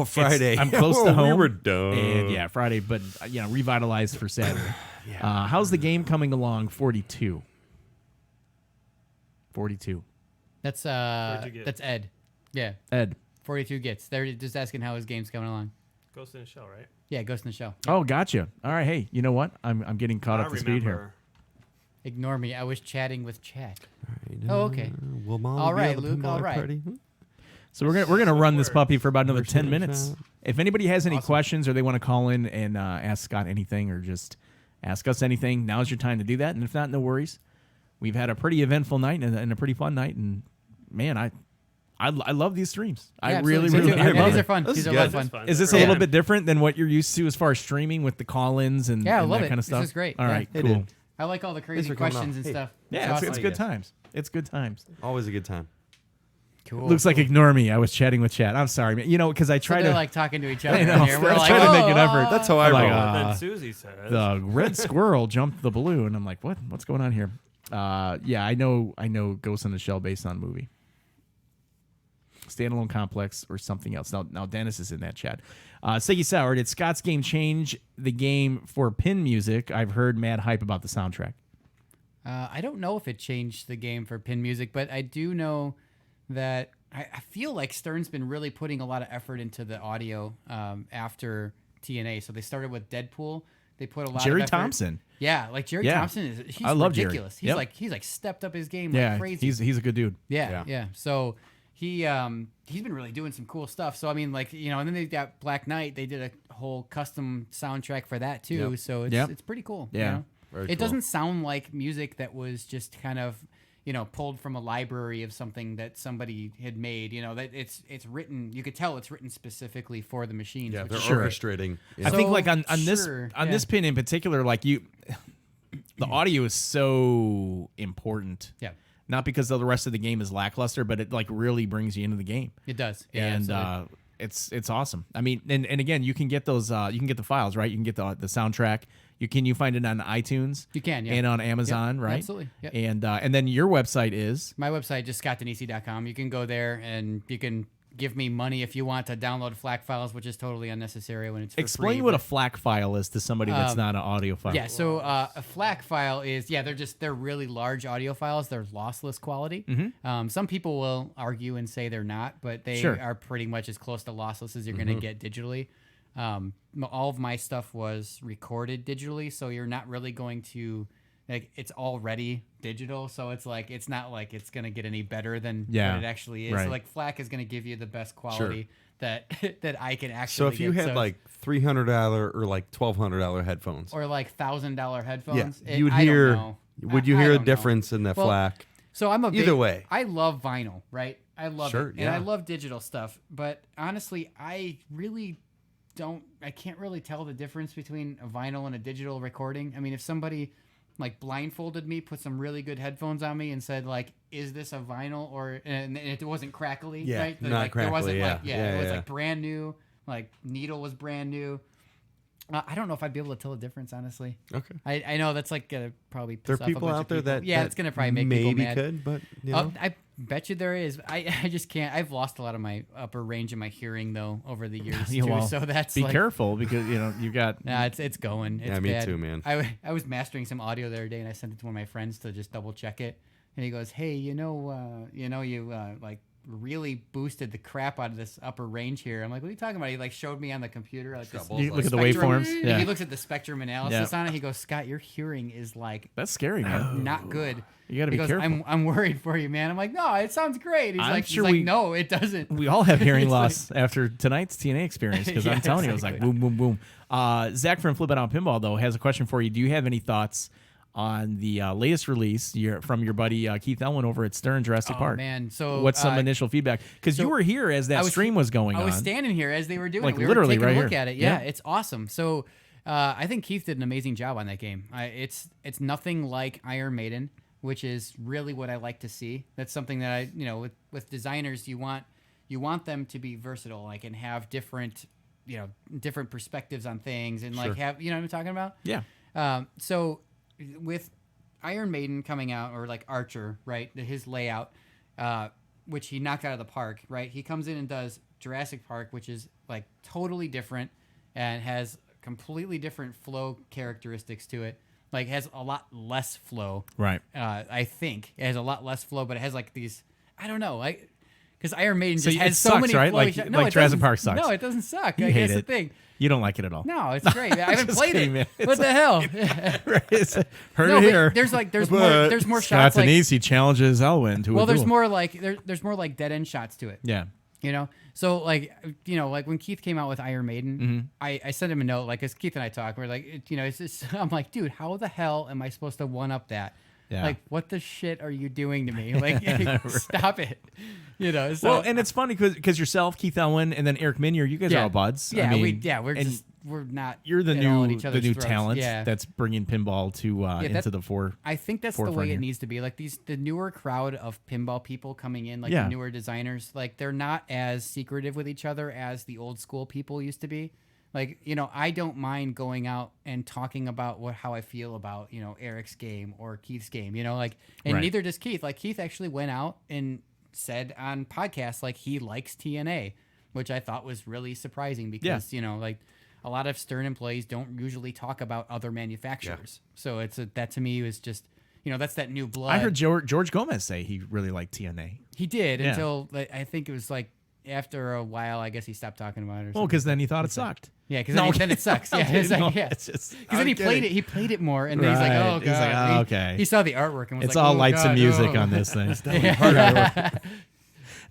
Friday. I'm close to home. We were done. And Friday, but revitalized for Saturday. How's the game coming along? 42. 42. That's Ed. Yeah. Ed. 42 gets. They're just asking how his game's coming along. Ghost in the Shell, right? Yeah, Ghost in the Shell. Oh, gotcha. All right, hey, you know what? I'm getting caught up to speed here. Ignore me. I was chatting with chat. Right, oh, okay. All right, Luke. All right. So we're gonna run this puppy for about another 10 minutes. If anybody has any questions or they want to call in and ask Scott anything or just ask us anything, now's your time to do that. And if not, no worries. We've had a pretty eventful night and a pretty fun night. And man, I love these streams. Yeah, I really love it. These are fun. These are a lot of fun. Is this a little bit different than what you're used to as far as streaming with the call-ins and, I and love that kind of stuff? This is great. All right, cool. I like all the crazy questions and stuff. Yeah, it's good times. It's good times. Always a good time. Cool. Looks like ignore me. I was chatting with chat. I'm sorry, man. Because I try to talking to each other. I know. Here. We're I try to make an effort. That's how I roll. Then Susie says the red squirrel jumped the balloon. I'm like, what's going on here? I know Ghost in the Shell based on movie. Standalone Complex or something else. Now Dennis is in that chat. Siggy Sour, did Scott's game change the game for pin music? I've heard mad hype about the soundtrack. I don't know if it changed the game for pin music, but I do know that I feel like Stern's been really putting a lot of effort into the audio after TNA. So they started with Deadpool. They put a lot Jerry of effort. Thompson. Yeah, Jerry Thompson he's I love ridiculous. Jerry. He's like stepped up his game like crazy. He's a good dude. Yeah. So he's been really doing some cool stuff. So I mean, and then they've got Black Knight. They did a whole custom soundtrack for that too. Yep. So it's pretty cool. Yeah. Very it cool. doesn't sound like music that was just kind of pulled from a library of something that somebody had made. That it's written. You could tell it's written specifically for the machines. Yeah, they're Sure. orchestrating. I think on this pin in particular, the audio is so important. Yeah. Not because the rest of the game is lackluster, but it really brings you into the game. It does. Yeah, and it's awesome. I mean, and again, you can get those. You can get the files, right? You can get the soundtrack. You find it on iTunes. You can, yeah. And on Amazon, Yep, right? Absolutely. Yep. And then your website is? My website, just scottdanesi.com. You can go there and you can give me money if you want to download FLAC files, which is totally unnecessary when it's for Explain free, what a but- FLAC file is to somebody that's not an audio file. Yeah, so a FLAC file is they're really large audio files. They're lossless quality. Some people will argue and say they're not, but they are pretty much as close to lossless as you're going to get digitally. All of my stuff was recorded digitally, so you're not really going to it's already digital, so it's not like it's going to get any better than what it actually is. Right. So FLAC is going to give you the best quality that I can actually. So if you had like $300 or like $1,200 headphones, or like $1,000 headphones, you would I don't hear. know. Would you I hear a don't know. difference in the Well, FLAC? So I'm a either way. I love vinyl, right? I love it, and yeah. I love digital stuff. But honestly, I can't really tell the difference between a vinyl and a digital recording. I mean, if somebody like blindfolded me, put some really good headphones on me, and said like, "Is this a vinyl?" and it wasn't crackly, right? Not crackly. There wasn't Yeah. it was like brand new. Like needle was brand new. I don't know if I'd be able to tell the difference, honestly. Okay. I know that's like gonna probably piss There are off a people bunch out of there people. that it's gonna probably make people mad. could, but you know. I bet you there is. I just can't. I've lost a lot of my upper range of my hearing though over the years too. Well, So that's be like, careful because you got. Nah, it's going. It's me bad. too, man. I was mastering some audio the other day and I sent it to one of my friends to just double check it, and he goes, "Hey, you like really boosted the crap out of this upper range here." I'm like, "What are you talking about?" He like showed me on the computer like this. You look at the spectrum. waveforms. Yeah. He looks at the spectrum analysis on it. He goes, "Scott, your hearing is like That's scary, man. not good." You got to be He goes, careful. I'm worried for you, man. I'm like, "No, it sounds great." He's I'm like, sure no, it doesn't. We all have hearing It's loss after tonight's TNA experience because Yeah, I'm telling you, it was like boom, boom, boom. Zach from Flip It Out Pinball, though, has a question for you. Do you have any thoughts on the latest release from your buddy Keith Elwin over at Stern Jurassic Park? Man, so what's some initial feedback? Because you were here as that stream was going on. I was standing here as they were doing Like, it. We literally were taking right a look here. at it. Yeah. Yeah, it's awesome. So I think Keith did an amazing job on that game. It's nothing like Iron Maiden, which is really what I like to see. That's something that with designers, you want them to be versatile, like, and have different perspectives on things, and like have what I'm talking about. Yeah. So with Iron Maiden coming out, or like Archer, right? His layout, which he knocked out of the park, right? He comes in and does Jurassic Park, which is like totally different and has completely different flow characteristics to it. Like, has a lot less flow. Right. I think it has a lot less flow, but it has like these, I don't know, like, because Iron Maiden So just it has so sucks, many right? flowy Like- shots. like it Jurassic doesn't- Park sucks. No, it doesn't suck. You Like, hate that's it. the thing. You don't like it at all. No, it's great. I haven't Just played kidding, it. man. What It's the hell? Heard No, it but here. there's more Scott shots. Like, Danesi challenges Elwin to a there's duel. more like there's more like dead end shots to it. Yeah. So like like when Keith came out with Iron Maiden, I sent him a note, like, as Keith and I talk, we're like, it's just, I'm like, dude, how the hell am I supposed to one up that? Yeah. Like, what the shit are you doing to me? Like, stop it. So, Well, and it's funny because yourself, Keith Elwin, and then Eric Minier, you guys are all buds. Yeah, I mean, we're not. You're the at all at new each other's throats. talent Yeah. that's bringing pinball to into the fore. I think that's the forefront way it here. needs to be. Like the newer crowd of pinball people coming in, like Yeah. the newer designers, like they're not as secretive with each other as the old school people used to be. Like, I don't mind going out and talking about how I feel about, Eric's game or Keith's game, and Right. neither does Keith. Like, Keith actually went out and said on podcasts, like, he likes TNA, which I thought was really surprising because, like, a lot of Stern employees don't usually talk about other manufacturers. So that to me was just, that's that new blood. I heard George Gomez say he really liked TNA. He did Yeah. until, like, I think it was like after a while, I guess he stopped talking about it. Or Well, something. because then he thought it sucked. Yeah, because then it sucks. Yeah, it's like, yeah. It's just Because then he played it more, and then he's like, Right. "Oh god." He's like, "Oh, okay." He saw the artwork and was It's like, all "Oh, lights and God, music oh." on this thing. Yeah.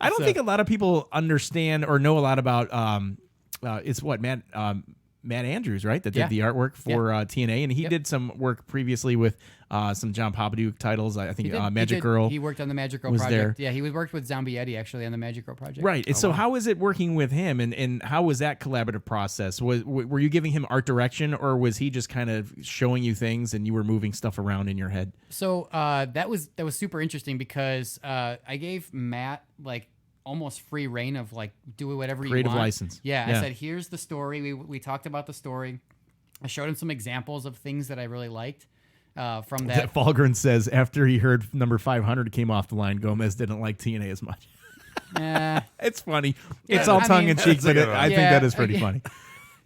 I don't think a lot of people understand or know a lot about. It's what Matt Andrews, right? That did Yeah. the artwork for TNA, and he did some work previously with some John Papaduke titles. I think Magic Girl. He worked on the Magic Girl was project. there. Yeah, he worked with Zombie Eddie actually on the Magic Girl project. Right. And so how is it working with him, and how was that collaborative process? Were you giving him art direction, or was he just kind of showing you things and you were moving stuff around in your head? So that was super interesting because I gave Matt like almost free reign of like do whatever you want. Creative license. Yeah, I said, here's the story. We talked about the story. I showed him some examples of things that I really liked from that. Falgren says after he heard number 500 came off the line, Gomez didn't like TNA as much. It's funny. Yeah, It's all I tongue mean- in cheek, but That's a good I one. think Yeah, that is pretty okay. funny.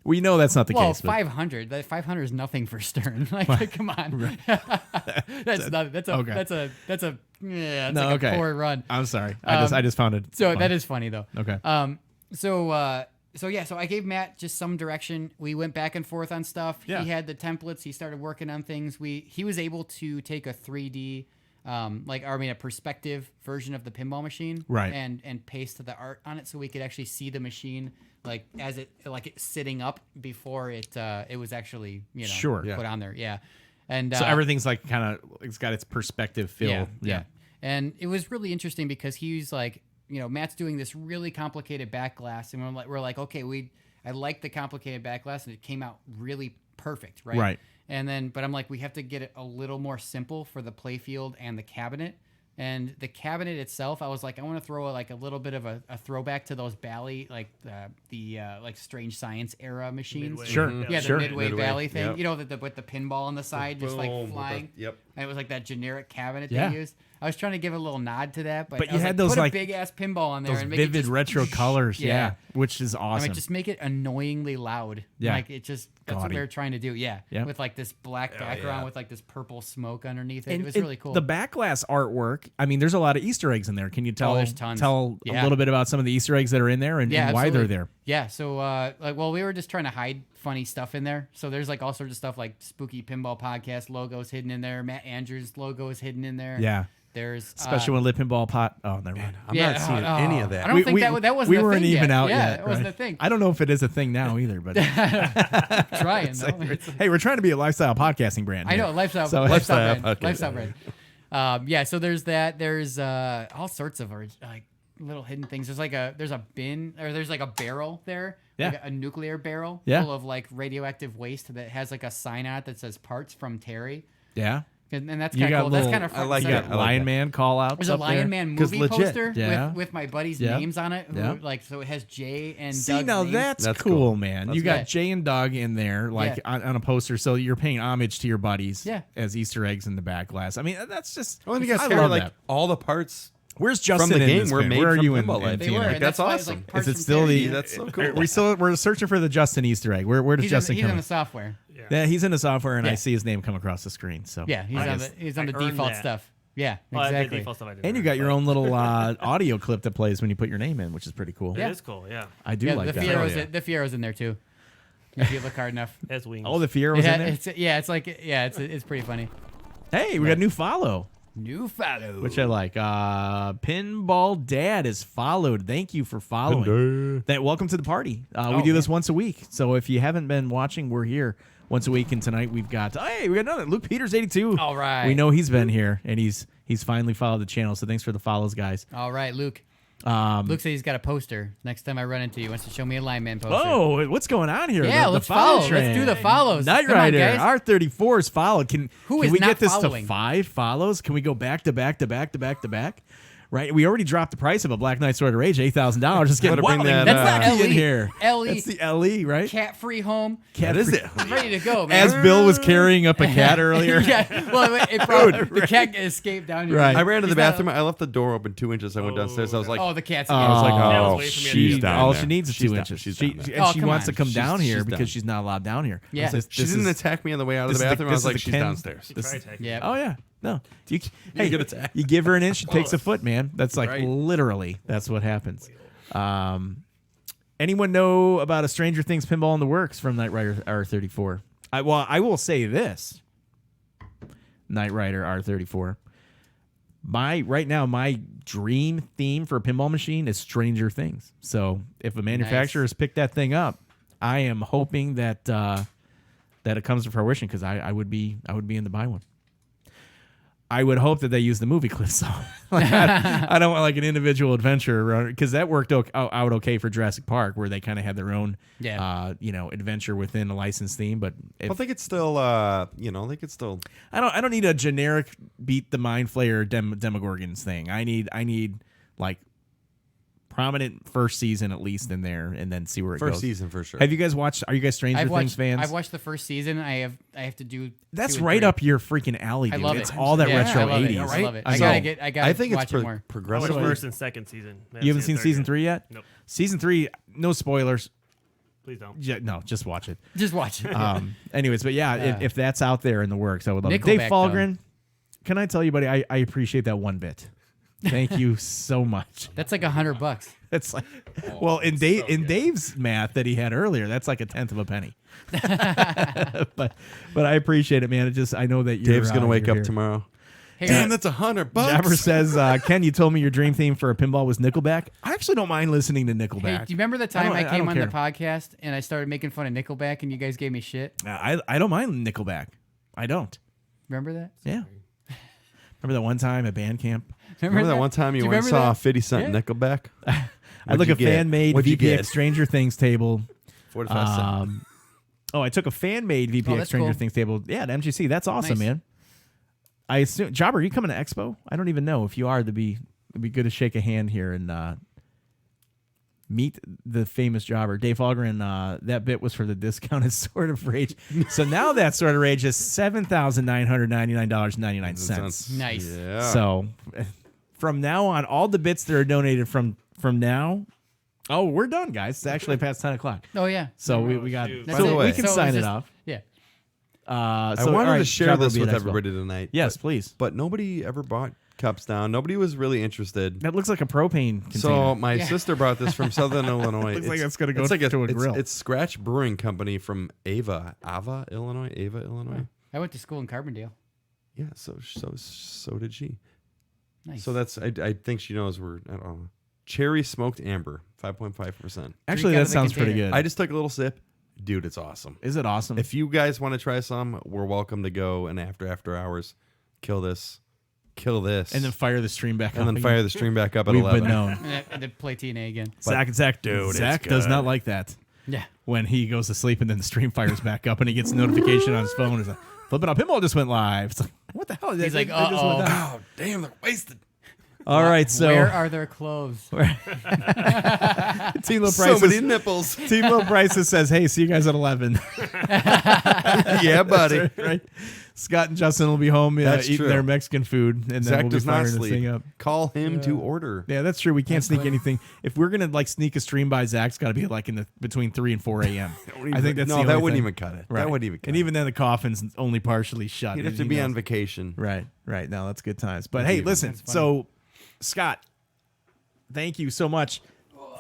We know that's not the Well, case. but- 500. That 500 is nothing for Stern. Like, come on. That's not. That's a. Okay. That's a. That's a. Yeah. It's No, like okay. a poor run. I'm sorry. I just found it. So funny. that is funny though. Okay. So yeah. So I gave Matt just some direction. We went back and forth on stuff. Yeah. He had the templates. He started working on things. He was able to take a 3D. A perspective version of the pinball machine, Right. And paste the art on it, so we could actually see the machine like as it's sitting up before it was actually Sure. put on there, yeah. And So everything's like kind of, it's got its perspective feel. yeah. And it was really interesting because he was like, Matt's doing this really complicated back glass, and we're like, okay, I like the complicated back glass, and it came out really perfect, right? Right. And then, but I'm like, we have to get it a little more simple for the playfield and the cabinet. And the cabinet itself, I was like, I want to throw like a little bit of a throwback to those Bally, like the Strange Science era machines. Midway. Sure. Yeah, Sure. the Midway Valley thing. Yep. With the pinball on the side, just like Boom, with the- flying. yep. And it was like that generic cabinet Yeah. they used. I was trying to give a little nod to that, but But I you was had like, those put like a big ass pinball on there those and make it vivid just retro colors. Yeah. Which is awesome. I mean, just make it annoyingly loud. Yeah. Like it just, that's what Gaudy. they were trying to do. Yeah. Yeah. With like this black background yeah. with like this purple smoke underneath it. And It was really cool. The backglass artwork. I mean, there's a lot of Easter eggs in there. Can you tell? there's tons. Tell a Yeah. little bit about some of the Easter eggs that are in there and why absolutely. they're there. Yeah. So, we were just trying to hide funny stuff in there. So there's like all sorts of stuff like Spooky Pinball Podcast logos hidden in there. Matt Andrews' logo is hidden in there. Yeah. There's Especially when Lip Pinball Pot. Oh, never mind. I'm not seeing any of that. I don't think that wasn't we a weren't thing even yet. out yeah, yet. it wasn't right? a thing. I don't know if it is a thing now either, but Trying. It's though. like, hey, we're trying to be a lifestyle podcasting brand. I here. know, lifestyle So- brand. okay. Lifestyle brand. Yeah, so there's that. There's all sorts of like little hidden things. There's a bin, or there's like a barrel there. Yeah. Like a nuclear barrel Yeah. full of like radioactive waste that has like a sign on it that says parts from Terry. Yeah. And that's You kind of got cool. That's little- kind of fun. I like You it. got I like Lion that. Man call outs. There's a Lion Man 'Cause movie legit. poster Yeah. with my buddies' Yeah. names on it. Yeah. So it has Jay and See, Doug's now names. that's That's cool, cool. man. That's you got good. Jay and Doug in there, like Yeah. on a poster, so you're paying homage to your buddies Yeah. as Easter eggs in the back glass. I mean, that's just. Oh, and you guys I carry love like that. all the parts Where's Justin from the in game this were pin? made Where are from you in Pinball Life. They TNA? were. Like, and that's why it's awesome. like parts Is it from still Terry. the? That's so cool. We're searching for the Justin Easter egg. Where does He's Justin in come? the in? software. Yeah, he's in the software, and I Yeah. see his name come across the screen. So Yeah, he's on the I earned default that. stuff. Yeah, Well, the exactly. default stuff I did and you earn, got your but own little audio clip that plays when you put your name in, which is pretty cool. It Yeah. is cool, yeah. I do Yeah, like the that. Fiero's Oh, yeah. the Fiero's in there too. If you look hard enough. It has wings. Oh, the Fiero's in there. It's pretty funny. Hey, we got a new follow. New follow. Which I like. Pinball Dad is followed. Thank you for following. Welcome to the party. We do this once a week. So if you haven't been watching, we're here once a week. And tonight we got another Luke Peters 82. All right. We know he's been here and he's finally followed the channel. So thanks for the follows, guys. All right, Luke. Luke said he's got a poster. Next time I run into you, he wants to show me a lineman poster. Oh, what's going on here? Yeah, The let's follow follow. train. Let's do the follows. Night Come on, Rider, guys. R34 is followed. Can is we not get this following? to 5 follows? Can we go back to back to back to back to back? Right, we already dropped the price of a Black Knight Sword of Rage, $8,000. Just getting Gotta bring wilding that, That's LE. in here. LE. That's the LE, right? Cat free home. Cat is free- it? Ready to go, man. As Bill was carrying up a cat earlier. Yeah. Well, it probably, the cat escaped down here. Right. I ran to the He's not- bathroom. I left the door open 2 inches. I went downstairs. I was like, Oh, the cat's. Oh, I was like, That was oh, way from me. she's She's down all there. she needs is She's 2 down- inches. She's She, down there. and Oh, she come wants on. to come down here she's because down. she's not allowed down here. Yeah. She didn't attack me on the way out of this the is the- bathroom. I this was is like, the she's Ken- downstairs. She tried attacking Yeah. Oh yeah, no. Hey, get attacked. you give her an inch, she takes a foot, man. That's like Right. literally that's what happens. Anyone know about a Stranger Things pinball in the works from Knight Rider R34? I will say this. Knight Rider R34. Right now, my dream theme for a pinball machine is Stranger Things. So if a manufacturer has picked that thing up, I am hoping that it comes to fruition because I would be in to buy one. I would hope that they use the movie clips. Like, I don't want like an individual adventure because that worked out okay for Jurassic Park, where they kind of had their own, adventure within a licensed theme. But I think it's still, I don't need a generic beat the Mind Flayer Demogorgons thing. I need like prominent first season at least in there, and then see where it goes. First season for sure. Have you guys watched? Are you guys Stranger Things fans? I've watched the first season. I have to do. That's 2 and right 3. up your freaking alley, dude. I love it's it. all that Yeah, retro I love it. 80s. I love it. I gotta think watch it's it more. I watched progressively. first and second season. You haven't seen season 3 yet? Nope. Season 3, no spoilers. Please don't. Yeah, no, just watch it. Just watch it. Anyways, but yeah, if that's out there in the works, I would love it. Dave Nickelback, Falgren, can I tell you, buddy, I appreciate that one bit. Thank you so much. That's like $100. That's like, well, in Dave's math that he had earlier, that's like a tenth of a penny. but I appreciate it, man. It just I know that Dave's gonna wake you're up here. tomorrow. Hey, Damn, that's $100. Jabber says, Ken, you told me your dream theme for a pinball was Nickelback. I actually don't mind listening to Nickelback. Hey, do you remember the time I don't came on care. the podcast and I started making fun of Nickelback and you guys gave me shit? I don't mind Nickelback. I don't. Remember that? Yeah. Remember that one time at band camp? Remember that one time you went and saw 50 Cent Nickelback? I look a fan-made What'd you VPX get? Stranger Things table. 45 cents. I took a fan-made VPX that's Stranger cool. Things table. Yeah, at MGC. That's awesome, Nice. man. I assume, Jobber, are you coming to Expo? I don't even know. If you are, it'd be good to shake a hand here and meet the famous Jobber. Dave Falgren, that bit was for the discounted Sword of Rage. So now that Sword of Rage is $7,999.99. Nice. Yeah. So from now on, all the bits that are donated from now. Oh, we're done, guys. It's actually past 10 o'clock. Oh, yeah. So we got. That's So it. we can So sign it's it just- off. Yeah. I So, wanted all right, to share Jobber will this be with at Expo. everybody tonight. Yes, please. But nobody ever bought cups down. Nobody was really interested. That looks like a propane container. So my sister brought this from Southern Illinois. Looks like it's gonna go like to a grill. It's Scratch Brewing Company from Ava, Illinois. I went to school in Carbondale. Yeah, so did she. Nice. So that's I think she knows we're I don't know. Cherry smoked amber, 5.5%. Actually, Drink out that of the sounds pretty container. good. I just took a little sip. Dude, it's awesome. Is it awesome? If you guys want to try some, we're welcome to go and after hours, kill this, and then fire the stream back up. and then again. fire the stream back up at We've 11. been known. And then play TNA again. Zach, dude, Zach it's does good. not like that. Yeah. When he goes to sleep and then the stream fires back up and he gets a notification on his phone. It's like, Flipping Out Pinball just went live. It's like, what the hell? He's like, They just went uh-oh. down. Oh, damn, they're wasted. All right, so Where are their clothes? Team Low So Prices. many nipples. Team Low Prices says, "Hey, see you guys at 11." Yeah, buddy. That's right. Scott and Justin will be home That's eating true. their Mexican food, and then Zach we'll be does not firing this sleep. thing up. Call him to order. Yeah, that's true. We can't sneak anything. If we're gonna like sneak a stream by, Zach's got to be like in the between 3 and 4 a.m. I think that's no, the that only wouldn't thing. even cut it. Right. That wouldn't even cut and it. even then, the coffin's only partially shut. You'd have to He be knows. on vacation. Right. No, that's good times. But That'd hey, be listen. fun. So, Scott, thank you so much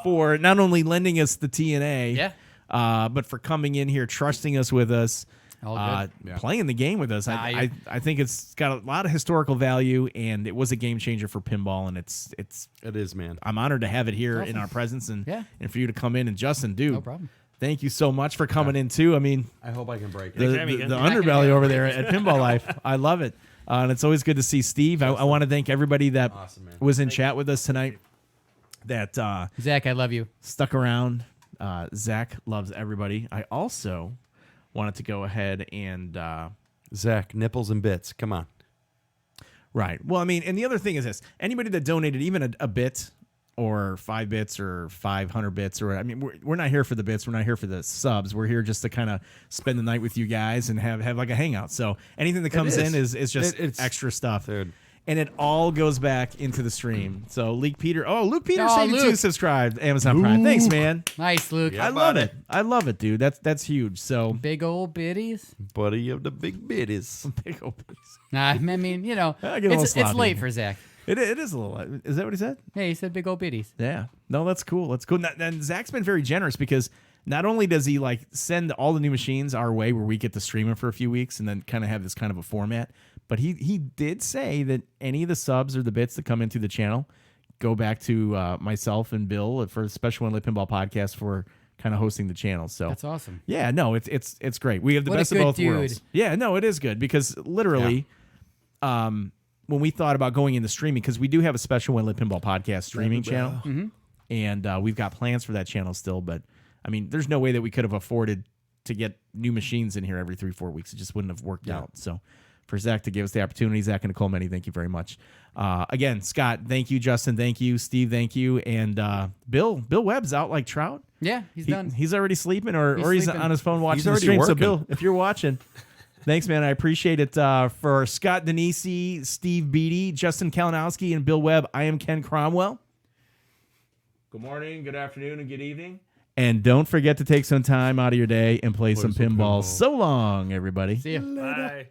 for not only lending us the TNA, Yeah. but for coming in here, trusting us with us. All good. Playing the game with us. I think it's got a lot of historical value, and it was a game changer for pinball, and it is, man. I'm honored to have it here Awesome. in our presence, and Yeah. and for you to come in. And Justin, dude, No problem. thank you so much for coming in too. I mean, I hope I can break the, it. Thanks for having the, me the again. underbelly over there at Pinball Life, I love it, and it's always good to see Steve. I want to thank everybody that Awesome, man. was in chat with us tonight. That Zach, I love you. stuck around. Zach loves everybody. I also wanted to go ahead and Zach, nipples and bits. Come on. right. Well, I mean, and the other thing is this: anybody that donated even a bit or 5 bits or 500 bits, or I mean, we're not here for the bits. We're not here for the subs. We're here just to kind of spend the night with you guys and have like a hangout. So anything that comes in is just It's extra stuff. Dude. And it all goes back into the stream. So Luke Peters Oh, 82 Luke. subscribed. Amazon Prime. Thanks, man. Nice, Luke. I love it. I love it, dude. That's huge. So Big old biddies. Buddy of the big bitties. big old piece. Nah, I mean, you know, I get a little it's sloppy. late for Zach. It is a little. Is that what he said? Hey, he said big old biddies. Yeah. No, that's cool. That's cool. And Zach's been very generous because not only does he like send all the new machines our way where we get to stream them for a few weeks and then kind of have this kind of a format, but he did say that any of the subs or the bits that come into the channel go back to myself and Bill for the Special One Lit Pinball podcast for kind of hosting the channel. So That's awesome. yeah, no, it's great. We have the What a best of good both dude. worlds. Yeah, no, it is good because literally, when we thought about going into streaming, because we do have a Special One Lit Pinball podcast streaming channel, and we've got plans for that channel still. But I mean, there's no way that we could have afforded to get new machines in here every 3-4 weeks. It just wouldn't have worked out. So for Zach to give us the opportunity. Zach and Nicole, many thank you very much. Again, Scott, thank you. Justin, thank you. Steve, thank you. And Bill Webb's out like trout. Yeah, he's done. He's already sleeping, or he's sleeping. on his phone watching He's the already stream. So, working. Bill, if you're watching, thanks, man. I appreciate it. For Scott Danesi, Steve Beatty, Justin Kalinowski, and Bill Webb, I am Ken Cromwell. Good morning, good afternoon, and good evening. And don't forget to take some time out of your day and play some pinball. So long, everybody. See ya. Bye.